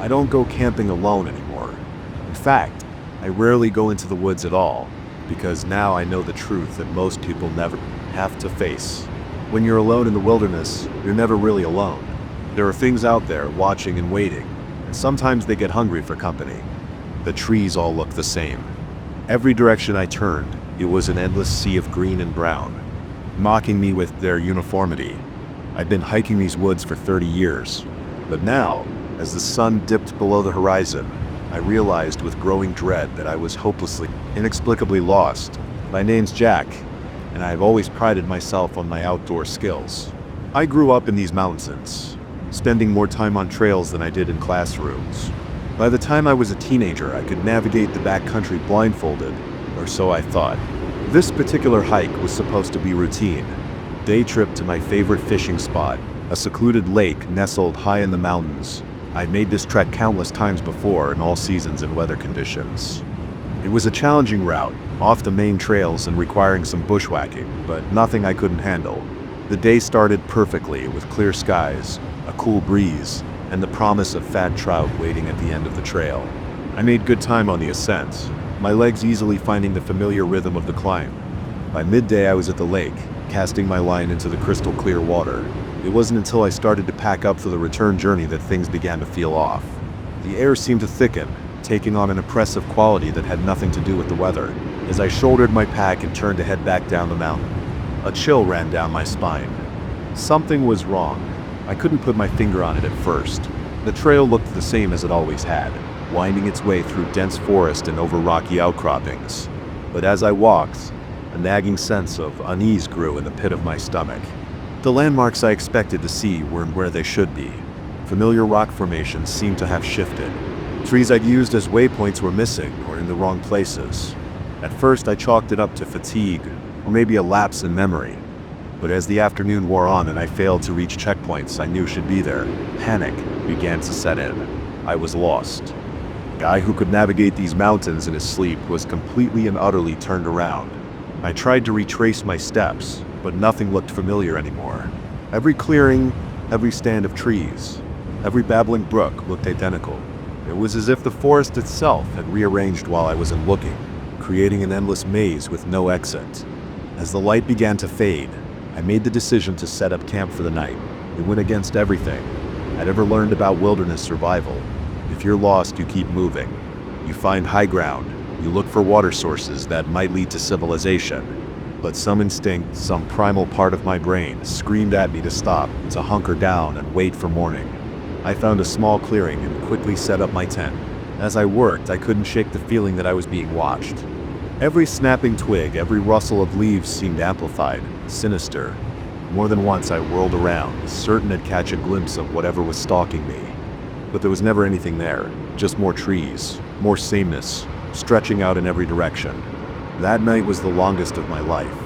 I don't go camping alone anymore. In fact, I rarely go into the woods at all, because now I know the truth that most people never have to face. When you're alone in the wilderness, you're never really alone. There are things out there watching and waiting, and sometimes they get hungry for company. The trees all look the same. Every direction I turned, it was an endless sea of green and brown, mocking me with their uniformity. I'd been hiking these woods for 30 years, but now, as the sun dipped below the horizon, I realized with growing dread that I was hopelessly, inexplicably lost. My name's Jack, and I've always prided myself on my outdoor skills. I grew up in these mountains, spending more time on trails than I did in classrooms. By the time I was a teenager, I could navigate the backcountry blindfolded, or so I thought. This particular hike was supposed to be routine. Day trip to my favorite fishing spot, a secluded lake nestled high in the mountains. I'd made this trek countless times before in all seasons and weather conditions. It was a challenging route, off the main trails and requiring some bushwhacking, but nothing I couldn't handle. The day started perfectly with clear skies, a cool breeze, and the promise of fat trout waiting at the end of the trail. I made good time on the ascent, my legs easily finding the familiar rhythm of the climb. By midday I was at the lake, casting my line into the crystal clear water. It wasn't until I started to pack up for the return journey that things began to feel off. The air seemed to thicken, taking on an oppressive quality that had nothing to do with the weather. As I shouldered my pack and turned to head back down the mountain, a chill ran down my spine. Something was wrong. I couldn't put my finger on it at first. The trail looked the same as it always had, winding its way through dense forest and over rocky outcroppings. But as I walked, a nagging sense of unease grew in the pit of my stomach. The landmarks I expected to see weren't where they should be. Familiar rock formations seemed to have shifted. Trees I'd used as waypoints were missing or in the wrong places. At first I chalked it up to fatigue, or maybe a lapse in memory. But as the afternoon wore on and I failed to reach checkpoints I knew should be there, panic began to set in. I was lost. The guy who could navigate these mountains in his sleep was completely and utterly turned around. I tried to retrace my steps, but nothing looked familiar anymore. Every clearing, every stand of trees, every babbling brook looked identical. It was as if the forest itself had rearranged while I wasn't looking, creating an endless maze with no exit. As the light began to fade, I made the decision to set up camp for the night. It went against everything I'd ever learned about wilderness survival. If you're lost, you keep moving. You find high ground. You look for water sources that might lead to civilization. But some instinct, some primal part of my brain screamed at me to stop, to hunker down and wait for morning. I found a small clearing and quickly set up my tent. As I worked, I couldn't shake the feeling that I was being watched. Every snapping twig, every rustle of leaves seemed amplified, sinister. More than once I whirled around, certain I'd catch a glimpse of whatever was stalking me. But there was never anything there, just more trees, more sameness, stretching out in every direction. That night was the longest of my life.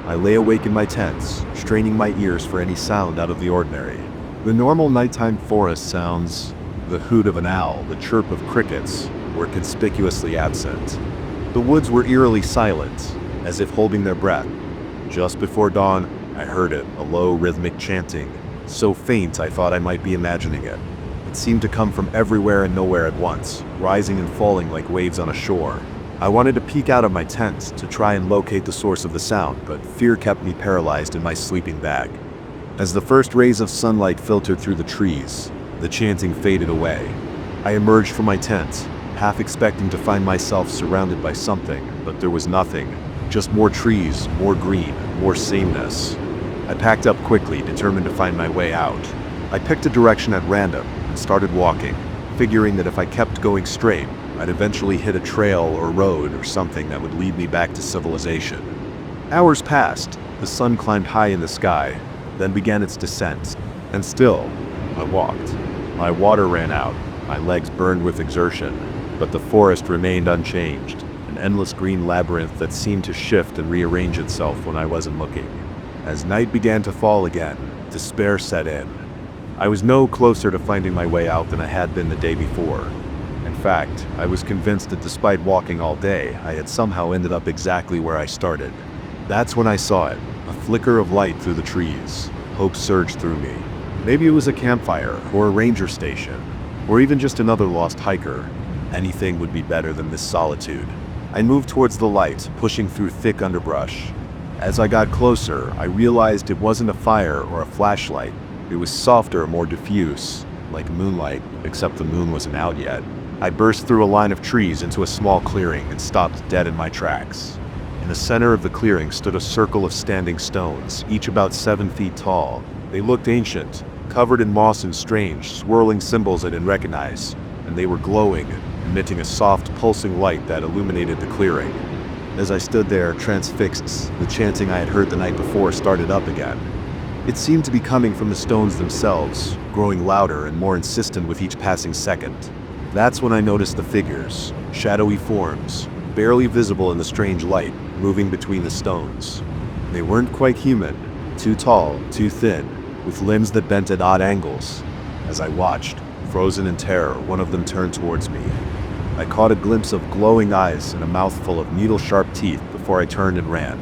I lay awake in my tents, straining my ears for any sound out of the ordinary. The normal nighttime forest sounds, the hoot of an owl, the chirp of crickets, were conspicuously absent. The woods were eerily silent, as if holding their breath. Just before dawn, I heard it, a low rhythmic chanting, so faint I thought I might be imagining it. It seemed to come from everywhere and nowhere at once, rising and falling like waves on a shore. I wanted to peek out of my tent to try and locate the source of the sound, but fear kept me paralyzed in my sleeping bag. As the first rays of sunlight filtered through the trees, the chanting faded away. I emerged from my tent, half expecting to find myself surrounded by something, but there was nothing. Just more trees, more green, more sameness. I packed up quickly, determined to find my way out. I picked a direction at random and started walking, figuring that if I kept going straight, I'd eventually hit a trail or road or something that would lead me back to civilization. Hours passed. The sun climbed high in the sky, then began its descent. And still, I walked. My water ran out, my legs burned with exertion, but the forest remained unchanged, an endless green labyrinth that seemed to shift and rearrange itself when I wasn't looking. As night began to fall again, despair set in. I was no closer to finding my way out than I had been the day before. In fact, I was convinced that despite walking all day, I had somehow ended up exactly where I started. That's when I saw it, a flicker of light through the trees. Hope surged through me. Maybe it was a campfire, or a ranger station, or even just another lost hiker. Anything would be better than this solitude. I moved towards the light, pushing through thick underbrush. As I got closer, I realized it wasn't a fire or a flashlight. It was softer, more diffuse, like moonlight, except the moon wasn't out yet. I burst through a line of trees into a small clearing and stopped dead in my tracks. In the center of the clearing stood a circle of standing stones, each about 7 feet tall. They looked ancient, covered in moss and strange, swirling symbols I didn't recognize, and they were glowing, emitting a soft, pulsing light that illuminated the clearing. As I stood there, transfixed, the chanting I had heard the night before started up again. It seemed to be coming from the stones themselves, growing louder and more insistent with each passing second. That's when I noticed the figures, shadowy forms, barely visible in the strange light, moving between the stones. They weren't quite human, too tall, too thin, with limbs that bent at odd angles. As I watched, frozen in terror, one of them turned towards me. I caught a glimpse of glowing eyes and a mouthful of needle-sharp teeth before I turned and ran.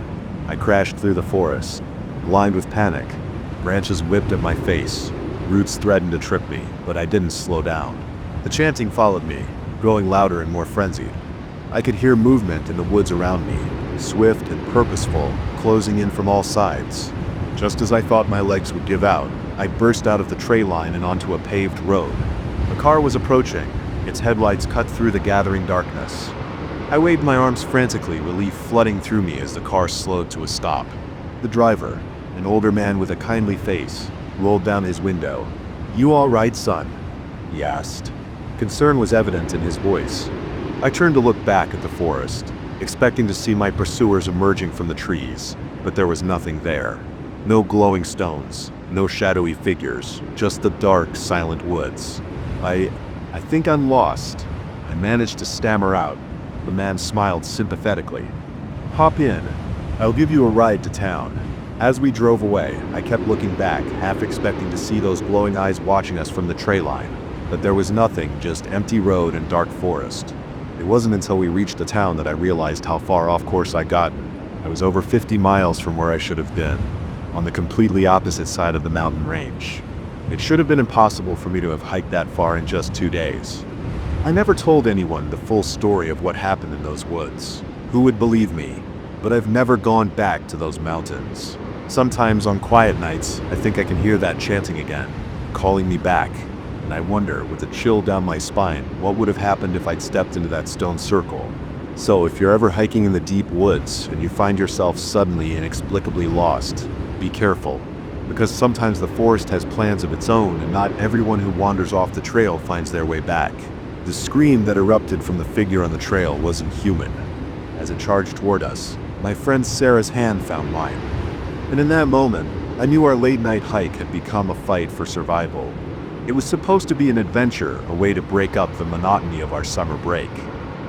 I crashed through the forest, blind with panic. Branches whipped at my face. Roots threatened to trip me, but I didn't slow down. The chanting followed me, growing louder and more frenzied. I could hear movement in the woods around me, swift and purposeful, closing in from all sides. Just as I thought my legs would give out, I burst out of the tray line and onto a paved road. A car was approaching, its headlights cut through the gathering darkness. I waved my arms frantically, relief flooding through me as the car slowed to a stop. The driver, an older man with a kindly face, rolled down his window. "You all right, son?" he asked. Concern was evident in his voice. I turned to look back at the forest, expecting to see my pursuers emerging from the trees, but there was nothing there. No glowing stones, no shadowy figures, just the dark, silent woods. I think I'm lost," I managed to stammer out. The man smiled sympathetically. "Hop in. I'll give you a ride to town." As we drove away, I kept looking back, half expecting to see those glowing eyes watching us from the tray line. But there was nothing, just empty road and dark forest. It wasn't until we reached the town that I realized how far off course I'd gotten. I was over 50 miles from where I should have been, on the completely opposite side of the mountain range. It should have been impossible for me to have hiked that far in just 2 days. I never told anyone the full story of what happened in those woods. Who would believe me? But I've never gone back to those mountains. Sometimes on quiet nights, I think I can hear that chanting again, calling me back, and I wonder, with a chill down my spine, what would have happened if I'd stepped into that stone circle. So if you're ever hiking in the deep woods and you find yourself suddenly inexplicably lost, be careful, because sometimes the forest has plans of its own and not everyone who wanders off the trail finds their way back. The scream that erupted from the figure on the trail wasn't human. As it charged toward us, my friend Sarah's hand found mine. And in that moment, I knew our late-night hike had become a fight for survival. It was supposed to be an adventure, a way to break up the monotony of our summer break.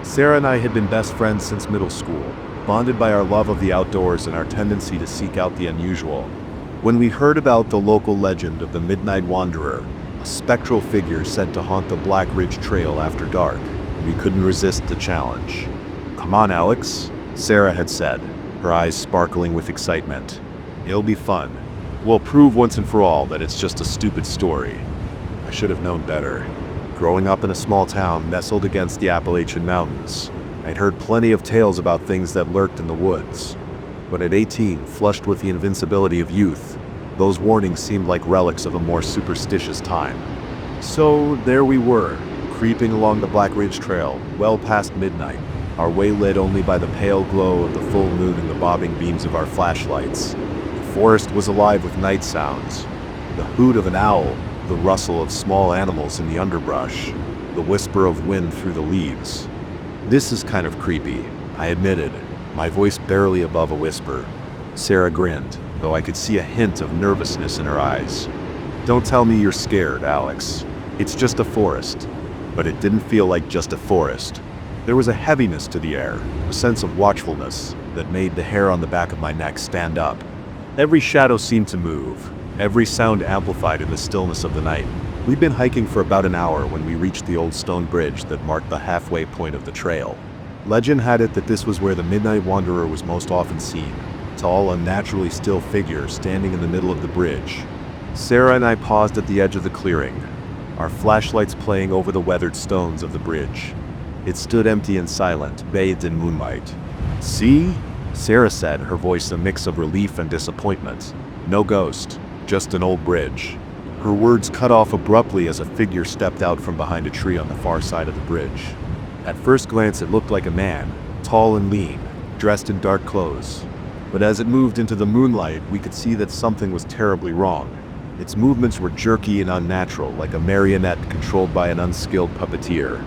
Sarah and I had been best friends since middle school, bonded by our love of the outdoors and our tendency to seek out the unusual. When we heard about the local legend of the Midnight Wanderer, a spectral figure said to haunt the Black Ridge Trail after dark, we couldn't resist the challenge. "Come on, Alex," Sarah had said, her eyes sparkling with excitement. "It'll be fun. We'll prove once and for all that it's just a stupid story." I should have known better. Growing up in a small town nestled against the Appalachian Mountains, I'd heard plenty of tales about things that lurked in the woods. But at 18, flushed with the invincibility of youth, those warnings seemed like relics of a more superstitious time. So there we were, creeping along the Black Ridge Trail, well past midnight, our way lit only by the pale glow of the full moon and the bobbing beams of our flashlights. The forest was alive with night sounds. The hoot of an owl, the rustle of small animals in the underbrush, the whisper of wind through the leaves. "This is kind of creepy," I admitted, my voice barely above a whisper. Sarah grinned, though I could see a hint of nervousness in her eyes. "Don't tell me you're scared, Alex. It's just a forest." But it didn't feel like just a forest. There was a heaviness to the air, a sense of watchfulness that made the hair on the back of my neck stand up. Every shadow seemed to move, every sound amplified in the stillness of the night. We'd been hiking for about an hour when we reached the old stone bridge that marked the halfway point of the trail. Legend had it that this was where the Midnight Wanderer was most often seen, tall, unnaturally still figure standing in the middle of the bridge. Sarah and I paused at the edge of the clearing, our flashlights playing over the weathered stones of the bridge. It stood empty and silent, bathed in moonlight. "See?" Sarah said, her voice a mix of relief and disappointment. "No ghost, just an old bridge." Her words cut off abruptly as a figure stepped out from behind a tree on the far side of the bridge. At first glance, it looked like a man, tall and lean, dressed in dark clothes. But as it moved into the moonlight, we could see that something was terribly wrong. Its movements were jerky and unnatural, like a marionette controlled by an unskilled puppeteer.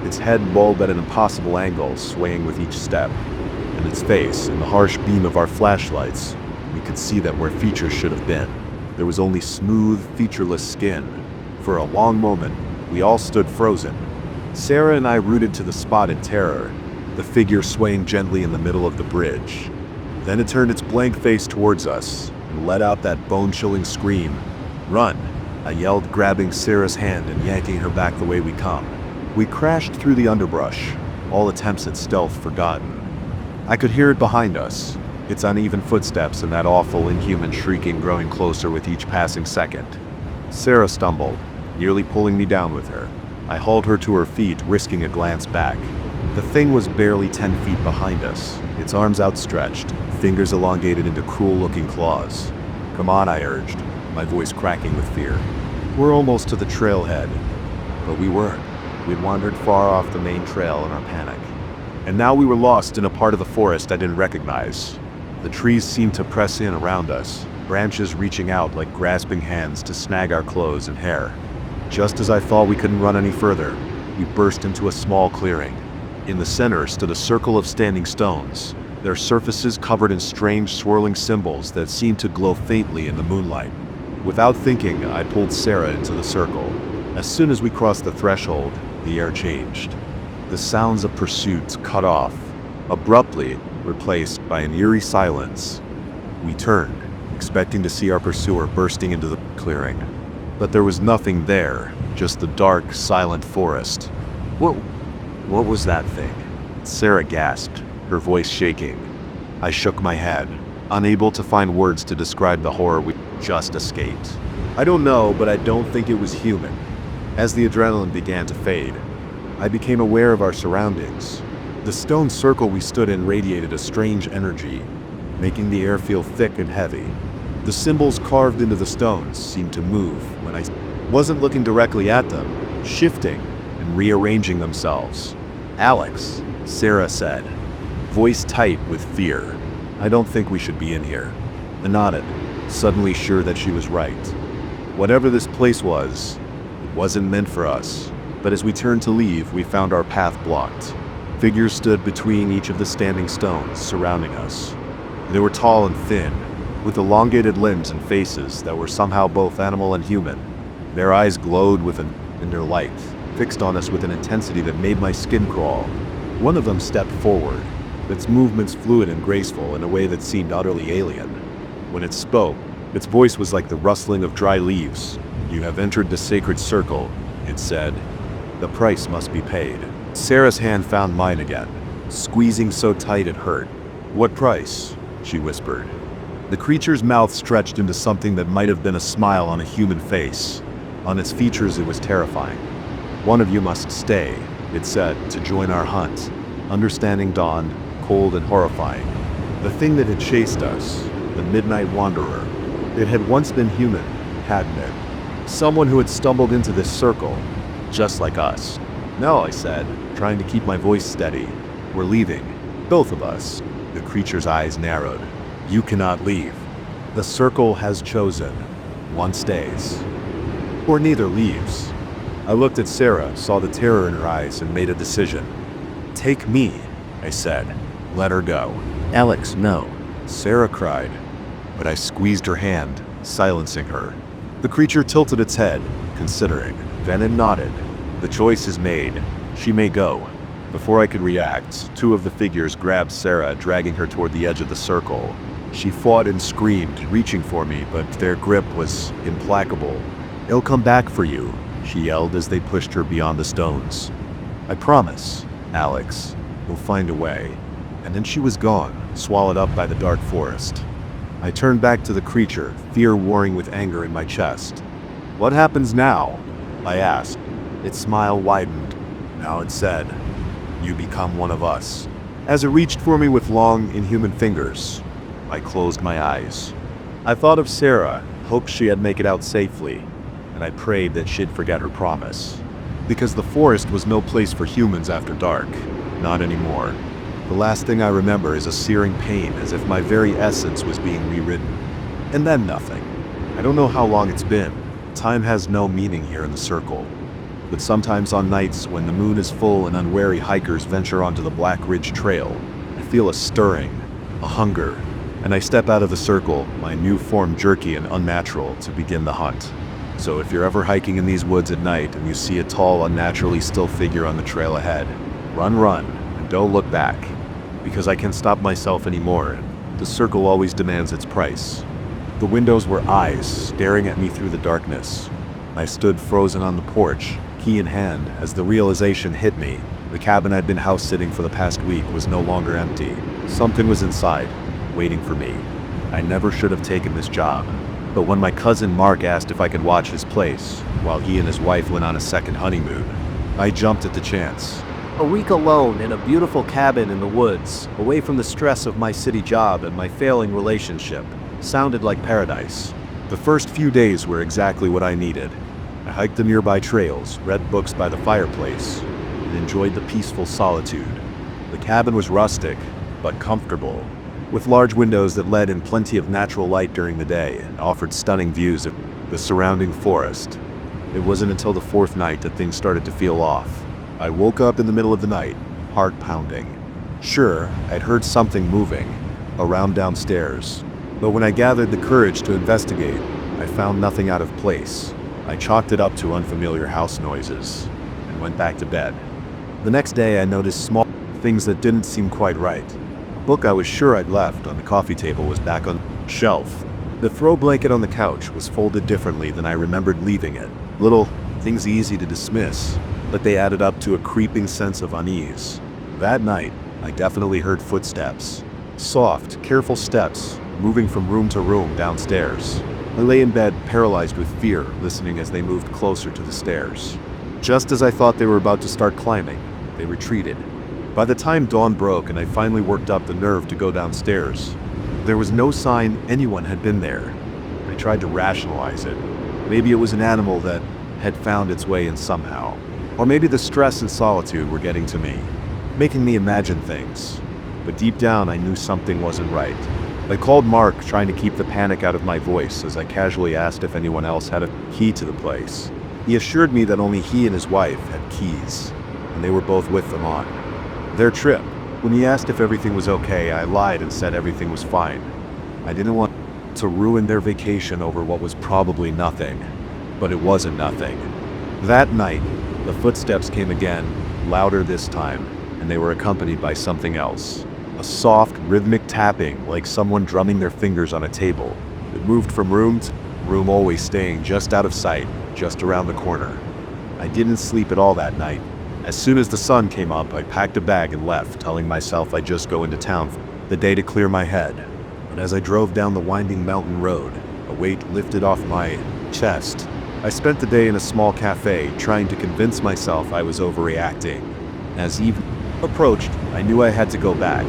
Its head bulbed at an impossible angle, swaying with each step. And its face, in the harsh beam of our flashlights, we could see that where features should have been, there was only smooth, featureless skin. For a long moment, we all stood frozen. Sarah and I rooted to the spot in terror, the figure swaying gently in the middle of the bridge. Then it turned its blank face towards us and let out that bone-chilling scream. "Run!" I yelled, grabbing Sarah's hand and yanking her back the way we come. We crashed through the underbrush, all attempts at stealth forgotten. I could hear it behind us, its uneven footsteps and that awful, inhuman shrieking growing closer with each passing second. Sarah stumbled, nearly pulling me down with her. I hauled her to her feet, risking a glance back. The thing was barely 10 feet behind us, its arms outstretched, fingers elongated into cruel-looking claws. "Come on," I urged, my voice cracking with fear. "We're almost to the trailhead." But we weren't. We'd wandered far off the main trail in our panic. And now we were lost in a part of the forest I didn't recognize. The trees seemed to press in around us, branches reaching out like grasping hands to snag our clothes and hair. Just as I thought we couldn't run any further, we burst into a small clearing. In the center stood a circle of standing stones, their surfaces covered in strange swirling symbols that seemed to glow faintly in the moonlight. Without thinking, I pulled Sarah into the circle. As soon as we crossed the threshold, the air changed. The sounds of pursuit cut off, abruptly replaced by an eerie silence. We turned, expecting to see our pursuer bursting into the clearing. But there was nothing there, just the dark, silent forest. What was that thing? Sarah gasped, her voice shaking. I shook my head, unable to find words to describe the horror we just escaped. I don't know, but I don't think it was human. As the adrenaline began to fade, I became aware of our surroundings. The stone circle we stood in radiated a strange energy, making the air feel thick and heavy. The symbols carved into the stones seemed to move when I wasn't looking directly at them, shifting and rearranging themselves. "Alex," Sarah said, voice tight with fear. "I don't think we should be in here." I nodded, suddenly sure that she was right. Whatever this place was, it wasn't meant for us. But as we turned to leave, we found our path blocked. Figures stood between each of the standing stones surrounding us. They were tall and thin, with elongated limbs and faces that were somehow both animal and human. Their eyes glowed with an inner light, fixed on us with an intensity that made my skin crawl. One of them stepped forward, its movements fluid and graceful in a way that seemed utterly alien. When it spoke, its voice was like the rustling of dry leaves. "You have entered the sacred circle," it said. "The price must be paid." Sarah's hand found mine again, squeezing so tight it hurt. "What price?" she whispered. The creature's mouth stretched into something that might have been a smile on a human face. On its features, it was terrifying. "One of you must stay," it said, "to join our hunt." Understanding dawned, cold and horrifying. The thing that had chased us, the Midnight Wanderer, it had once been human, hadn't it? Someone who had stumbled into this circle, just like us. "No," I said, trying to keep my voice steady. "We're leaving. Both of us." The creature's eyes narrowed. "You cannot leave. The circle has chosen. One stays. Or neither leaves." I looked at Sarah, saw the terror in her eyes, and made a decision. "Take me," I said. "Let her go." Alex, no. Sarah cried, but I squeezed her hand, silencing her. The creature tilted its head, considering. Then it nodded. "The choice is made. She may go." Before I could react, two of the figures grabbed Sarah, dragging her toward the edge of the circle. She fought and screamed, reaching for me, but their grip was implacable. "It'll come back for you," she yelled as they pushed her beyond the stones. "I promise, Alex. We'll find a way." And then she was gone, swallowed up by the dark forest. I turned back to the creature, fear warring with anger in my chest. "What happens now?" I asked. Its smile widened. Now it said, "You become one of us." As it reached for me with long, inhuman fingers, I closed my eyes. I thought of Sarah, hoped she had made it out safely. and I prayed that she'd forget her promise. Because the forest was no place for humans after dark. Not anymore. The last thing I remember is a searing pain, as if my very essence was being rewritten. And then nothing. I don't know how long it's been. Time has no meaning here in the circle. But sometimes on nights when the moon is full and unwary hikers venture onto the Black Ridge Trail, I feel a stirring, a hunger, and I step out of the circle, my new form jerky and unnatural, to begin the hunt. So if you're ever hiking in these woods at night and you see a tall, unnaturally still figure on the trail ahead, run, and don't look back. Because I can't stop myself anymore, and the circle always demands its price. The windows were eyes staring at me through the darkness. I stood frozen on the porch, key in hand, as the realization hit me. The cabin I'd been house-sitting for the past week was no longer empty. Something was inside, waiting for me. I never should have taken this job. But when my cousin Mark asked if I could watch his place, while he and his wife went on a second honeymoon, I jumped at the chance. A week alone in a beautiful cabin in the woods, away from the stress of my city job and my failing relationship, sounded like paradise. The first few days were exactly what I needed. I hiked the nearby trails, read books by the fireplace, and enjoyed the peaceful solitude. The cabin was rustic, but comfortable, with large windows that let in plenty of natural light during the day and offered stunning views of the surrounding forest. It wasn't until the fourth night that things started to feel off. I woke up in the middle of the night, heart pounding. Sure, I'd heard something moving around downstairs, but when I gathered the courage to investigate, I found nothing out of place. I chalked it up to unfamiliar house noises and went back to bed. The next day I noticed small things that didn't seem quite right. A book I was sure I'd left on the coffee table was back on the shelf. The throw blanket on the couch was folded differently than I remembered leaving it. Little things easy to dismiss, but they added up to a creeping sense of unease. That night, I definitely heard footsteps. Soft, careful steps, moving from room to room downstairs. I lay in bed, paralyzed with fear, listening as they moved closer to the stairs. Just as I thought they were about to start climbing, they retreated. By the time dawn broke and I finally worked up the nerve to go downstairs, there was no sign anyone had been there. I tried to rationalize it. Maybe it was an animal that had found its way in somehow. Or maybe the stress and solitude were getting to me, making me imagine things. But deep down, I knew something wasn't right. I called Mark, trying to keep the panic out of my voice as I casually asked if anyone else had a key to the place. He assured me that only he and his wife had keys, and they were both with them on their trip. When he asked if everything was okay, I lied and said everything was fine. I didn't want to ruin their vacation over what was probably nothing, but it wasn't nothing. That night, the footsteps came again, louder this time, and they were accompanied by something else. A soft, rhythmic tapping, like someone drumming their fingers on a table. It moved from room to room, always staying just out of sight, just around the corner. I didn't sleep at all that night. As soon as the sun came up, I packed a bag and left, telling myself I'd just go into town for the day to clear my head. But as I drove down the winding mountain road, a weight lifted off my chest. I spent the day in a small cafe, trying to convince myself I was overreacting. As evening approached, I knew I had to go back.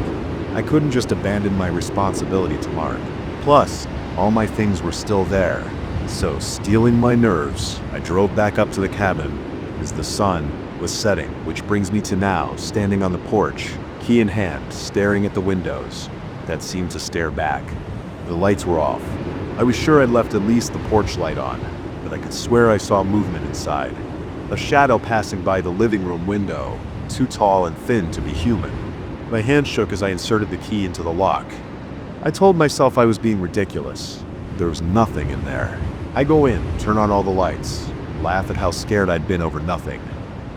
I couldn't just abandon my responsibility to Mark. Plus, all my things were still there. So, steeling my nerves, I drove back up to the cabin as the sun was setting, which brings me to now, standing on the porch, key in hand, staring at the windows that seemed to stare back. The lights were off. I was sure I'd left at least the porch light on, but I could swear I saw movement inside. A shadow passing by the living room window, too tall and thin to be human. My hand shook as I inserted the key into the lock. I told myself I was being ridiculous. There was nothing in there. I go in, turn on all the lights, and laugh at how scared I'd been over nothing.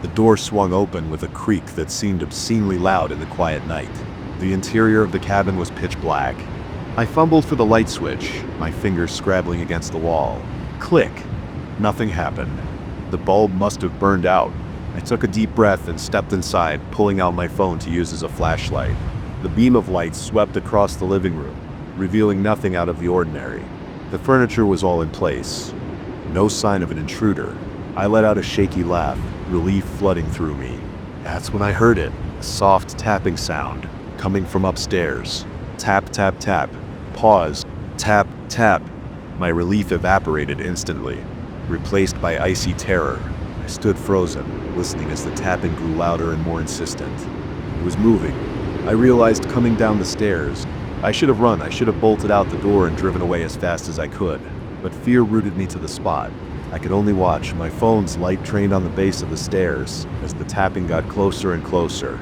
The door swung open with a creak that seemed obscenely loud in the quiet night. The interior of the cabin was pitch black. I fumbled for the light switch, my fingers scrabbling against the wall. Click. Nothing happened. The bulb must have burned out. I took a deep breath and stepped inside, pulling out my phone to use as a flashlight. The beam of light swept across the living room, revealing nothing out of the ordinary. The furniture was all in place. No sign of an intruder. I let out a shaky laugh, relief flooding through me. That's when I heard it, a soft tapping sound, coming from upstairs. Tap, tap, tap. Pause. Tap, tap. My relief evaporated instantly. replaced by icy terror. I stood frozen, listening as the tapping grew louder and more insistent. It was moving. I realized coming down the stairs. I should have run, I should have bolted out the door and driven away as fast as I could. But fear rooted me to the spot. I could only watch, my phone's light trained on the base of the stairs, as the tapping got closer and closer.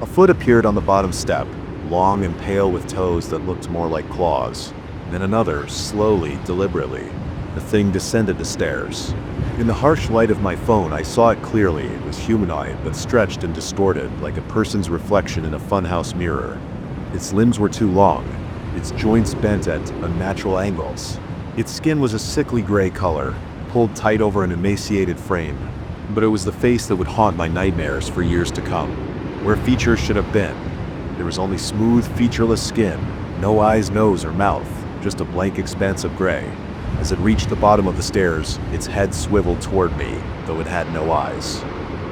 A foot appeared on the bottom step, long and pale with toes that looked more like claws. Then another, slowly, deliberately. The thing descended the stairs. In the harsh light of my phone, I saw it clearly. It was humanoid, but stretched and distorted, like a person's reflection in a funhouse mirror. Its limbs were too long, its joints bent at unnatural angles. Its skin was a sickly gray color, pulled tight over an emaciated frame. But it was the face that would haunt my nightmares for years to come. Where features should have been, there was only smooth, featureless skin. No eyes, nose, or mouth, just a blank expanse of gray. As it reached the bottom of the stairs, its head swiveled toward me, though it had no eyes.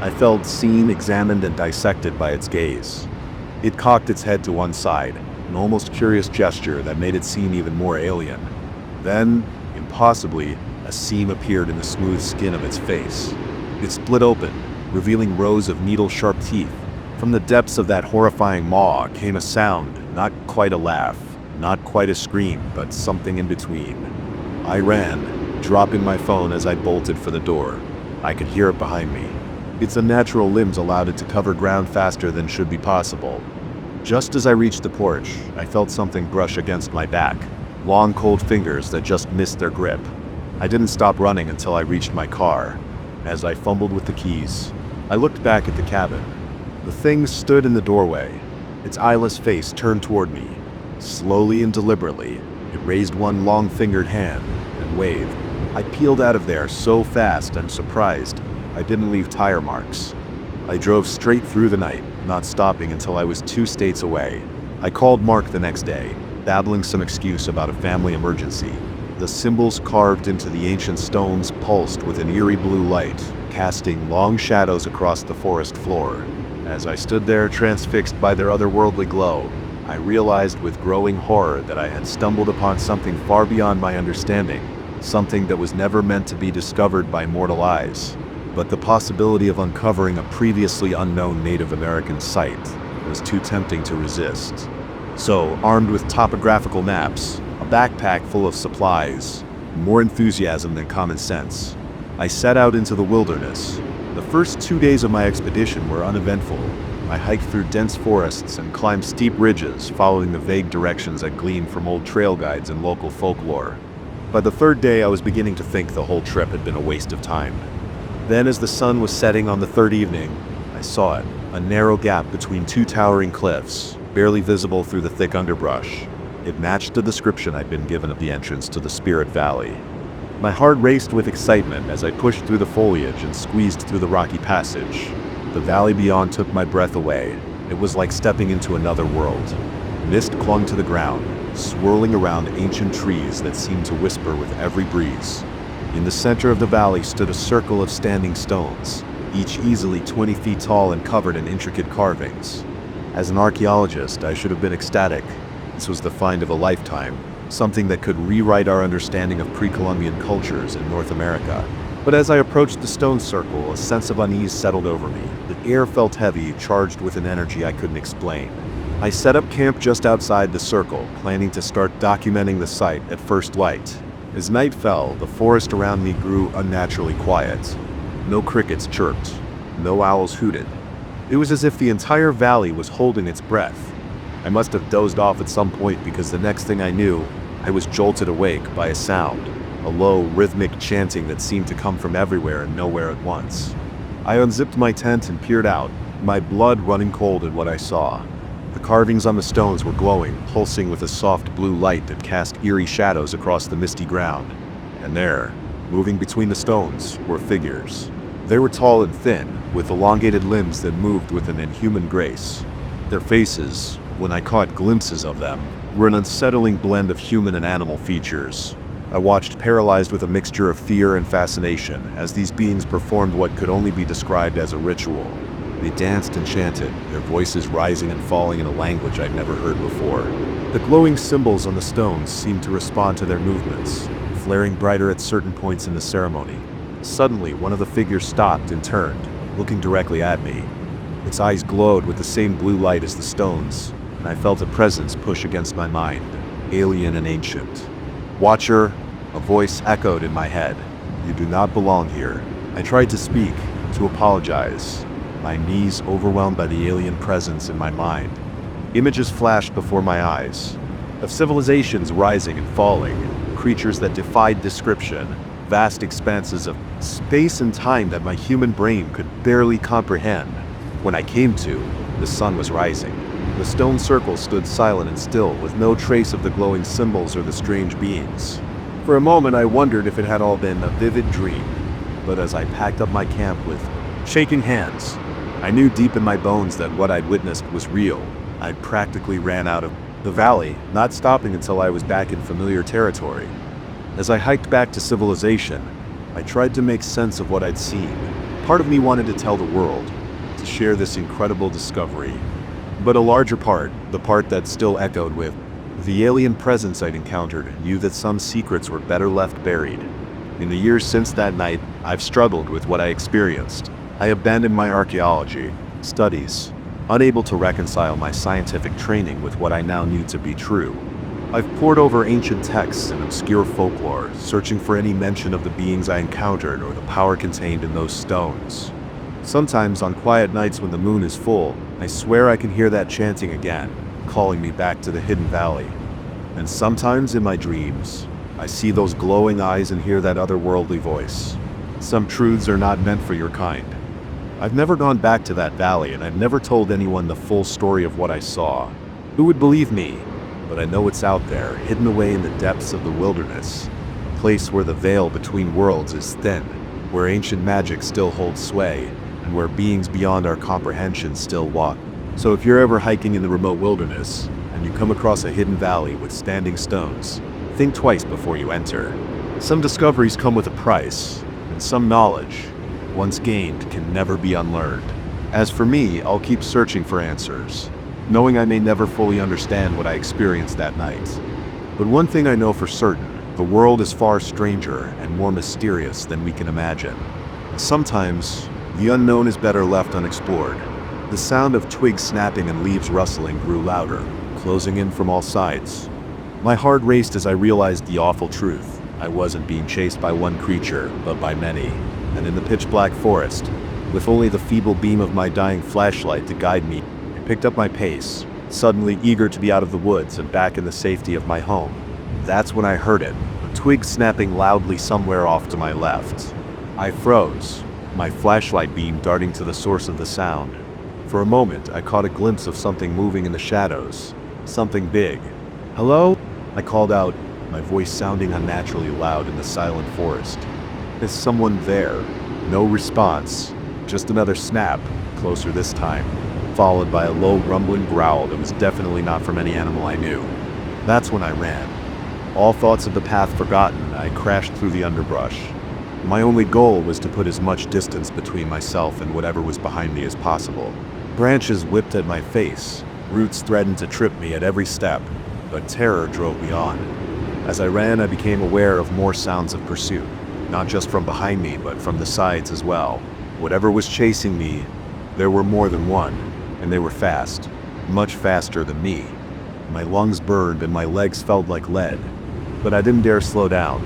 I felt seen, examined, and dissected by its gaze. It cocked its head to one side, an almost curious gesture that made it seem even more alien. Then, impossibly, a seam appeared in the smooth skin of its face. It split open, revealing rows of needle-sharp teeth. From the depths of that horrifying maw came a sound, not quite a laugh, not quite a scream, but something in between. I ran, dropping my phone as I bolted for the door. I could hear it behind me. Its unnatural limbs allowed it to cover ground faster than should be possible. Just as I reached the porch, I felt something brush against my back, long cold fingers that just missed their grip. I didn't stop running until I reached my car. As I fumbled with the keys, I looked back at the cabin. The thing stood in the doorway, its eyeless face turned toward me. Slowly and deliberately, it raised one long-fingered hand and waved. I peeled out of there so fast and surprised, I didn't leave tire marks. I drove straight through the night, not stopping until I was 2 states away. I called Mark the next day, babbling some excuse about a family emergency. The symbols carved into the ancient stones pulsed with an eerie blue light, casting long shadows across the forest floor. As I stood there transfixed by their otherworldly glow, I realized with growing horror that I had stumbled upon something far beyond my understanding, something that was never meant to be discovered by mortal eyes. But the possibility of uncovering a previously unknown Native American site was too tempting to resist. So, armed with topographical maps, a backpack full of supplies, more enthusiasm than common sense, I set out into the wilderness. The first 2 days of my expedition were uneventful. I hiked through dense forests and climbed steep ridges, following the vague directions I gleaned from old trail guides and local folklore. By the 3rd day, I was beginning to think the whole trip had been a waste of time. Then, as the sun was setting on the 3rd evening, I saw it, a narrow gap between 2 towering cliffs, barely visible through the thick underbrush. It matched the description I'd been given of the entrance to the Spirit Valley. My heart raced with excitement as I pushed through the foliage and squeezed through the rocky passage. The valley beyond took my breath away. It was like stepping into another world. Mist clung to the ground, swirling around ancient trees that seemed to whisper with every breeze. In the center of the valley stood a circle of standing stones, each easily 20 feet tall and covered in intricate carvings. As an archaeologist, I should have been ecstatic. This was the find of a lifetime, something that could rewrite our understanding of pre-Columbian cultures in North America. But as I approached the stone circle, a sense of unease settled over me. The air felt heavy, charged with an energy I couldn't explain. I set up camp just outside the circle, planning to start documenting the site at first light. As night fell, the forest around me grew unnaturally quiet. No crickets chirped, no owls hooted. It was as if the entire valley was holding its breath. I must have dozed off at some point because the next thing I knew, I was jolted awake by a sound, a low, rhythmic chanting that seemed to come from everywhere and nowhere at once. I unzipped my tent and peered out, my blood running cold at what I saw. The carvings on the stones were glowing, pulsing with a soft blue light that cast eerie shadows across the misty ground. And there, moving between the stones, were figures. They were tall and thin, with elongated limbs that moved with an inhuman grace. Their faces, when I caught glimpses of them, were an unsettling blend of human and animal features. I watched paralyzed with a mixture of fear and fascination as these beings performed what could only be described as a ritual. They danced and chanted, their voices rising and falling in a language I'd never heard before. The glowing symbols on the stones seemed to respond to their movements, flaring brighter at certain points in the ceremony. Suddenly, one of the figures stopped and turned, looking directly at me. Its eyes glowed with the same blue light as the stones, and I felt a presence push against my mind, alien and ancient. "Watcher," a voice echoed in my head. "You do not belong here." I tried to speak, to apologize, my knees overwhelmed by the alien presence in my mind. Images flashed before my eyes, of civilizations rising and falling, creatures that defied description, vast expanses of space and time that my human brain could barely comprehend. When I came to, the sun was rising. The stone circle stood silent and still, with no trace of the glowing symbols or the strange beings. For a moment I wondered if it had all been a vivid dream, but as I packed up my camp with shaking hands, I knew deep in my bones that what I'd witnessed was real. I practically ran out of the valley, not stopping until I was back in familiar territory. As I hiked back to civilization, I tried to make sense of what I'd seen. Part of me wanted to tell the world, to share this incredible discovery. But a larger part, the part that still echoed with the alien presence I'd encountered, knew that some secrets were better left buried. In the years since that night, I've struggled with what I experienced. I abandoned my archaeology studies, unable to reconcile my scientific training with what I now knew to be true. I've pored over ancient texts and obscure folklore, searching for any mention of the beings I encountered or the power contained in those stones. Sometimes on quiet nights when the moon is full, I swear I can hear that chanting again, calling me back to the hidden valley. And sometimes in my dreams, I see those glowing eyes and hear that otherworldly voice. Some truths are not meant for your kind. I've never gone back to that valley, and I've never told anyone the full story of what I saw. Who would believe me? But I know it's out there, hidden away in the depths of the wilderness, a place where the veil between worlds is thin, where ancient magic still holds sway, and where beings beyond our comprehension still walk. So if you're ever hiking in the remote wilderness, and you come across a hidden valley with standing stones, think twice before you enter. Some discoveries come with a price, and some knowledge, once gained, can never be unlearned. As for me, I'll keep searching for answers, knowing I may never fully understand what I experienced that night. But one thing I know for certain, the world is far stranger and more mysterious than we can imagine. And sometimes, the unknown is better left unexplored. The sound of twigs snapping and leaves rustling grew louder, closing in from all sides. My heart raced as I realized the awful truth. I wasn't being chased by one creature, but by many. And in the pitch-black forest, with only the feeble beam of my dying flashlight to guide me, I picked up my pace, suddenly eager to be out of the woods and back in the safety of my home. That's when I heard it, a twig snapping loudly somewhere off to my left. I froze, my flashlight beam darting to the source of the sound. For a moment, I caught a glimpse of something moving in the shadows, something big. "Hello?" I called out, my voice sounding unnaturally loud in the silent forest. Is someone there? No response, just another snap, closer this time, followed by a low rumbling growl that was definitely not from any animal I knew. That's when I ran. All thoughts of the path forgotten, I crashed through the underbrush. My only goal was to put as much distance between myself and whatever was behind me as possible. Branches whipped at my face, roots threatened to trip me at every step, but terror drove me on. As I ran, I became aware of more sounds of pursuit. Not just from behind me, but from the sides as well. Whatever was chasing me, there were more than one, and they were fast, much faster than me. My lungs burned and my legs felt like lead, but I didn't dare slow down.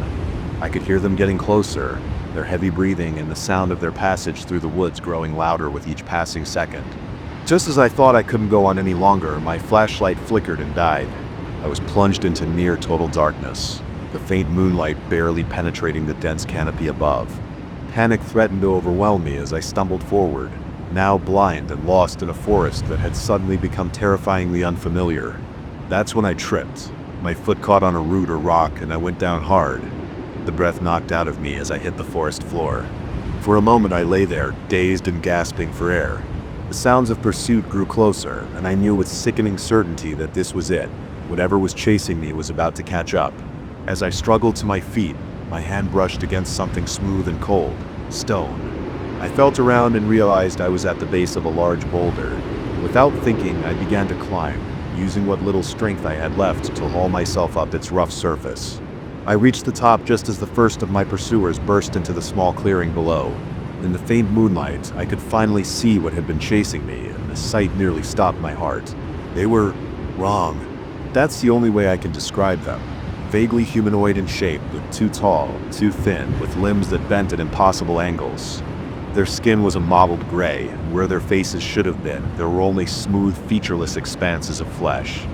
I could hear them getting closer, their heavy breathing and the sound of their passage through the woods growing louder with each passing second. Just as I thought I couldn't go on any longer, my flashlight flickered and died. I was plunged into near total darkness, the faint moonlight barely penetrating the dense canopy above. Panic threatened to overwhelm me as I stumbled forward, now blind and lost in a forest that had suddenly become terrifyingly unfamiliar. That's when I tripped. My foot caught on a root or rock and I went down hard. The breath knocked out of me as I hit the forest floor. For a moment I lay there, dazed and gasping for air. The sounds of pursuit grew closer, and I knew with sickening certainty that this was it. Whatever was chasing me was about to catch up. As I struggled to my feet, my hand brushed against something smooth and cold, stone. I felt around and realized I was at the base of a large boulder. Without thinking, I began to climb, using what little strength I had left to haul myself up its rough surface. I reached the top just as the first of my pursuers burst into the small clearing below. In the faint moonlight, I could finally see what had been chasing me, and the sight nearly stopped my heart. They were wrong. That's the only way I can describe them. Vaguely humanoid in shape, but too tall, too thin, with limbs that bent at impossible angles. Their skin was a mottled gray, and where their faces should have been, there were only smooth, featureless expanses of flesh.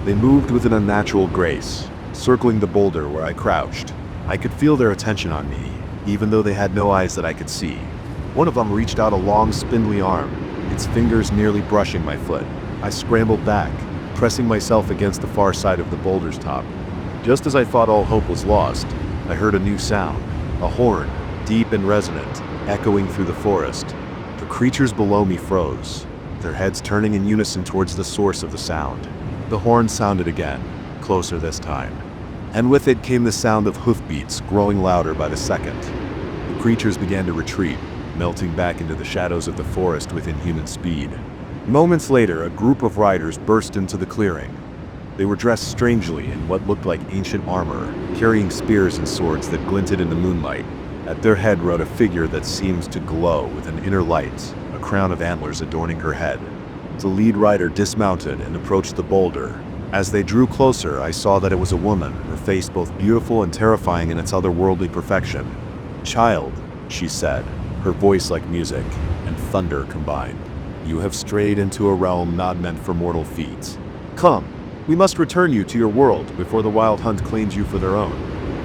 They moved with an unnatural grace, circling the boulder where I crouched. I could feel their attention on me, even though they had no eyes that I could see. One of them reached out a long, spindly arm, its fingers nearly brushing my foot. I scrambled back, pressing myself against the far side of the boulder's top. Just as I thought all hope was lost, I heard a new sound, a horn, deep and resonant, echoing through the forest. The creatures below me froze, their heads turning in unison towards the source of the sound. The horn sounded again, closer this time, and with it came the sound of hoofbeats growing louder by the second. The creatures began to retreat, melting back into the shadows of the forest with inhuman speed. Moments later, a group of riders burst into the clearing. They were dressed strangely in what looked like ancient armor, carrying spears and swords that glinted in the moonlight. At their head rode a figure that seemed to glow with an inner light, a crown of antlers adorning her head. The lead rider dismounted and approached the boulder. As they drew closer, I saw that it was a woman, her face both beautiful and terrifying in its otherworldly perfection. "Child," she said, her voice like music and thunder combined. "You have strayed into a realm not meant for mortal feet. Come, we must return you to your world before the Wild Hunt claims you for their own."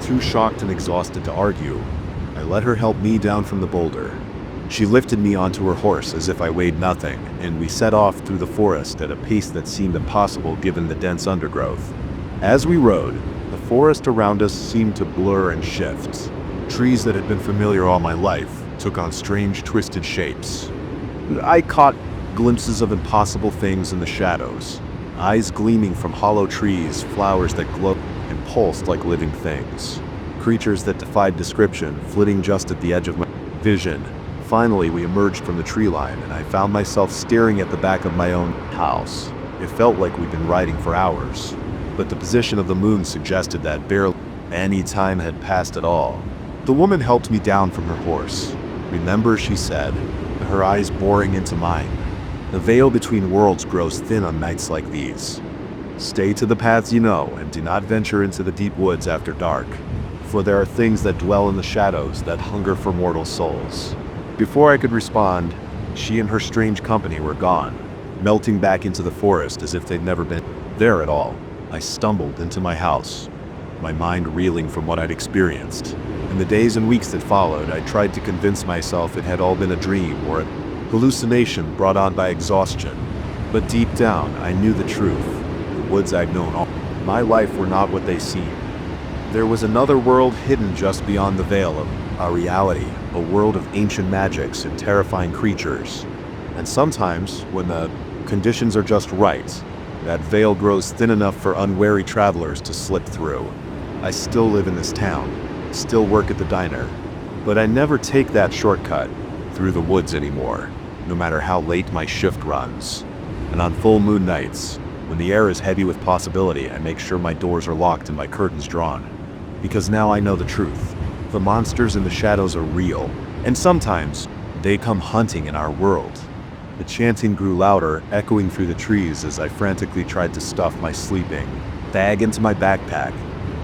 Too shocked and exhausted to argue, I let her help me down from the boulder. She lifted me onto her horse as if I weighed nothing, and we set off through the forest at a pace that seemed impossible given the dense undergrowth. As we rode, the forest around us seemed to blur and shift. Trees that had been familiar all my life took on strange, twisted shapes. I caught glimpses of impossible things in the shadows, eyes gleaming from hollow trees, flowers that glowed and pulsed like living things, creatures that defied description, flitting just at the edge of my vision. Finally, we emerged from the tree line, and I found myself staring at the back of my own house. It felt like we'd been riding for hours, but the position of the moon suggested that barely any time had passed at all. The woman helped me down from her horse. "Remember," she said, her eyes boring into mine, "the veil between worlds grows thin on nights like these. Stay to the paths you know, and do not venture into the deep woods after dark, for there are things that dwell in the shadows that hunger for mortal souls." Before I could respond, she and her strange company were gone, melting back into the forest as if they'd never been there at all. I stumbled into my house, my mind reeling from what I'd experienced. In the days and weeks that followed, I tried to convince myself it had all been a dream or a hallucination brought on by exhaustion. But deep down, I knew the truth. The woods I'd known all my life were not what they seemed. There was another world hidden just beyond the veil of our reality, a world of ancient magics and terrifying creatures. And sometimes, when the conditions are just right, that veil grows thin enough for unwary travelers to slip through. I still live in this town, still work at the diner, but I never take that shortcut through the woods anymore, no matter how late my shift runs. And on full moon nights, when the air is heavy with possibility, I make sure my doors are locked and my curtains drawn. Because now I know the truth. The monsters in the shadows are real, and sometimes they come hunting in our world. The chanting grew louder, echoing through the trees as I frantically tried to stuff my sleeping bag into my backpack.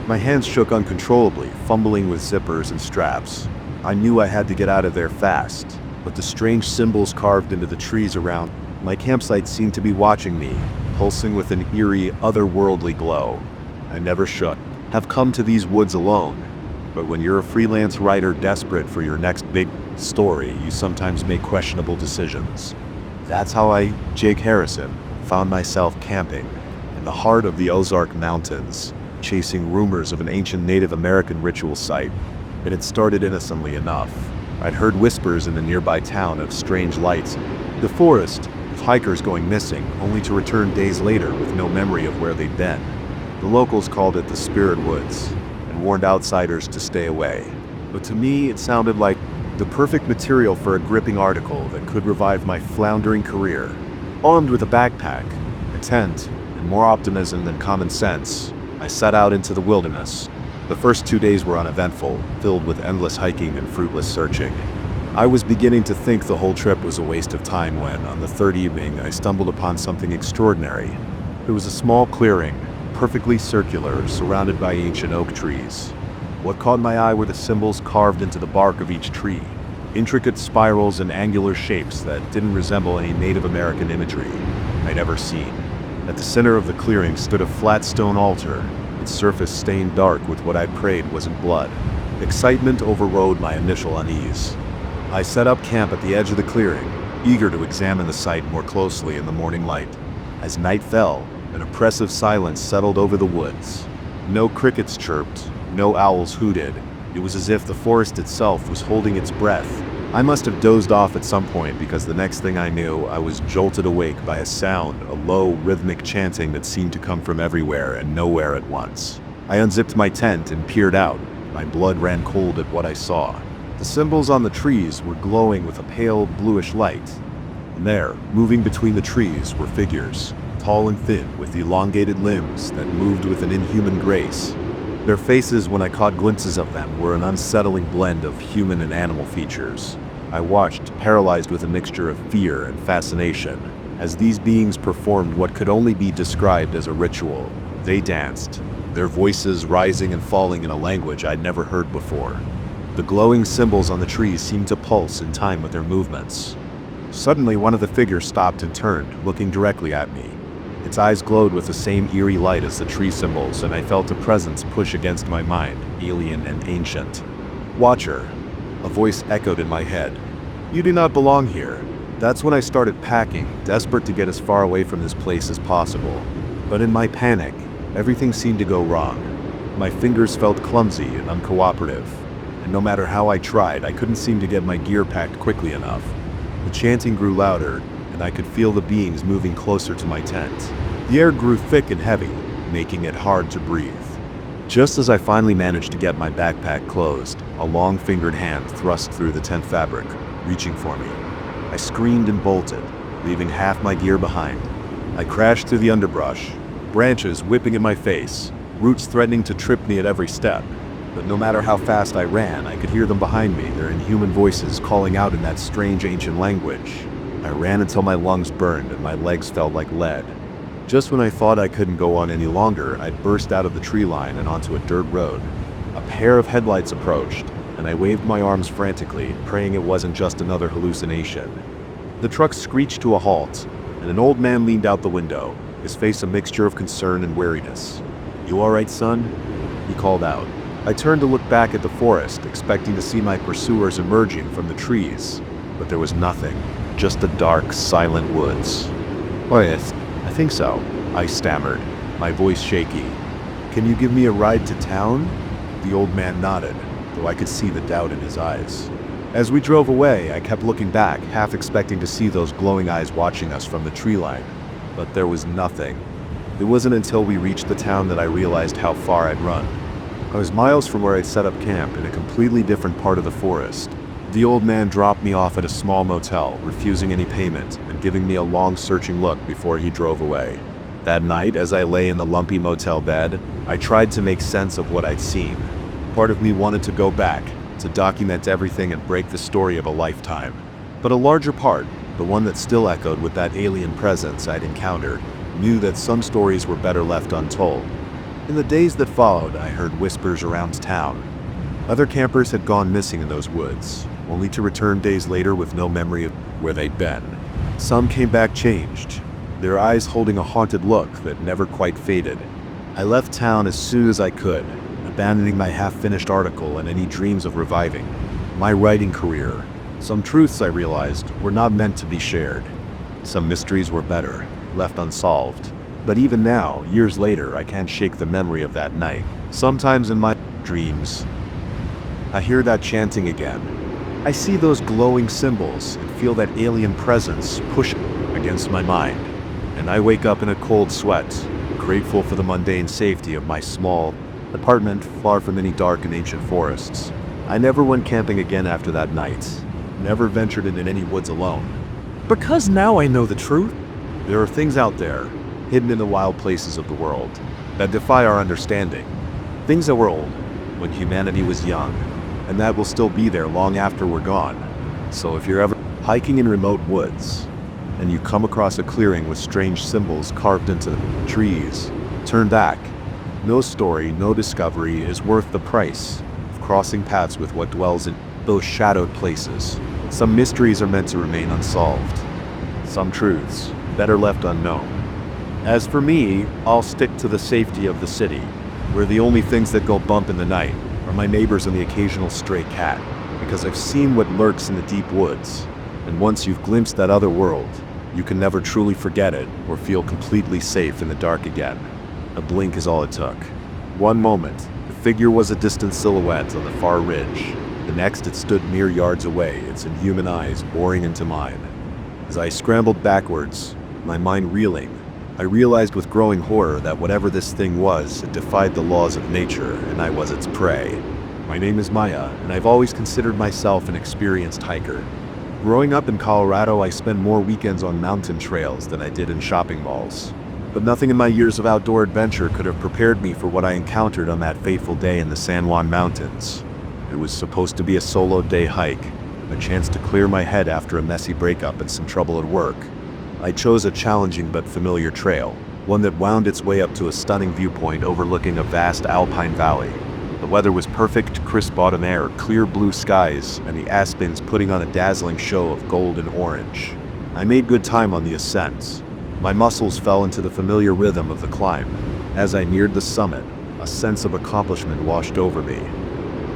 My hands shook uncontrollably, fumbling with zippers and straps. I knew I had to get out of there fast, but the strange symbols carved into the trees around my campsite seemed to be watching me, pulsing with an eerie, otherworldly glow. I never should have come to these woods alone, but when you're a freelance writer desperate for your next big story, you sometimes make questionable decisions. That's how I, Jake Harrison, found myself camping in the heart of the Ozark Mountains, chasing rumors of an ancient Native American ritual site. It had started innocently enough. I'd heard whispers in the nearby town of strange lights, the forest, of hikers going missing, only to return days later with no memory of where they'd been. The locals called it the Spirit Woods and warned outsiders to stay away. But to me, it sounded like the perfect material for a gripping article that could revive my floundering career. Armed with a backpack, a tent, and more optimism than common sense, I set out into the wilderness. The first 2 days were uneventful, filled with endless hiking and fruitless searching. I was beginning to think the whole trip was a waste of time when, on the third evening, I stumbled upon something extraordinary. It was a small clearing, perfectly circular, surrounded by ancient oak trees. What caught my eye were the symbols carved into the bark of each tree, intricate spirals and angular shapes that didn't resemble any Native American imagery I'd ever seen. At the center of the clearing stood a flat stone altar, its surface stained dark with what I'd prayed wasn't blood. Excitement overrode my initial unease. I set up camp at the edge of the clearing, eager to examine the site more closely in the morning light. As night fell, an oppressive silence settled over the woods. No crickets chirped, no owls hooted. It was as if the forest itself was holding its breath. I must have dozed off at some point because the next thing I knew, I was jolted awake by a sound, a low, rhythmic chanting that seemed to come from everywhere and nowhere at once. I unzipped my tent and peered out. My blood ran cold at what I saw. The symbols on the trees were glowing with a pale, bluish light. And there, moving between the trees, were figures, tall and thin, with elongated limbs that moved with an inhuman grace. Their faces, when I caught glimpses of them, were an unsettling blend of human and animal features. I watched, paralyzed with a mixture of fear and fascination, as these beings performed what could only be described as a ritual. They danced, their voices rising and falling in a language I'd never heard before. The glowing symbols on the trees seemed to pulse in time with their movements. Suddenly, one of the figures stopped and turned, looking directly at me. Its eyes glowed with the same eerie light as the tree symbols, and I felt a presence push against my mind, alien and ancient. "Watcher," a voice echoed in my head. "You do not belong here." That's when I started packing, desperate to get as far away from this place as possible. But in my panic, everything seemed to go wrong. My fingers felt clumsy and uncooperative, and no matter how I tried, I couldn't seem to get my gear packed quickly enough. The chanting grew louder, and I could feel the beings moving closer to my tent. The air grew thick and heavy, making it hard to breathe. Just as I finally managed to get my backpack closed, a long-fingered hand thrust through the tent fabric, reaching for me. I screamed and bolted, leaving half my gear behind. I crashed through the underbrush, branches whipping in my face, roots threatening to trip me at every step. But no matter how fast I ran, I could hear them behind me, their inhuman voices calling out in that strange ancient language. I ran until my lungs burned and my legs felt like lead. Just when I thought I couldn't go on any longer, I burst out of the tree line and onto a dirt road. A pair of headlights approached, and I waved my arms frantically, praying it wasn't just another hallucination. The truck screeched to a halt, and an old man leaned out the window, his face a mixture of concern and weariness. "You all right, son?" he called out. I turned to look back at the forest, expecting to see my pursuers emerging from the trees, but there was nothing, just the dark, silent woods. "Oh yes, I think so," I stammered, my voice shaky. "Can you give me a ride to town?" The old man nodded, though I could see the doubt in his eyes. As we drove away, I kept looking back, half expecting to see those glowing eyes watching us from the tree line, but there was nothing. It wasn't until we reached the town that I realized how far I'd run. I was miles from where I'd set up camp in a completely different part of the forest. The old man dropped me off at a small motel, refusing any payment and giving me a long searching look before he drove away. That night, as I lay in the lumpy motel bed, I tried to make sense of what I'd seen. Part of me wanted to go back, to document everything and break the story of a lifetime. But a larger part, the one that still echoed with that alien presence I'd encountered, knew that some stories were better left untold. In the days that followed, I heard whispers around town. Other campers had gone missing in those woods, only to return days later with no memory of where they'd been. Some came back changed, their eyes holding a haunted look that never quite faded. I left town as soon as I could, abandoning my half-finished article and any dreams of reviving my writing career. Some truths, I realized, were not meant to be shared. Some mysteries were better, left unsolved. But even now, years later, I can't shake the memory of that night. Sometimes in my dreams, I hear that chanting again. I see those glowing symbols and feel that alien presence push against my mind. And I wake up in a cold sweat, grateful for the mundane safety of my small apartment far from any dark and ancient forests. I never went camping again after that night. Never ventured into any woods alone. Because now I know the truth. There are things out there, hidden in the wild places of the world, that defy our understanding. Things that were old, when humanity was young, and that will still be there long after we're gone. So if you're ever hiking in remote woods, and you come across a clearing with strange symbols carved into the trees, turn back. No story, no discovery is worth the price of crossing paths with what dwells in those shadowed places. Some mysteries are meant to remain unsolved. Some truths better left unknown. As for me, I'll stick to the safety of the city, where the only things that go bump in the night are my neighbors and the occasional stray cat, because I've seen what lurks in the deep woods, and once you've glimpsed that other world, you can never truly forget it or feel completely safe in the dark again. A blink is all it took. One moment, the figure was a distant silhouette on the far ridge. The next, it stood mere yards away, its inhuman eyes boring into mine. As I scrambled backwards, my mind reeling, I realized with growing horror that whatever this thing was, it defied the laws of nature, and I was its prey. My name is Maya, and I've always considered myself an experienced hiker. Growing up in Colorado, I spent more weekends on mountain trails than I did in shopping malls. But nothing in my years of outdoor adventure could have prepared me for what I encountered on that fateful day in the San Juan Mountains. It was supposed to be a solo day hike, a chance to clear my head after a messy breakup and some trouble at work. I chose a challenging but familiar trail, one that wound its way up to a stunning viewpoint overlooking a vast alpine valley. The weather was perfect, crisp autumn air, clear blue skies, and the aspens putting on a dazzling show of gold and orange. I made good time on the ascent. My muscles fell into the familiar rhythm of the climb. As I neared the summit, a sense of accomplishment washed over me.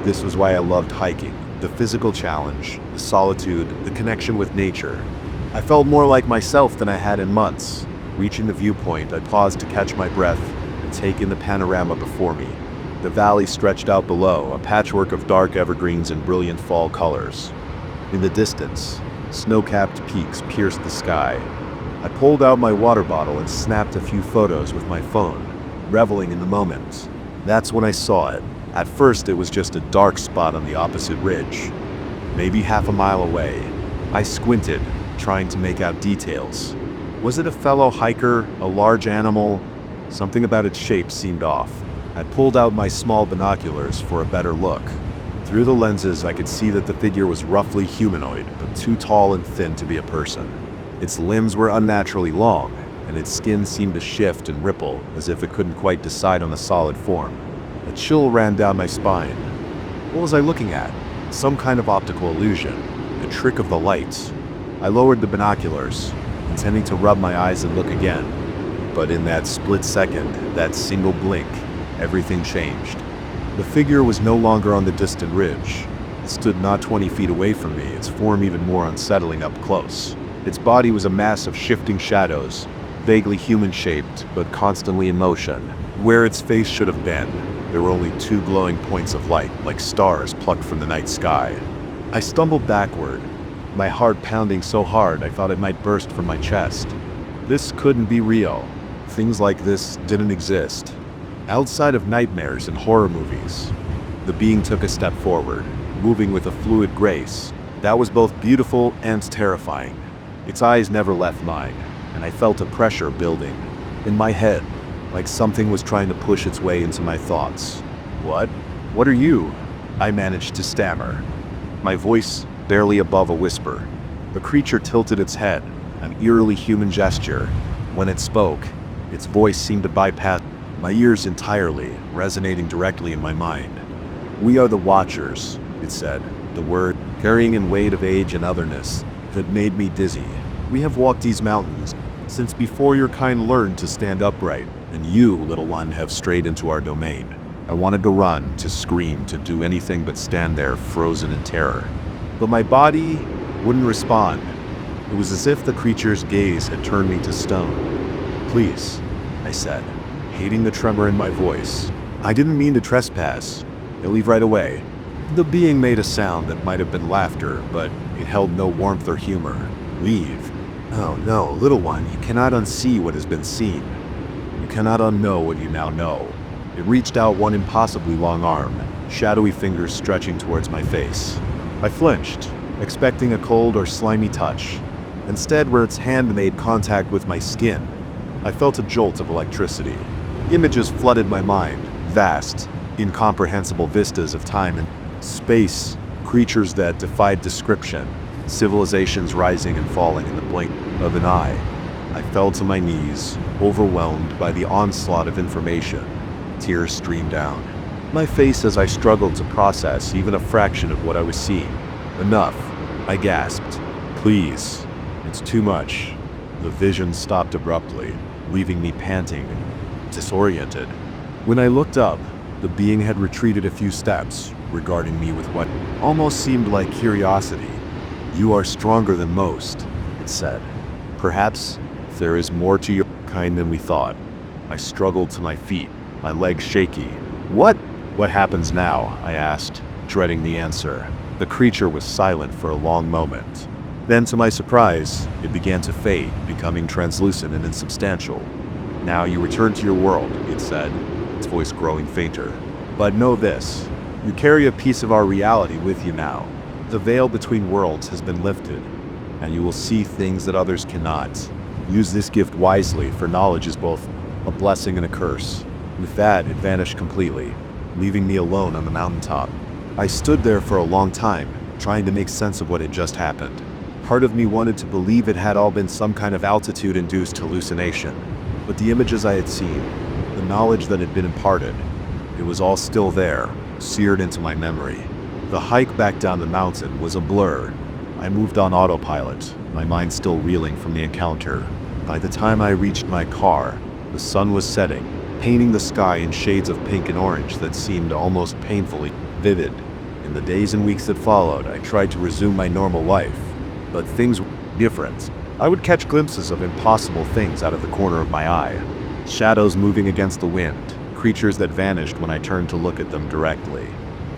This was why I loved hiking: the physical challenge, the solitude, the connection with nature. I felt more like myself than I had in months. Reaching the viewpoint, I paused to catch my breath and take in the panorama before me. The valley stretched out below, a patchwork of dark evergreens and brilliant fall colors. In the distance, snow-capped peaks pierced the sky. I pulled out my water bottle and snapped a few photos with my phone, reveling in the moment. That's when I saw it. At first, it was just a dark spot on the opposite ridge, maybe half a mile away. I squinted, trying to make out details. Was it a fellow hiker, a large animal? Something about its shape seemed off. I pulled out my small binoculars for a better look. Through the lenses, I could see that the figure was roughly humanoid, but too tall and thin to be a person. Its limbs were unnaturally long, and its skin seemed to shift and ripple, as if it couldn't quite decide on a solid form. A chill ran down my spine. What was I looking at? Some kind of optical illusion, a trick of the lights. I lowered the binoculars, intending to rub my eyes and look again. But in that split second, that single blink, everything changed. The figure was no longer on the distant ridge. It stood not 20 feet away from me, its form even more unsettling up close. Its body was a mass of shifting shadows, vaguely human-shaped, but constantly in motion. Where its face should have been, there were only two glowing points of light, like stars plucked from the night sky. I stumbled backward, my heart pounding so hard I thought it might burst from my chest. This couldn't be real. Things like this didn't exist. Outside of nightmares and horror movies, the being took a step forward, moving with a fluid grace that was both beautiful and terrifying. Its eyes never left mine, and I felt a pressure building in my head, like something was trying to push its way into my thoughts. "What? What are you?" I managed to stammer, my voice barely above a whisper. The creature tilted its head, an eerily human gesture. When it spoke, its voice seemed to bypass my ears entirely, resonating directly in my mind. "We are the Watchers," it said, the word carrying in weight of age and otherness that made me dizzy. "We have walked these mountains since before your kind learned to stand upright, and you, little one, have strayed into our domain." I wanted to run, to scream, to do anything but stand there, frozen in terror. But my body wouldn't respond. It was as if the creature's gaze had turned me to stone. "Please," I said, hating the tremor in my voice. "I didn't mean to trespass. I'll leave right away." The being made a sound that might have been laughter, but it held no warmth or humor. "Leave? Oh no, little one, you cannot unsee what has been seen. You cannot unknow what you now know." It reached out one impossibly long arm, shadowy fingers stretching towards my face. I flinched, expecting a cold or slimy touch. Instead, where its hand made contact with my skin, I felt a jolt of electricity. Images flooded my mind, vast, incomprehensible vistas of time and space, creatures that defied description, civilizations rising and falling in the blink of an eye. I fell to my knees, overwhelmed by the onslaught of information. Tears streamed down my face as I struggled to process even a fraction of what I was seeing. Enough, I gasped. Please, it's too much. The vision stopped abruptly, leaving me panting and disoriented. When I looked up, the being had retreated a few steps, regarding me with what almost seemed like curiosity. "You are stronger than most," it said. "Perhaps there is more to your kind than we thought." I struggled to my feet, my legs shaky. What happens now?" I asked, dreading the answer. The creature was silent for a long moment. Then, to my surprise, it began to fade, becoming translucent and insubstantial. "Now you return to your world," it said, its voice growing fainter. "But know this, you carry a piece of our reality with you now. The veil between worlds has been lifted, and you will see things that others cannot. Use this gift wisely, for knowledge is both a blessing and a curse." With that, it vanished completely, leaving me alone on the mountaintop. I stood there for a long time, trying to make sense of what had just happened. Part of me wanted to believe it had all been some kind of altitude-induced hallucination, but the images I had seen, the knowledge that had been imparted, it was all still there, seared into my memory. The hike back down the mountain was a blur. I moved on autopilot, my mind still reeling from the encounter. By the time I reached my car, the sun was setting, painting the sky in shades of pink and orange that seemed almost painfully vivid. In the days and weeks that followed, I tried to resume my normal life, but things were different. I would catch glimpses of impossible things out of the corner of my eye. Shadows moving against the wind, creatures that vanished when I turned to look at them directly.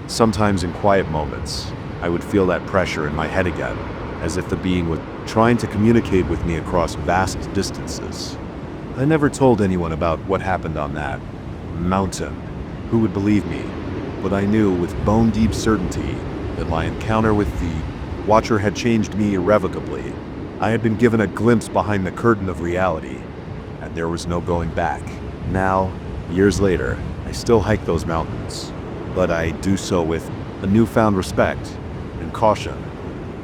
Sometimes in quiet moments, I would feel that pressure in my head again, as if the being was trying to communicate with me across vast distances. I never told anyone about what happened on that mountain. Who would believe me? But I knew with bone-deep certainty that my encounter with the Watcher had changed me irrevocably. I had been given a glimpse behind the curtain of reality, and there was no going back. Now, years later, I still hike those mountains, but I do so with a newfound respect and caution.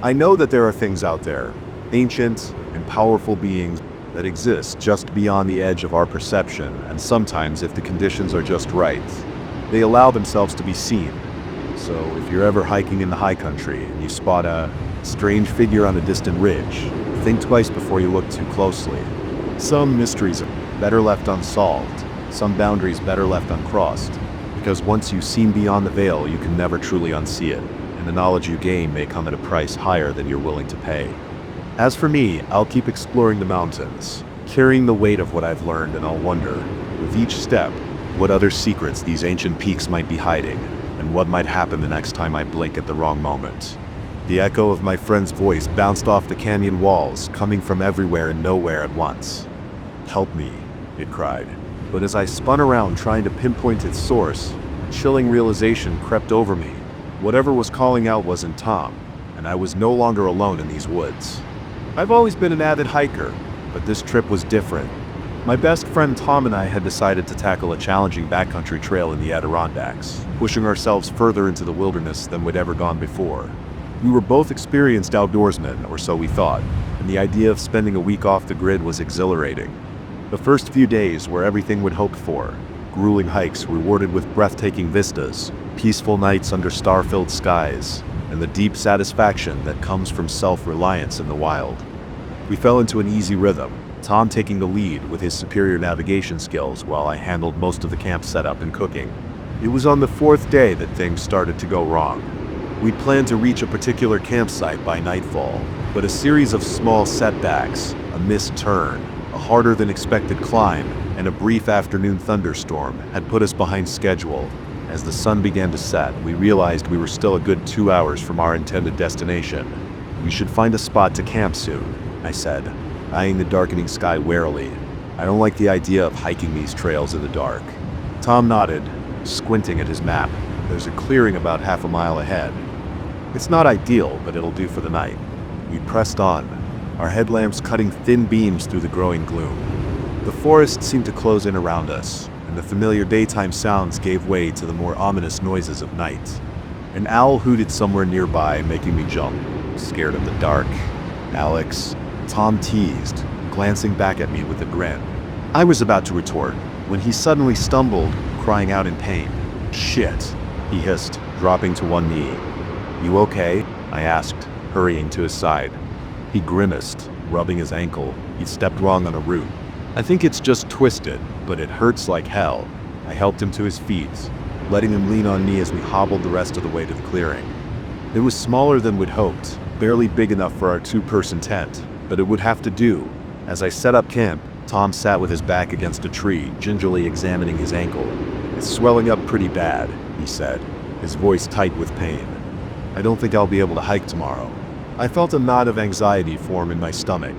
I know that there are things out there, ancient and powerful beings that exist just beyond the edge of our perception, and sometimes, if the conditions are just right, they allow themselves to be seen. So if you're ever hiking in the high country and you spot a strange figure on a distant ridge, think twice before you look too closely. Some mysteries are better left unsolved, some boundaries better left uncrossed, because once you've seen beyond the veil, you can never truly unsee it, and the knowledge you gain may come at a price higher than you're willing to pay. As for me, I'll keep exploring the mountains, carrying the weight of what I've learned, and I'll wonder, with each step, what other secrets these ancient peaks might be hiding, and what might happen the next time I blink at the wrong moment. The echo of my friend's voice bounced off the canyon walls, coming from everywhere and nowhere at once. "Help me," it cried. But as I spun around trying to pinpoint its source, a chilling realization crept over me. Whatever was calling out wasn't Tom, and I was no longer alone in these woods. I've always been an avid hiker, but this trip was different. My best friend Tom and I had decided to tackle a challenging backcountry trail in the Adirondacks, pushing ourselves further into the wilderness than we'd ever gone before. We were both experienced outdoorsmen, or so we thought, and the idea of spending a week off the grid was exhilarating. The first few days were everything we'd hoped for: grueling hikes rewarded with breathtaking vistas, peaceful nights under star-filled skies, and the deep satisfaction that comes from self-reliance in the wild. We fell into an easy rhythm, Tom taking the lead with his superior navigation skills while I handled most of the camp setup and cooking. It was on the fourth day that things started to go wrong. We'd planned to reach a particular campsite by nightfall, but a series of small setbacks, a missed turn, a harder-than-expected climb, and a brief afternoon thunderstorm had put us behind schedule. As the sun began to set, we realized we were still a good 2 hours from our intended destination. "We should find a spot to camp soon," I said, eyeing the darkening sky warily. I don't like the idea of hiking these trails in the dark. Tom nodded, squinting at his map. "There's a clearing about half a mile ahead. It's not ideal, but it'll do for the night." We pressed on, our headlamps cutting thin beams through the growing gloom. The forest seemed to close in around us, and and the familiar daytime sounds gave way to the more ominous noises of night. An owl hooted somewhere nearby, making me jump, scared of the dark. "Alex," Tom teased, glancing back at me with a grin. I was about to retort when he suddenly stumbled, crying out in pain. "Shit," he hissed, dropping to one knee. "You okay?" I asked, hurrying to his side. He grimaced, rubbing his ankle. He'd stepped wrong on a root. "I think it's just twisted, but it hurts like hell." I helped him to his feet, letting him lean on me as we hobbled the rest of the way to the clearing. It was smaller than we'd hoped, barely big enough for our two-person tent, but it would have to do. As I set up camp, Tom sat with his back against a tree, gingerly examining his ankle. "It's swelling up pretty bad," he said, his voice tight with pain. "I don't think I'll be able to hike tomorrow." I felt a knot of anxiety form in my stomach.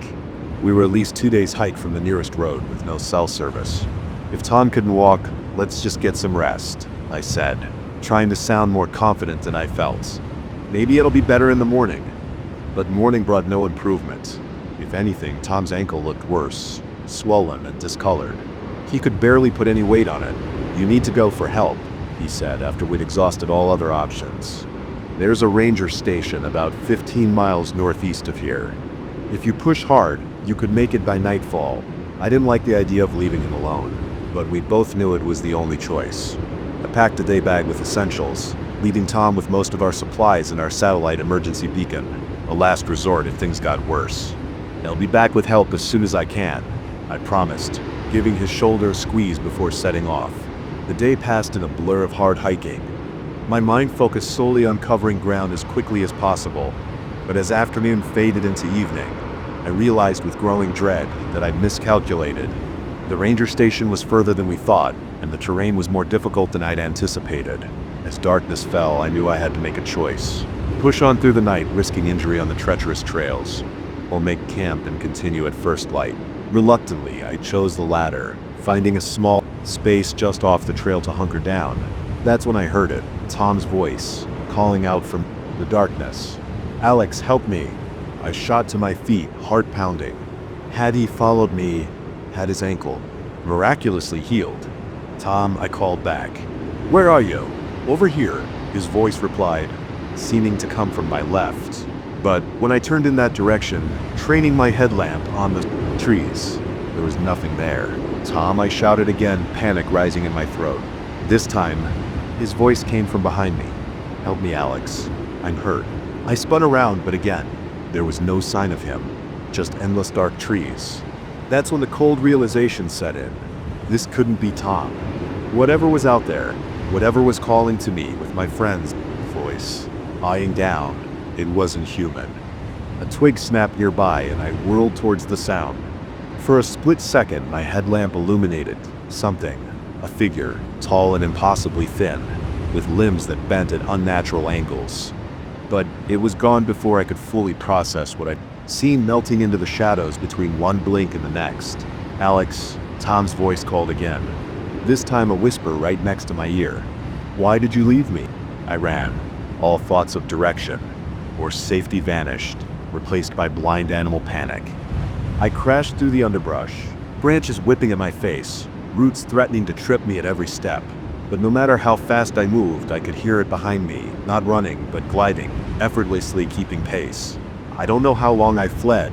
We were at least 2 days' hike from the nearest road with no cell service. "If Tom couldn't walk, let's just get some rest," I said, trying to sound more confident than I felt. "Maybe it'll be better in the morning." But morning brought no improvement. If anything, Tom's ankle looked worse, swollen and discolored. He could barely put any weight on it. "You need to go for help," he said after we'd exhausted all other options. "There's a ranger station about 15 miles northeast of here. If you push hard, you could make it by nightfall." I didn't like the idea of leaving him alone, but we both knew it was the only choice. I packed a day bag with essentials, leaving Tom with most of our supplies and our satellite emergency beacon, a last resort if things got worse. "I'll be back with help as soon as I can," I promised, giving his shoulder a squeeze before setting off. The day passed in a blur of hard hiking. My mind focused solely on covering ground as quickly as possible, but as afternoon faded into evening, I realized with growing dread that I'd miscalculated. The ranger station was further than we thought, and the terrain was more difficult than I'd anticipated. As darkness fell, I knew I had to make a choice. Push on through the night, risking injury on the treacherous trails, or make camp and continue at first light. Reluctantly, I chose the latter, finding a small space just off the trail to hunker down. That's when I heard it, Tom's voice, calling out from the darkness. "Alex, help me." I shot to my feet, heart pounding. Had he followed me, had his ankle miraculously healed. "Tom," I called back. "Where are you?" "Over here," his voice replied, seeming to come from my left. But when I turned in that direction, training my headlamp on the trees, there was nothing there. "Tom," I shouted again, panic rising in my throat. This time, his voice came from behind me. "Help me, Alex. I'm hurt." I spun around, but again, there was no sign of him, just endless dark trees. That's when the cold realization set in. This couldn't be Tom. Whatever was out there, whatever was calling to me with my friend's voice, eyeing down, it wasn't human. A twig snapped nearby and I whirled towards the sound. For a split second, my headlamp illuminated something, a figure, tall and impossibly thin, with limbs that bent at unnatural angles. But it was gone before I could fully process what I'd seen melting into the shadows between one blink and the next. "Alex," Tom's voice called again, this time a whisper right next to my ear. "Why did you leave me?" I ran. All thoughts of direction or safety vanished, replaced by blind animal panic. I crashed through the underbrush, branches whipping at my face, roots threatening to trip me at every step. But no matter how fast I moved, I could hear it behind me, not running, but gliding, effortlessly keeping pace. I don't know how long I fled.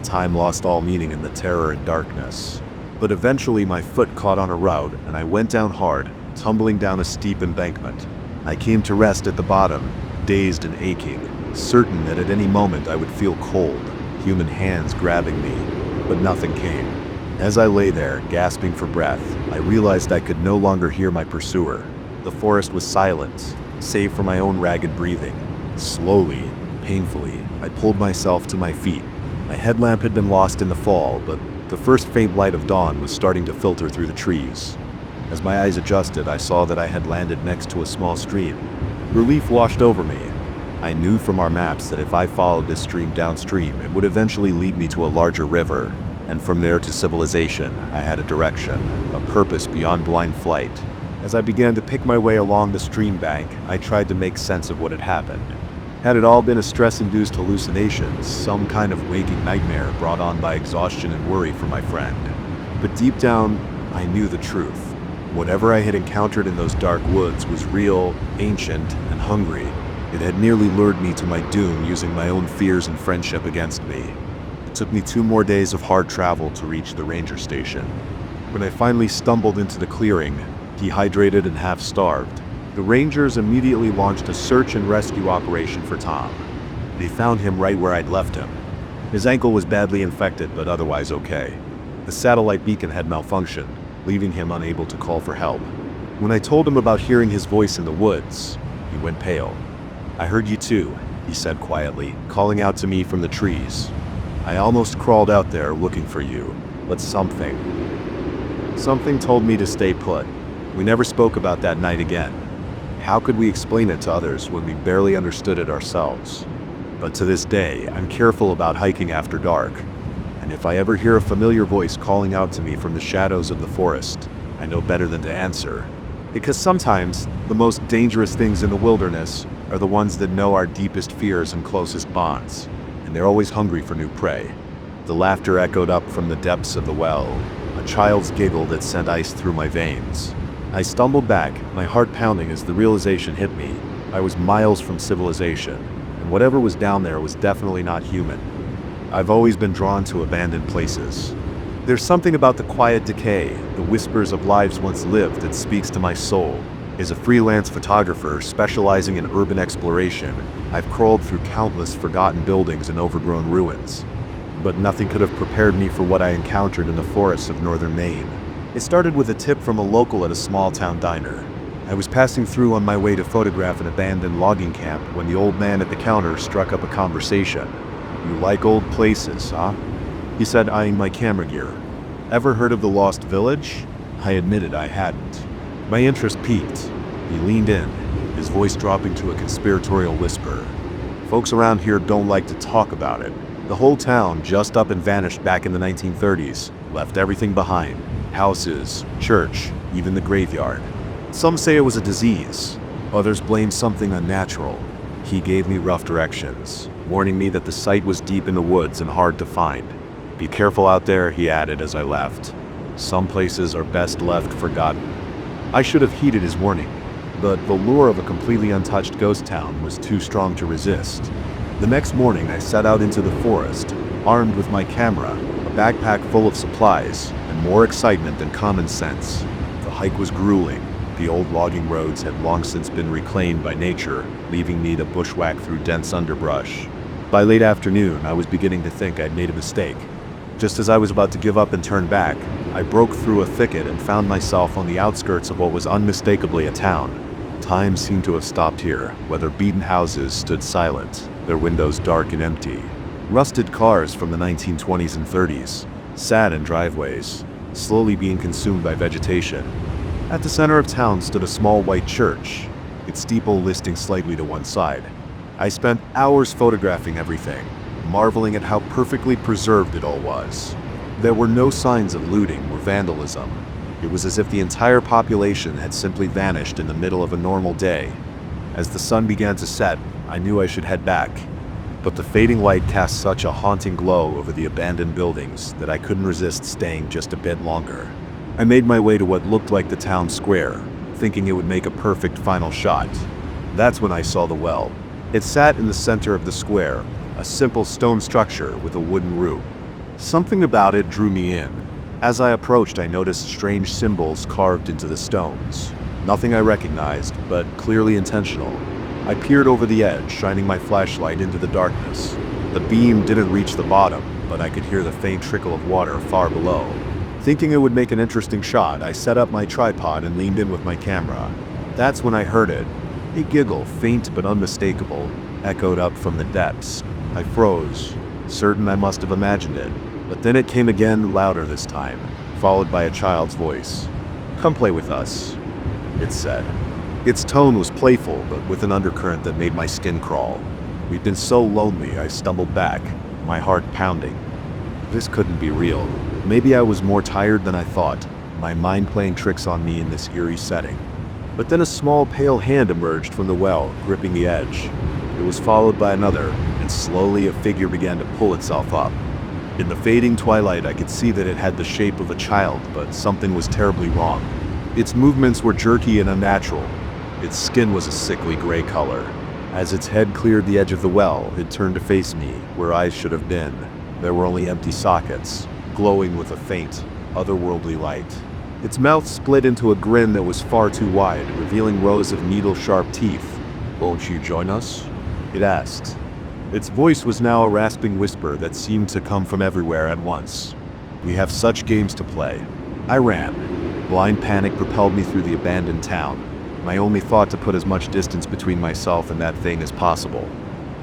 Time lost all meaning in the terror and darkness. But eventually my foot caught on a route, and I went down hard, tumbling down a steep embankment. I came to rest at the bottom, dazed and aching, certain that at any moment I would feel cold, human hands grabbing me, but nothing came. As I lay there, gasping for breath, I realized I could no longer hear my pursuer. The forest was silent, save for my own ragged breathing. Slowly, painfully, I pulled myself to my feet. My headlamp had been lost in the fall, but the first faint light of dawn was starting to filter through the trees. As my eyes adjusted, I saw that I had landed next to a small stream. Relief washed over me. I knew from our maps that if I followed this stream downstream, it would eventually lead me to a larger river, and from there to civilization. I had a direction, a purpose beyond blind flight. As I began to pick my way along the stream bank, I tried to make sense of what had happened. Had it all been a stress-induced hallucination, some kind of waking nightmare brought on by exhaustion and worry for my friend? But deep down, I knew the truth. Whatever I had encountered in those dark woods was real, ancient, and hungry. It had nearly lured me to my doom, using my own fears and friendship against me. It took me 2 more days of hard travel to reach the ranger station. When I finally stumbled into the clearing, dehydrated and half-starved, the rangers immediately launched a search and rescue operation for Tom. They found him right where I'd left him. His ankle was badly infected, but otherwise okay. The satellite beacon had malfunctioned, leaving him unable to call for help. When I told him about hearing his voice in the woods, he went pale. "I heard you too," he said quietly, calling out to me from the trees. "I almost crawled out there looking for you, but something told me to stay put." We never spoke about that night again. How could we explain it to others when we barely understood it ourselves? But to this day, I'm careful about hiking after dark. And if I ever hear a familiar voice calling out to me from the shadows of the forest, I know better than to answer. Because sometimes, the most dangerous things in the wilderness are the ones that know our deepest fears and closest bonds. And they're always hungry for new prey. The laughter echoed up from the depths of the well, a child's giggle that sent ice through my veins. I stumbled back, my heart pounding as the realization hit me. I was miles from civilization, and whatever was down there was definitely not human. I've always been drawn to abandoned places. There's something about the quiet decay, the whispers of lives once lived, that speaks to my soul. As a freelance photographer specializing in urban exploration, I've crawled through countless forgotten buildings and overgrown ruins. But nothing could have prepared me for what I encountered in the forests of northern Maine. It started with a tip from a local at a small-town diner. I was passing through on my way to photograph an abandoned logging camp when the old man at the counter struck up a conversation. "You like old places, huh?" he said, eyeing my camera gear. "Ever heard of the Lost Village?" I admitted I hadn't. My interest piqued. He leaned in, his voice dropping to a conspiratorial whisper. "Folks around here don't like to talk about it. The whole town just up and vanished back in the 1930s, left everything behind. Houses, church, even the graveyard. Some say it was a disease. Others blame something unnatural." He gave me rough directions, warning me that the site was deep in the woods and hard to find. "Be careful out there," he added as I left. "Some places are best left forgotten." I should have heeded his warning, but the lure of a completely untouched ghost town was too strong to resist. The next morning I set out into the forest, armed with my camera, a backpack full of supplies, and more excitement than common sense. The hike was grueling. The old logging roads had long since been reclaimed by nature, leaving me to bushwhack through dense underbrush. By late afternoon, I was beginning to think I'd made a mistake. Just as I was about to give up and turn back, I broke through a thicket and found myself on the outskirts of what was unmistakably a town. Time seemed to have stopped here. Weather-beaten houses stood silent, their windows dark and empty. Rusted cars from the 1920s and 30s sat in driveways, slowly being consumed by vegetation. At the center of town stood a small white church, its steeple listing slightly to one side. I spent hours photographing everything, marveling at how perfectly preserved it all was. There were no signs of looting or vandalism. It was as if the entire population had simply vanished in the middle of a normal day. As the sun began to set, I knew I should head back. But the fading light cast such a haunting glow over the abandoned buildings that I couldn't resist staying just a bit longer. I made my way to what looked like the town square, thinking it would make a perfect final shot. That's when I saw the well. It sat in the center of the square, a simple stone structure with a wooden roof. Something about it drew me in. As I approached, I noticed strange symbols carved into the stones. Nothing I recognized, but clearly intentional. I peered over the edge, shining my flashlight into the darkness. The beam didn't reach the bottom, but I could hear the faint trickle of water far below. Thinking it would make an interesting shot, I set up my tripod and leaned in with my camera. That's when I heard it. A giggle, faint but unmistakable, echoed up from the depths. I froze, certain I must have imagined it. But then it came again, louder this time, followed by a child's voice. "Come play with us," it said. Its tone was playful, but with an undercurrent that made my skin crawl. We'd been so lonely, I stumbled back, my heart pounding. This couldn't be real. Maybe I was more tired than I thought, my mind playing tricks on me in this eerie setting. But then a small pale hand emerged from the well, gripping the edge. It was followed by another, and slowly a figure began to pull itself up. In the fading twilight, I could see that it had the shape of a child, but something was terribly wrong. Its movements were jerky and unnatural. Its skin was a sickly gray color. As its head cleared the edge of the well, it turned to face me, where eyes should have been. There were only empty sockets, glowing with a faint, otherworldly light. Its mouth split into a grin that was far too wide, revealing rows of needle-sharp teeth. "Won't you join us?" it asked. Its voice was now a rasping whisper that seemed to come from everywhere at once. "We have such games to play." I ran. Blind panic propelled me through the abandoned town. My only thought to put as much distance between myself and that thing as possible.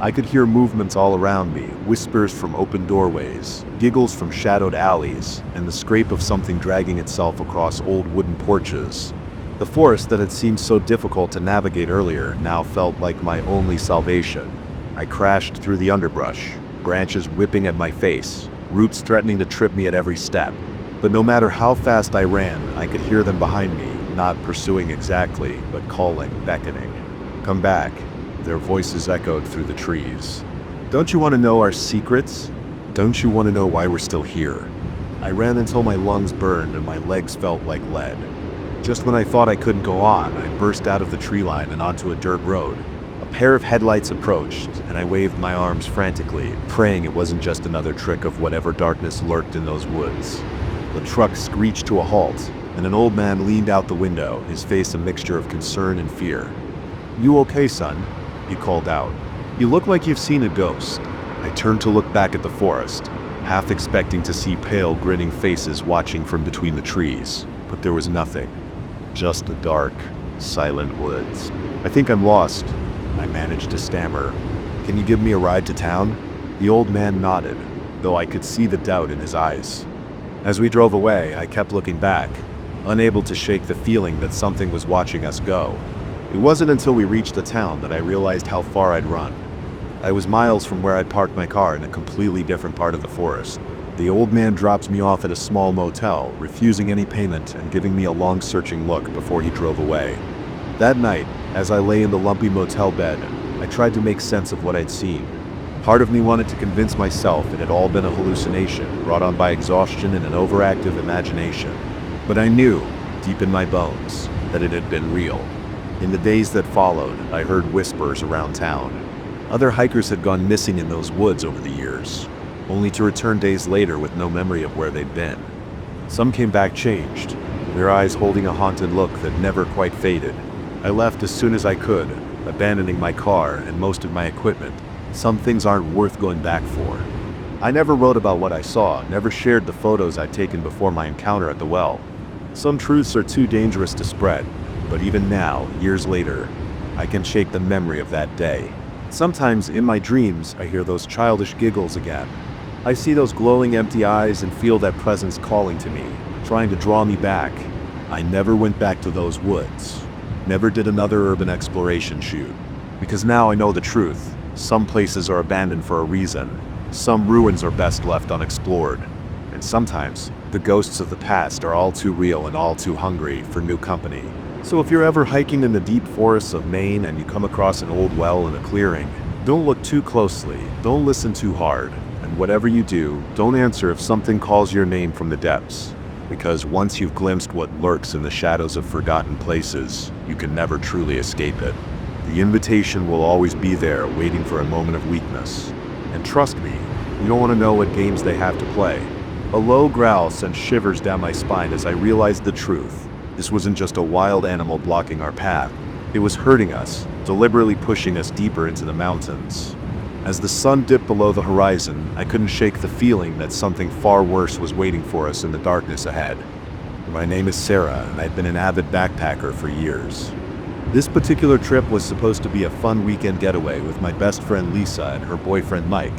I could hear movements all around me, whispers from open doorways, giggles from shadowed alleys, and the scrape of something dragging itself across old wooden porches. The forest that had seemed so difficult to navigate earlier now felt like my only salvation. I crashed through the underbrush, branches whipping at my face, roots threatening to trip me at every step. But no matter how fast I ran, I could hear them behind me, not pursuing exactly, but calling, beckoning. "Come back." Their voices echoed through the trees. "Don't you want to know our secrets? Don't you want to know why we're still here?" I ran until my lungs burned and my legs felt like lead. Just when I thought I couldn't go on, I burst out of the tree line and onto a dirt road. A pair of headlights approached, and I waved my arms frantically, praying it wasn't just another trick of whatever darkness lurked in those woods. The truck screeched to a halt, and an old man leaned out the window, his face a mixture of concern and fear. "You okay, son?" he called out. "You look like you've seen a ghost." I turned to look back at the forest, half expecting to see pale, grinning faces watching from between the trees, but there was nothing. Just the dark, silent woods. "I think I'm lost," I managed to stammer. "Can you give me a ride to town?" The old man nodded, though I could see the doubt in his eyes. As we drove away, I kept looking back, unable to shake the feeling that something was watching us go. It wasn't until we reached the town that I realized how far I'd run. I was miles from where I'd parked my car in a completely different part of the forest. The old man dropped me off at a small motel, refusing any payment and giving me a long searching look before he drove away. That night, as I lay in the lumpy motel bed, I tried to make sense of what I'd seen. Part of me wanted to convince myself it had all been a hallucination, brought on by exhaustion and an overactive imagination. But I knew, deep in my bones, that it had been real. In the days that followed, I heard whispers around town. Other hikers had gone missing in those woods over the years, only to return days later with no memory of where they'd been. Some came back changed, their eyes holding a haunted look that never quite faded. I left as soon as I could, abandoning my car and most of my equipment. Some things aren't worth going back for. I never wrote about what I saw, never shared the photos I'd taken before my encounter at the well. Some truths are too dangerous to spread, but even now, years later, I can shake the memory of that day. Sometimes in my dreams, I hear those childish giggles again. I see those glowing empty eyes and feel that presence calling to me, trying to draw me back. I never went back to those woods. Never did another urban exploration shoot. Because now I know the truth. Some places are abandoned for a reason. Some ruins are best left unexplored. And sometimes, the ghosts of the past are all too real and all too hungry for new company. So if you're ever hiking in the deep forests of Maine and you come across an old well in a clearing, don't look too closely, don't listen too hard, and whatever you do, don't answer if something calls your name from the depths. Because once you've glimpsed what lurks in the shadows of forgotten places, you can never truly escape it. The invitation will always be there, waiting for a moment of weakness. And trust me, you don't want to know what games they have to play. A low growl sent shivers down my spine as I realized the truth. This wasn't just a wild animal blocking our path. It was hurting us, deliberately pushing us deeper into the mountains. As the sun dipped below the horizon, I couldn't shake the feeling that something far worse was waiting for us in the darkness ahead. My name is Sarah, and I've been an avid backpacker for years. This particular trip was supposed to be a fun weekend getaway with my best friend Lisa and her boyfriend Mike.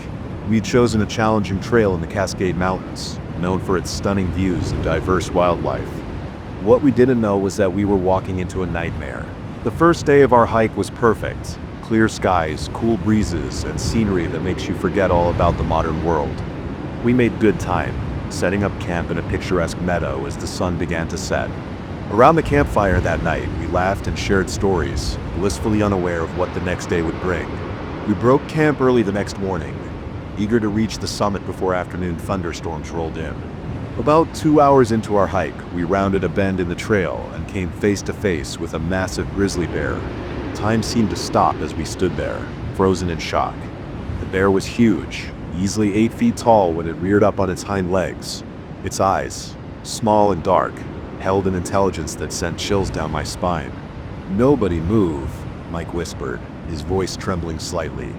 We'd chosen a challenging trail in the Cascade Mountains, known for its stunning views and diverse wildlife. What we didn't know was that we were walking into a nightmare. The first day of our hike was perfect. Clear skies, cool breezes, and scenery that makes you forget all about the modern world. We made good time, setting up camp in a picturesque meadow as the sun began to set. Around the campfire that night, we laughed and shared stories, blissfully unaware of what the next day would bring. We broke camp early the next morning, eager to reach the summit before afternoon thunderstorms rolled in. About 2 hours into our hike, we rounded a bend in the trail and came face to face with a massive grizzly bear. Time seemed to stop as we stood there, frozen in shock. The bear was huge, easily 8 feet tall when it reared up on its hind legs. Its eyes, small and dark, held an intelligence that sent chills down my spine. "Nobody move," Mike whispered, his voice trembling slightly.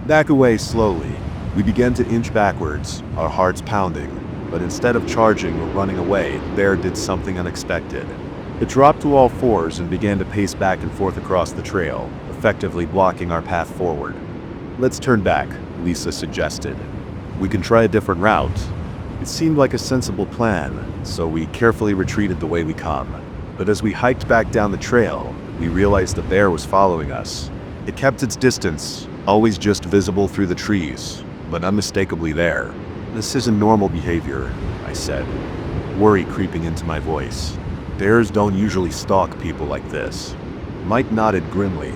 "Back away slowly." We began to inch backwards, our hearts pounding, but instead of charging or running away, the bear did something unexpected. It dropped to all fours and began to pace back and forth across the trail, effectively blocking our path forward. "Let's turn back," Lisa suggested. "We can try a different route." It seemed like a sensible plan, so we carefully retreated the way we come. But as we hiked back down the trail, we realized the bear was following us. It kept its distance, always just visible through the trees, but unmistakably there. "This isn't normal behavior," I said, worry creeping into my voice. "Bears don't usually stalk people like this." Mike nodded grimly.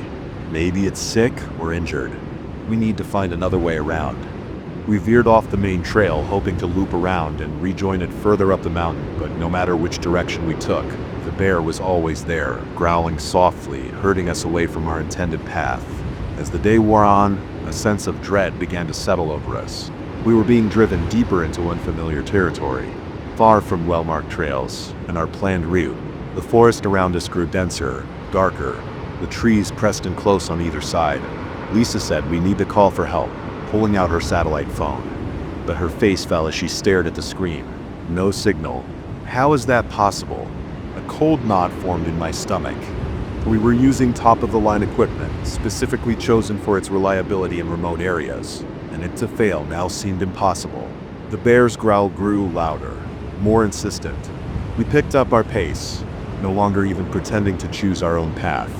"Maybe it's sick or injured. We need to find another way around." We veered off the main trail, hoping to loop around and rejoin it further up the mountain, but no matter which direction we took, the bear was always there, growling softly, herding us away from our intended path. As the day wore on, a sense of dread began to settle over us. We were being driven deeper into unfamiliar territory, far from well-marked trails and our planned route. The forest around us grew denser, darker, the trees pressed in close on either side. Lisa said we need to call for help, pulling out her satellite phone. But her face fell as she stared at the screen. No signal. How is that possible? A cold knot formed in my stomach. We were using top-of-the-line equipment, specifically chosen for its reliability in remote areas, and it to fail now seemed impossible. The bear's growl grew louder, more insistent. We picked up our pace, no longer even pretending to choose our own path.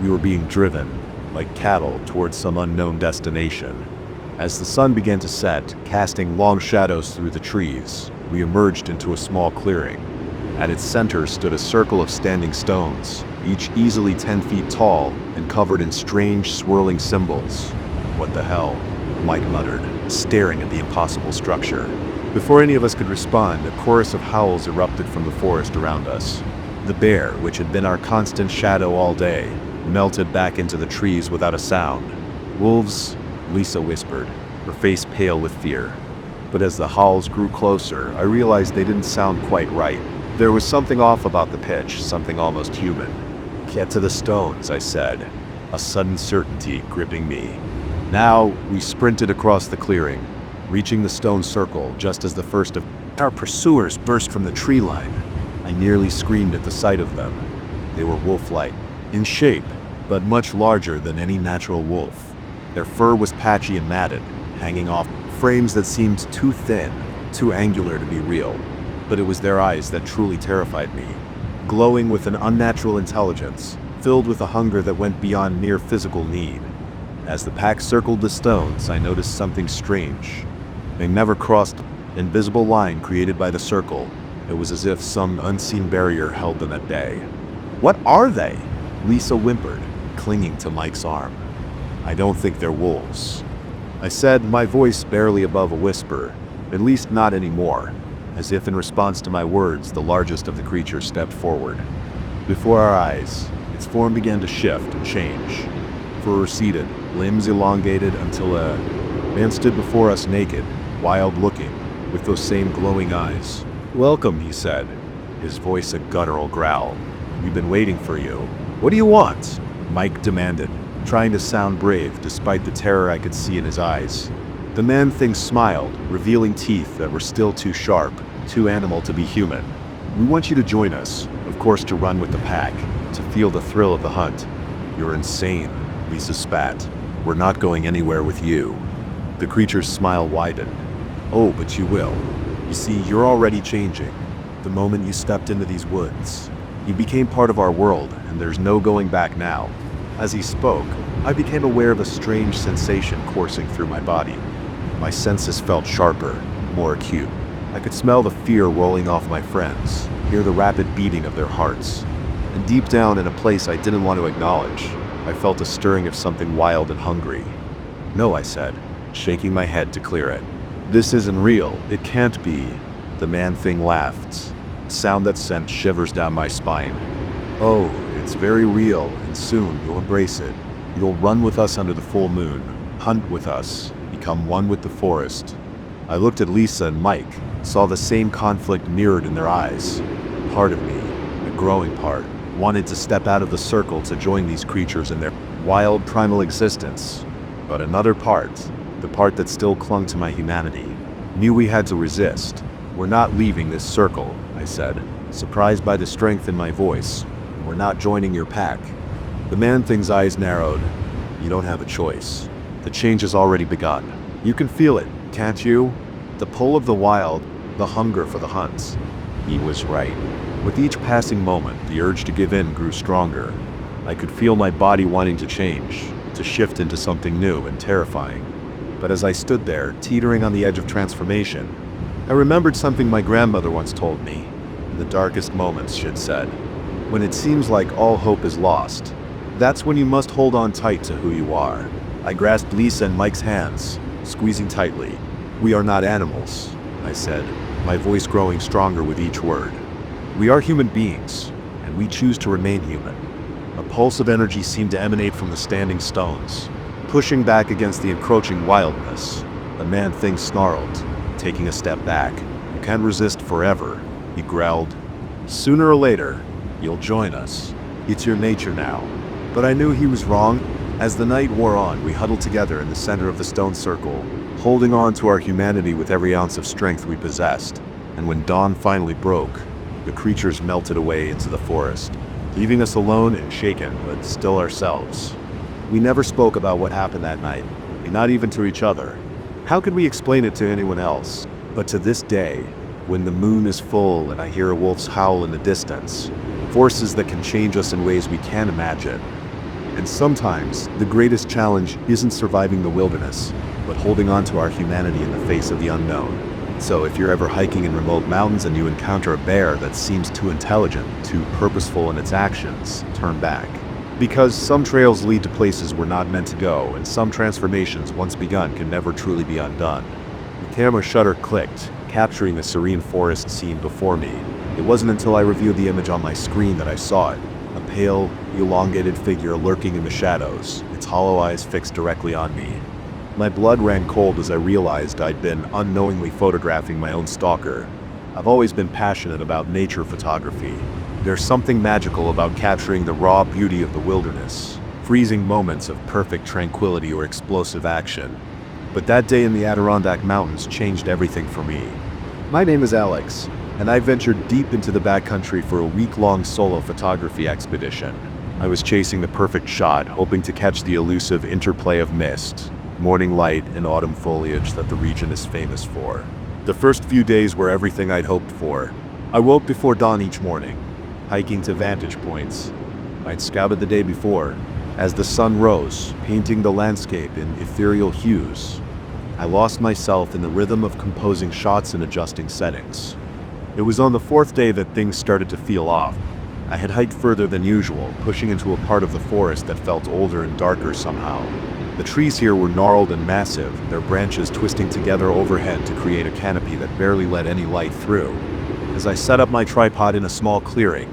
We were being driven, like cattle, towards some unknown destination. As the sun began to set, casting long shadows through the trees, we emerged into a small clearing. At its center stood a circle of standing stones, each easily 10 feet tall and covered in strange, swirling symbols. "What the hell?" Mike muttered, staring at the impossible structure. Before any of us could respond, a chorus of howls erupted from the forest around us. The bear, which had been our constant shadow all day, melted back into the trees without a sound. "Wolves," Lisa whispered, her face pale with fear. But as the howls grew closer, I realized they didn't sound quite right. There was something off about the pitch, something almost human. "Get to the stones," I said, a sudden certainty gripping me. Now, we sprinted across the clearing, reaching the stone circle just as the first of our pursuers burst from the tree line. I nearly screamed at the sight of them. They were wolf-like, in shape, but much larger than any natural wolf. Their fur was patchy and matted, hanging off frames that seemed too thin, too angular to be real. But it was their eyes that truly terrified me, glowing with an unnatural intelligence, filled with a hunger that went beyond mere physical need. As the pack circled the stones, I noticed something strange. They never crossed the invisible line created by the circle. It was as if some unseen barrier held them at bay. "What are they?" Lisa whimpered, clinging to Mike's arm. "I don't think they're wolves," I said, my voice barely above a whisper, at least not anymore. As if in response to my words, the largest of the creatures stepped forward. Before our eyes, its form began to shift and change. Fur receded, limbs elongated until a man stood before us naked, wild-looking, with those same glowing eyes. "Welcome," he said, his voice a guttural growl. "We've been waiting for you." "What do you want?" Mike demanded, trying to sound brave despite the terror I could see in his eyes. The man-thing smiled, revealing teeth that were still too sharp, too animal to be human. "We want you to join us, of course to run with the pack, to feel the thrill of the hunt." "You're insane," Lisa spat. "We're not going anywhere with you." The creature's smile widened. "Oh, but you will. You see, you're already changing. The moment you stepped into these woods, you became part of our world, and there's no going back now." As he spoke, I became aware of a strange sensation coursing through my body. My senses felt sharper, more acute. I could smell the fear rolling off my friends, hear the rapid beating of their hearts. And deep down in a place I didn't want to acknowledge, I felt a stirring of something wild and hungry. "No," I said, shaking my head to clear it. "This isn't real. It can't be." The man-thing laughed, a sound that sent shivers down my spine. "Oh, it's very real, and soon you'll embrace it. You'll run with us under the full moon, hunt with us, become one with the forest." I looked at Lisa and Mike, saw the same conflict mirrored in their eyes. Part of me, a growing part, wanted to step out of the circle to join these creatures in their wild primal existence. But another part, the part that still clung to my humanity, knew we had to resist. "We're not leaving this circle," I said, surprised by the strength in my voice. "We're not joining your pack." The man-thing's eyes narrowed. "You don't have a choice. The change has already begun. You can feel it, can't you? The pull of the wild, the hunger for the hunt." He was right. With each passing moment, the urge to give in grew stronger. I could feel my body wanting to change, to shift into something new and terrifying. But as I stood there, teetering on the edge of transformation, I remembered something my grandmother once told me. In the darkest moments, she'd said, "When it seems like all hope is lost, that's when you must hold on tight to who you are." I grasped Lisa and Mike's hands, squeezing tightly. "We are not animals," I said, my voice growing stronger with each word. "We are human beings, and we choose to remain human." A pulse of energy seemed to emanate from the standing stones, pushing back against the encroaching wildness. The man-thing snarled, taking a step back. "You can't resist forever," he growled. "Sooner or later, you'll join us. It's your nature now." But I knew he was wrong. As the night wore on, we huddled together in the center of the stone circle, holding on to our humanity with every ounce of strength we possessed. And when dawn finally broke, the creatures melted away into the forest, leaving us alone and shaken, but still ourselves. We never spoke about what happened that night, not even to each other. How could we explain it to anyone else? But to this day, when the moon is full and I hear a wolf's howl in the distance, forces that can change us in ways we can't imagine. And sometimes, the greatest challenge isn't surviving the wilderness, but holding on to our humanity in the face of the unknown. So if you're ever hiking in remote mountains and you encounter a bear that seems too intelligent, too purposeful in its actions, turn back. Because some trails lead to places we're not meant to go, and some transformations once begun can never truly be undone. The camera shutter clicked, capturing the serene forest scene before me. It wasn't until I reviewed the image on my screen that I saw it. A pale, elongated figure lurking in the shadows, its hollow eyes fixed directly on me. My blood ran cold as I realized I'd been unknowingly photographing my own stalker. I've always been passionate about nature photography. There's something magical about capturing the raw beauty of the wilderness, freezing moments of perfect tranquility or explosive action. But that day in the Adirondack Mountains changed everything for me. My name is Alex, and I ventured deep into the backcountry for a week-long solo photography expedition. I was chasing the perfect shot, hoping to catch the elusive interplay of mist, morning light, and autumn foliage that the region is famous for. The first few days were everything I'd hoped for. I woke before dawn each morning, hiking to vantage points I'd scouted the day before. As the sun rose, painting the landscape in ethereal hues, I lost myself in the rhythm of composing shots and adjusting settings. It was on the fourth day that things started to feel off. I had hiked further than usual, pushing into a part of the forest that felt older and darker somehow. The trees here were gnarled and massive, their branches twisting together overhead to create a canopy that barely let any light through. As I set up my tripod in a small clearing,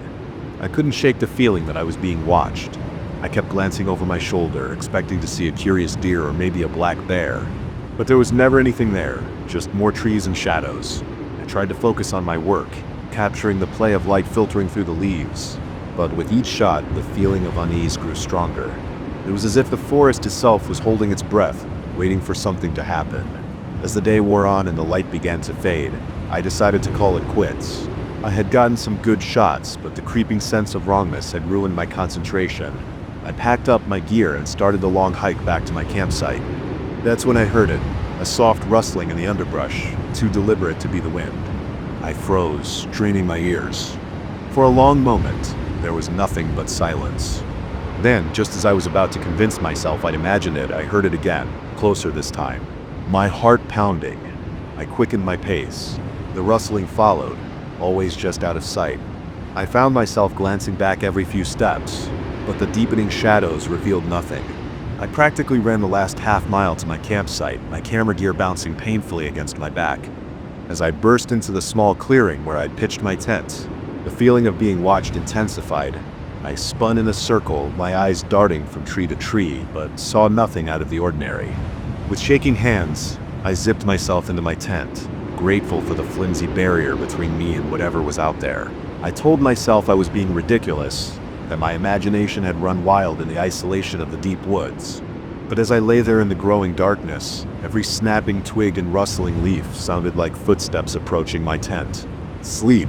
I couldn't shake the feeling that I was being watched. I kept glancing over my shoulder, expecting to see a curious deer or maybe a black bear. But there was never anything there, just more trees and shadows. I tried to focus on my work, capturing the play of light filtering through the leaves. But with each shot, the feeling of unease grew stronger. It was as if the forest itself was holding its breath, waiting for something to happen. As the day wore on and the light began to fade, I decided to call it quits. I had gotten some good shots, but the creeping sense of wrongness had ruined my concentration. I packed up my gear and started the long hike back to my campsite. That's when I heard it, a soft rustling in the underbrush, too deliberate to be the wind. I froze, straining my ears. For a long moment, there was nothing but silence. Then, just as I was about to convince myself I'd imagined it, I heard it again, closer this time. My heart pounding. I quickened my pace. The rustling followed, always just out of sight. I found myself glancing back every few steps, but the deepening shadows revealed nothing. I practically ran the last half mile to my campsite, my camera gear bouncing painfully against my back. as I burst into the small clearing where I'd pitched my tent. The feeling of being watched intensified. I spun in a circle, my eyes darting from tree to tree, but saw nothing out of the ordinary. With shaking hands, I zipped myself into my tent, grateful for the flimsy barrier between me and whatever was out there. I told myself I was being ridiculous, that my imagination had run wild in the isolation of the deep woods. But as I lay there in the growing darkness, every snapping twig and rustling leaf sounded like footsteps approaching my tent. Sleep,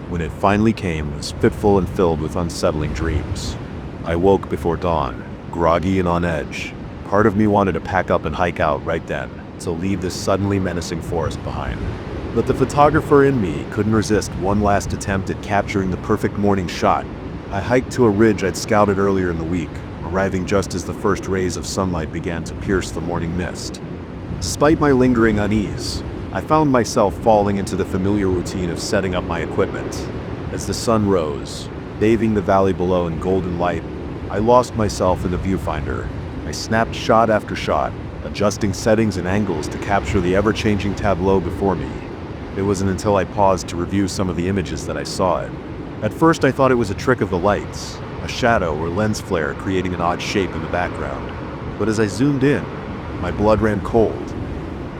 when it finally came, was fitful and filled with unsettling dreams. I woke before dawn, groggy and on edge. Part of me wanted to pack up and hike out right then, to leave this suddenly menacing forest behind. But the photographer in me couldn't resist one last attempt at capturing the perfect morning shot. I hiked to a ridge I'd scouted earlier in the week, arriving just as the first rays of sunlight began to pierce the morning mist. Despite my lingering unease, I found myself falling into the familiar routine of setting up my equipment. As the sun rose, bathing the valley below in golden light, I lost myself in the viewfinder. I snapped shot after shot, adjusting settings and angles to capture the ever-changing tableau before me. It wasn't until I paused to review some of the images that I saw it. At first I thought it was a trick of the lights, a shadow or lens flare creating an odd shape in the background. But as I zoomed in, my blood ran cold.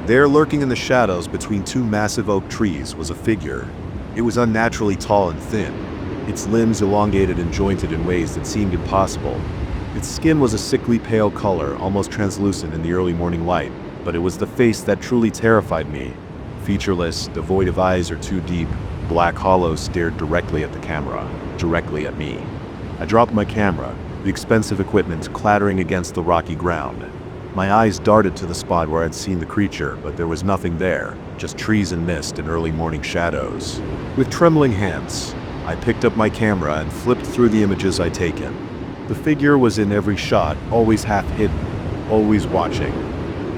There, lurking in the shadows between two massive oak trees, was a figure. It was unnaturally tall and thin, its limbs elongated and jointed in ways that seemed impossible. Its skin was a sickly pale color, almost translucent in the early morning light, but it was the face that truly terrified me. Featureless, devoid of eyes or too deep, black hollows stared directly at the camera, directly at me. I dropped my camera, the expensive equipment clattering against the rocky ground. My eyes darted to the spot where I'd seen the creature, but there was nothing there, just trees and mist and early morning shadows. With trembling hands, I picked up my camera and flipped through the images I'd taken. The figure was in every shot, always half hidden, always watching.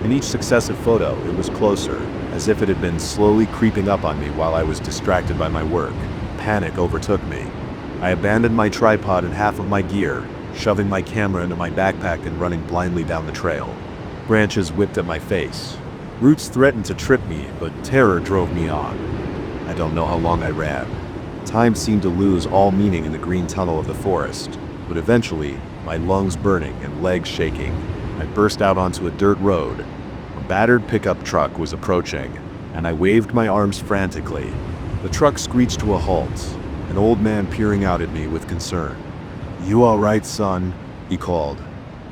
In each successive photo, it was closer, as if it had been slowly creeping up on me while I was distracted by my work. Panic overtook me. I abandoned my tripod and half of my gear, shoving my camera into my backpack and running blindly down the trail. Branches whipped at my face. Roots threatened to trip me, but terror drove me on. I don't know how long I ran. Time seemed to lose all meaning in the green tunnel of the forest, but eventually, my lungs burning and legs shaking, I burst out onto a dirt road. A battered pickup truck was approaching, and I waved my arms frantically. The truck screeched to a halt, an old man peering out at me with concern. "You all right, son?" he called.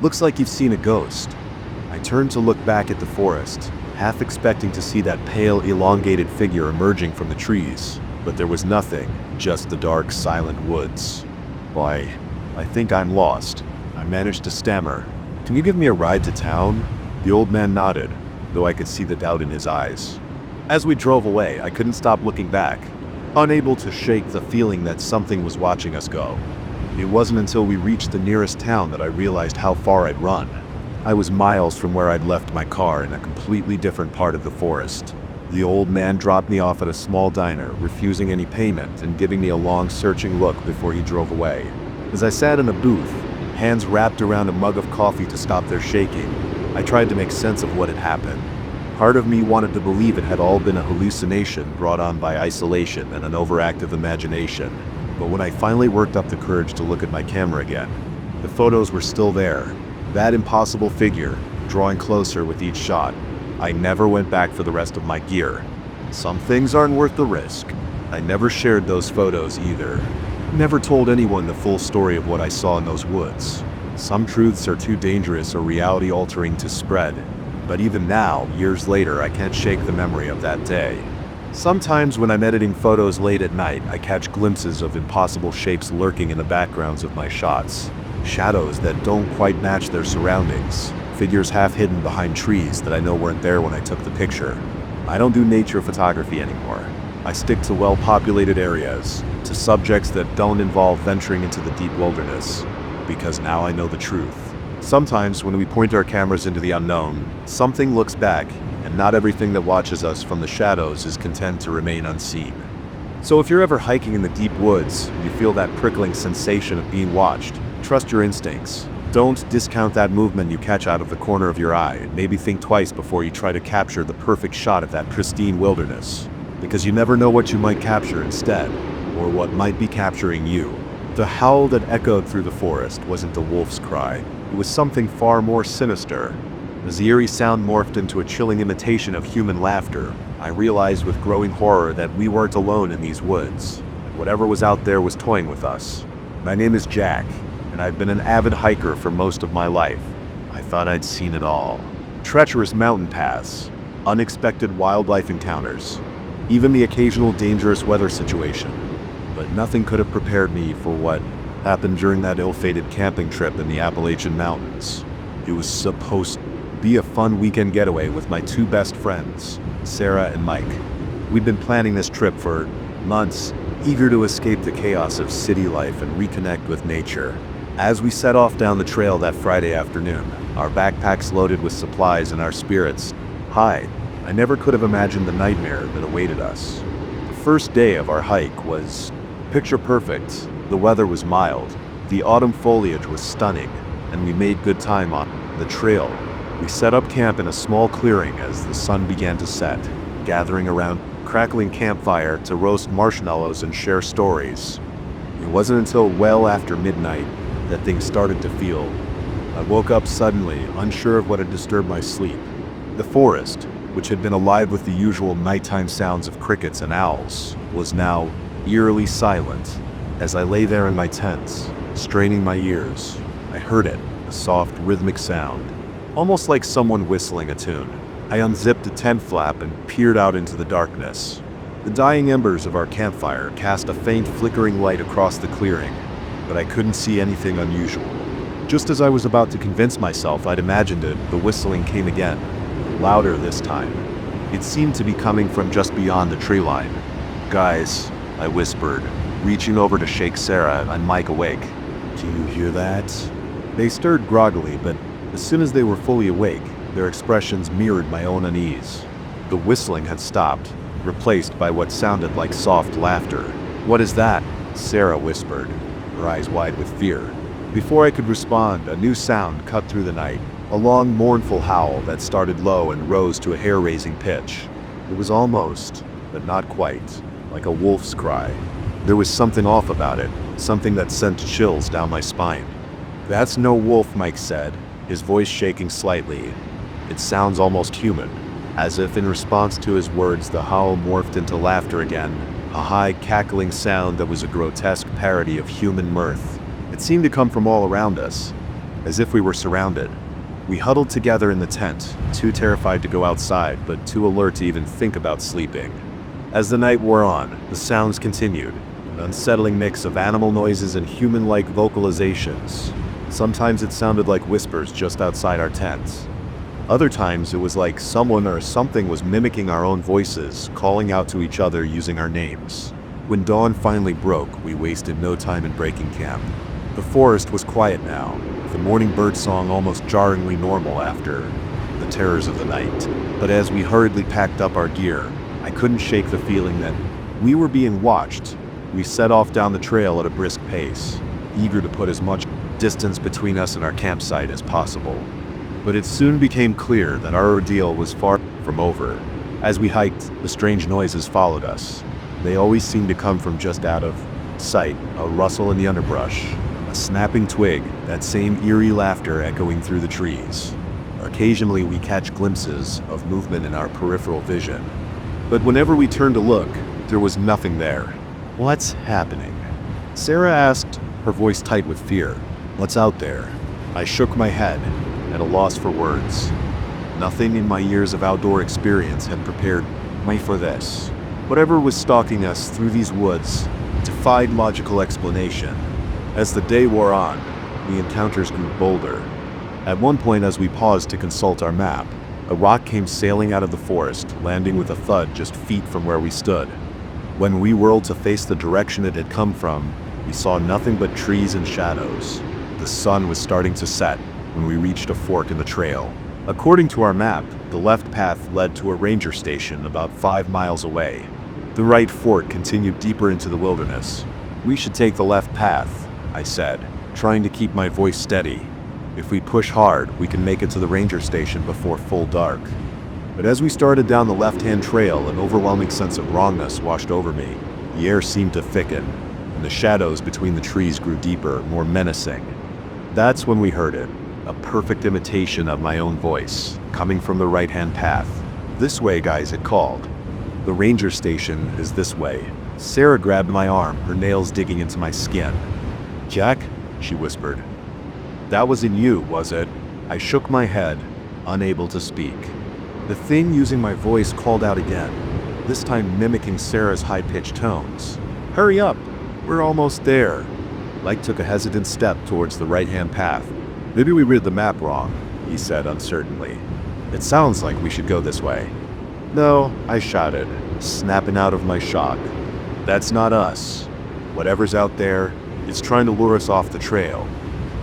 "Looks like you've seen a ghost." I turned to look back at the forest, half expecting to see that pale, elongated figure emerging from the trees, but there was nothing, just the dark, silent woods. "Why, I think I'm lost," I managed to stammer. "Can you give me a ride to town?" The old man nodded, though I could see the doubt in his eyes. As we drove away, I couldn't stop looking back, unable to shake the feeling that something was watching us go. It wasn't until we reached the nearest town that I realized how far I'd run. I was miles from where I'd left my car in a completely different part of the forest. The old man dropped me off at a small diner, refusing any payment and giving me a long, searching look before he drove away. As I sat in a booth, hands wrapped around a mug of coffee to stop their shaking, I tried to make sense of what had happened. Part of me wanted to believe it had all been a hallucination brought on by isolation and an overactive imagination. But when I finally worked up the courage to look at my camera again, the photos were still there. That impossible figure, drawing closer with each shot. I never went back for the rest of my gear. Some things aren't worth the risk. I never shared those photos either. Never told anyone the full story of what I saw in those woods. Some truths are too dangerous or reality-altering to spread. But even now, years later, I can't shake the memory of that day. Sometimes when I'm editing photos late at night, I catch glimpses of impossible shapes lurking in the backgrounds of my shots. Shadows that don't quite match their surroundings. Figures half hidden behind trees that I know weren't there when I took the picture. I don't do nature photography anymore. I stick to well-populated areas, to subjects that don't involve venturing into the deep wilderness, because now I know the truth. Sometimes when we point our cameras into the unknown, something looks back, and not everything that watches us from the shadows is content to remain unseen. So if you're ever hiking in the deep woods, and you feel that prickling sensation of being watched, trust your instincts. Don't discount that movement you catch out of the corner of your eye, and maybe think twice before you try to capture the perfect shot of that pristine wilderness. Because you never know what you might capture instead, or what might be capturing you. The howl that echoed through the forest wasn't a wolf's cry. It was something far more sinister. As the eerie sound morphed into a chilling imitation of human laughter, I realized with growing horror that we weren't alone in these woods. Whatever was out there was toying with us. My name is Jack, and I've been an avid hiker for most of my life. I thought I'd seen it all. Treacherous mountain paths, unexpected wildlife encounters, even the occasional dangerous weather situation. But nothing could have prepared me for what happened during that ill-fated camping trip in the Appalachian Mountains. It was supposed to be a fun weekend getaway with my two best friends, Sarah and Mike. We'd been planning this trip for months, eager to escape the chaos of city life and reconnect with nature. As we set off down the trail that Friday afternoon, our backpacks loaded with supplies and our spirits high, I never could have imagined the nightmare that awaited us. The first day of our hike was picture perfect. The weather was mild, the autumn foliage was stunning, and we made good time on the trail. We set up camp in a small clearing as the sun began to set, gathering around crackling campfire to roast marshmallows and share stories. It wasn't until well after midnight that things started to feel. I woke up suddenly, unsure of what had disturbed my sleep. The forest, which had been alive with the usual nighttime sounds of crickets and owls, was now eerily silent. As I lay there in my tent, straining my ears, I heard it, a soft rhythmic sound, almost like someone whistling a tune. I unzipped the tent flap and peered out into the darkness. The dying embers of our campfire cast a faint flickering light across the clearing, but I couldn't see anything unusual. Just as I was about to convince myself I'd imagined it, the whistling came again, louder this time. It seemed to be coming from just beyond the tree line. "Guys," I whispered, reaching over to shake Sarah and Mike awake. "Do you hear that?" They stirred groggily, but as soon as they were fully awake, their expressions mirrored my own unease. The whistling had stopped, replaced by what sounded like soft laughter. "What is that?" Sarah whispered, her eyes wide with fear. Before I could respond, a new sound cut through the night, a long, mournful howl that started low and rose to a hair-raising pitch. It was almost, but not quite, like a wolf's cry. There was something off about it, something that sent chills down my spine. "That's no wolf," Mike said, his voice shaking slightly. "It sounds almost human." As if in response to his words, the howl morphed into laughter again, a high, cackling sound that was a grotesque parody of human mirth. It seemed to come from all around us, as if we were surrounded. We huddled together in the tent, too terrified to go outside, but too alert to even think about sleeping. As the night wore on, the sounds continued, an unsettling mix of animal noises and human-like vocalizations. Sometimes it sounded like whispers just outside our tents. Other times it was like someone or something was mimicking our own voices, calling out to each other using our names. When dawn finally broke, we wasted no time in breaking camp. The forest was quiet now, the morning bird song almost jarringly normal after the terrors of the night. But as we hurriedly packed up our gear, I couldn't shake the feeling that we were being watched. We set off down the trail at a brisk pace, eager to put as much distance between us and our campsite as possible. But it soon became clear that our ordeal was far from over. As we hiked, the strange noises followed us. They always seemed to come from just out of sight, a rustle in the underbrush, a snapping twig, that same eerie laughter echoing through the trees. Occasionally we catch glimpses of movement in our peripheral vision. But whenever we turned to look, there was nothing there. "What's happening?" Sarah asked, her voice tight with fear. "What's out there?" I shook my head, at a loss for words. Nothing in my years of outdoor experience had prepared me for this. Whatever was stalking us through these woods defied logical explanation. As the day wore on, the encounters grew bolder. At one point, as we paused to consult our map, a rock came sailing out of the forest, landing with a thud just feet from where we stood. When we whirled to face the direction it had come from, we saw nothing but trees and shadows. The sun was starting to set when we reached a fork in the trail. According to our map, the left path led to a ranger station about 5 miles away. The right fork continued deeper into the wilderness. "We should take the left path," I said, trying to keep my voice steady. If we push hard, we can make it to the ranger station before full dark. But as we started down the left-hand trail, an overwhelming sense of wrongness washed over me. The air seemed to thicken, and the shadows between the trees grew deeper, more menacing. That's when we heard it, a perfect imitation of my own voice, coming from the right-hand path. "This way, guys," it called. "The ranger station is this way." Sarah grabbed my arm, her nails digging into my skin. "Jack," she whispered. "That wasn't you, was it?" I shook my head, unable to speak. The thing using my voice called out again, this time mimicking Sarah's high-pitched tones. "Hurry up, we're almost there." Mike took a hesitant step towards the right-hand path. "Maybe we read the map wrong," he said uncertainly. "It sounds like we should go this way." "No," I shouted, snapping out of my shock. "That's not us. Whatever's out there, it's trying to lure us off the trail."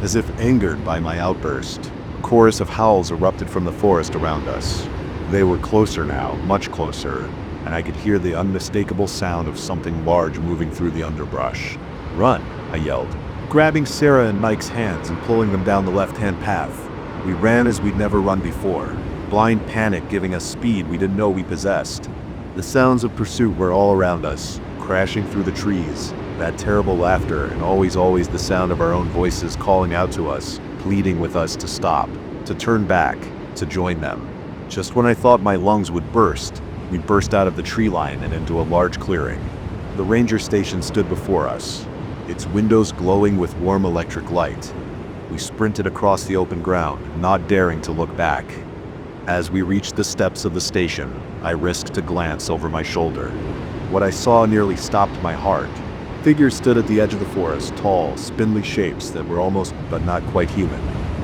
As if angered by my outburst, a chorus of howls erupted from the forest around us. They were closer now, much closer, and I could hear the unmistakable sound of something large moving through the underbrush. "Run!" I yelled, grabbing Sarah and Mike's hands and pulling them down the left-hand path. We ran as we'd never run before, blind panic giving us speed we didn't know we possessed. The sounds of pursuit were all around us, crashing through the trees, that terrible laughter, and always the sound of our own voices calling out to us, pleading with us to stop, to turn back, to join them. Just when I thought my lungs would burst, we burst out of the tree line and into a large clearing. The ranger station stood before us, its windows glowing with warm electric light. We sprinted across the open ground, not daring to look back. As we reached the steps of the station, I risked a glance over my shoulder. What I saw nearly stopped my heart. Figures stood at the edge of the forest, tall, spindly shapes that were almost but not quite human.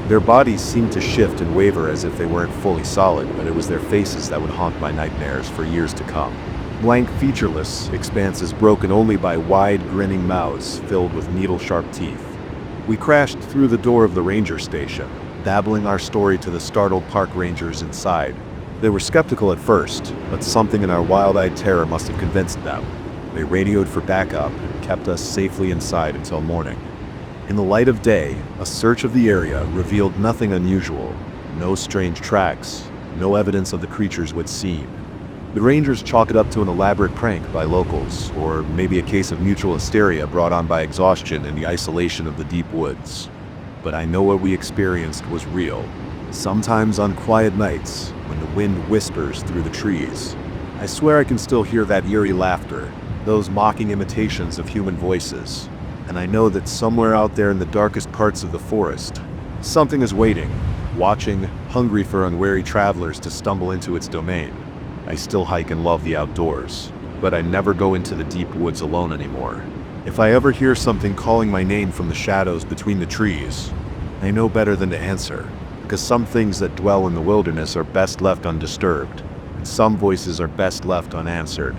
Their bodies seemed to shift and waver as if they weren't fully solid, but it was their faces that would haunt my nightmares for years to come. Blank, featureless expanses broken only by wide, grinning mouths filled with needle-sharp teeth. We crashed through the door of the ranger station, babbling our story to the startled park rangers inside. They were skeptical at first, but something in our wild-eyed terror must have convinced them. They radioed for backup and kept us safely inside until morning. In the light of day, a search of the area revealed nothing unusual. No strange tracks, no evidence of the creatures we'd seen. The rangers chalk it up to an elaborate prank by locals, or maybe a case of mutual hysteria brought on by exhaustion in the isolation of the deep woods. But I know what we experienced was real. Sometimes on quiet nights, when the wind whispers through the trees, I swear I can still hear that eerie laughter, those mocking imitations of human voices. And I know that somewhere out there in the darkest parts of the forest, something is waiting, watching, hungry for unwary travelers to stumble into its domain. I still hike and love the outdoors, but I never go into the deep woods alone anymore. If I ever hear something calling my name from the shadows between the trees, I know better than to answer, because some things that dwell in the wilderness are best left undisturbed, and some voices are best left unanswered.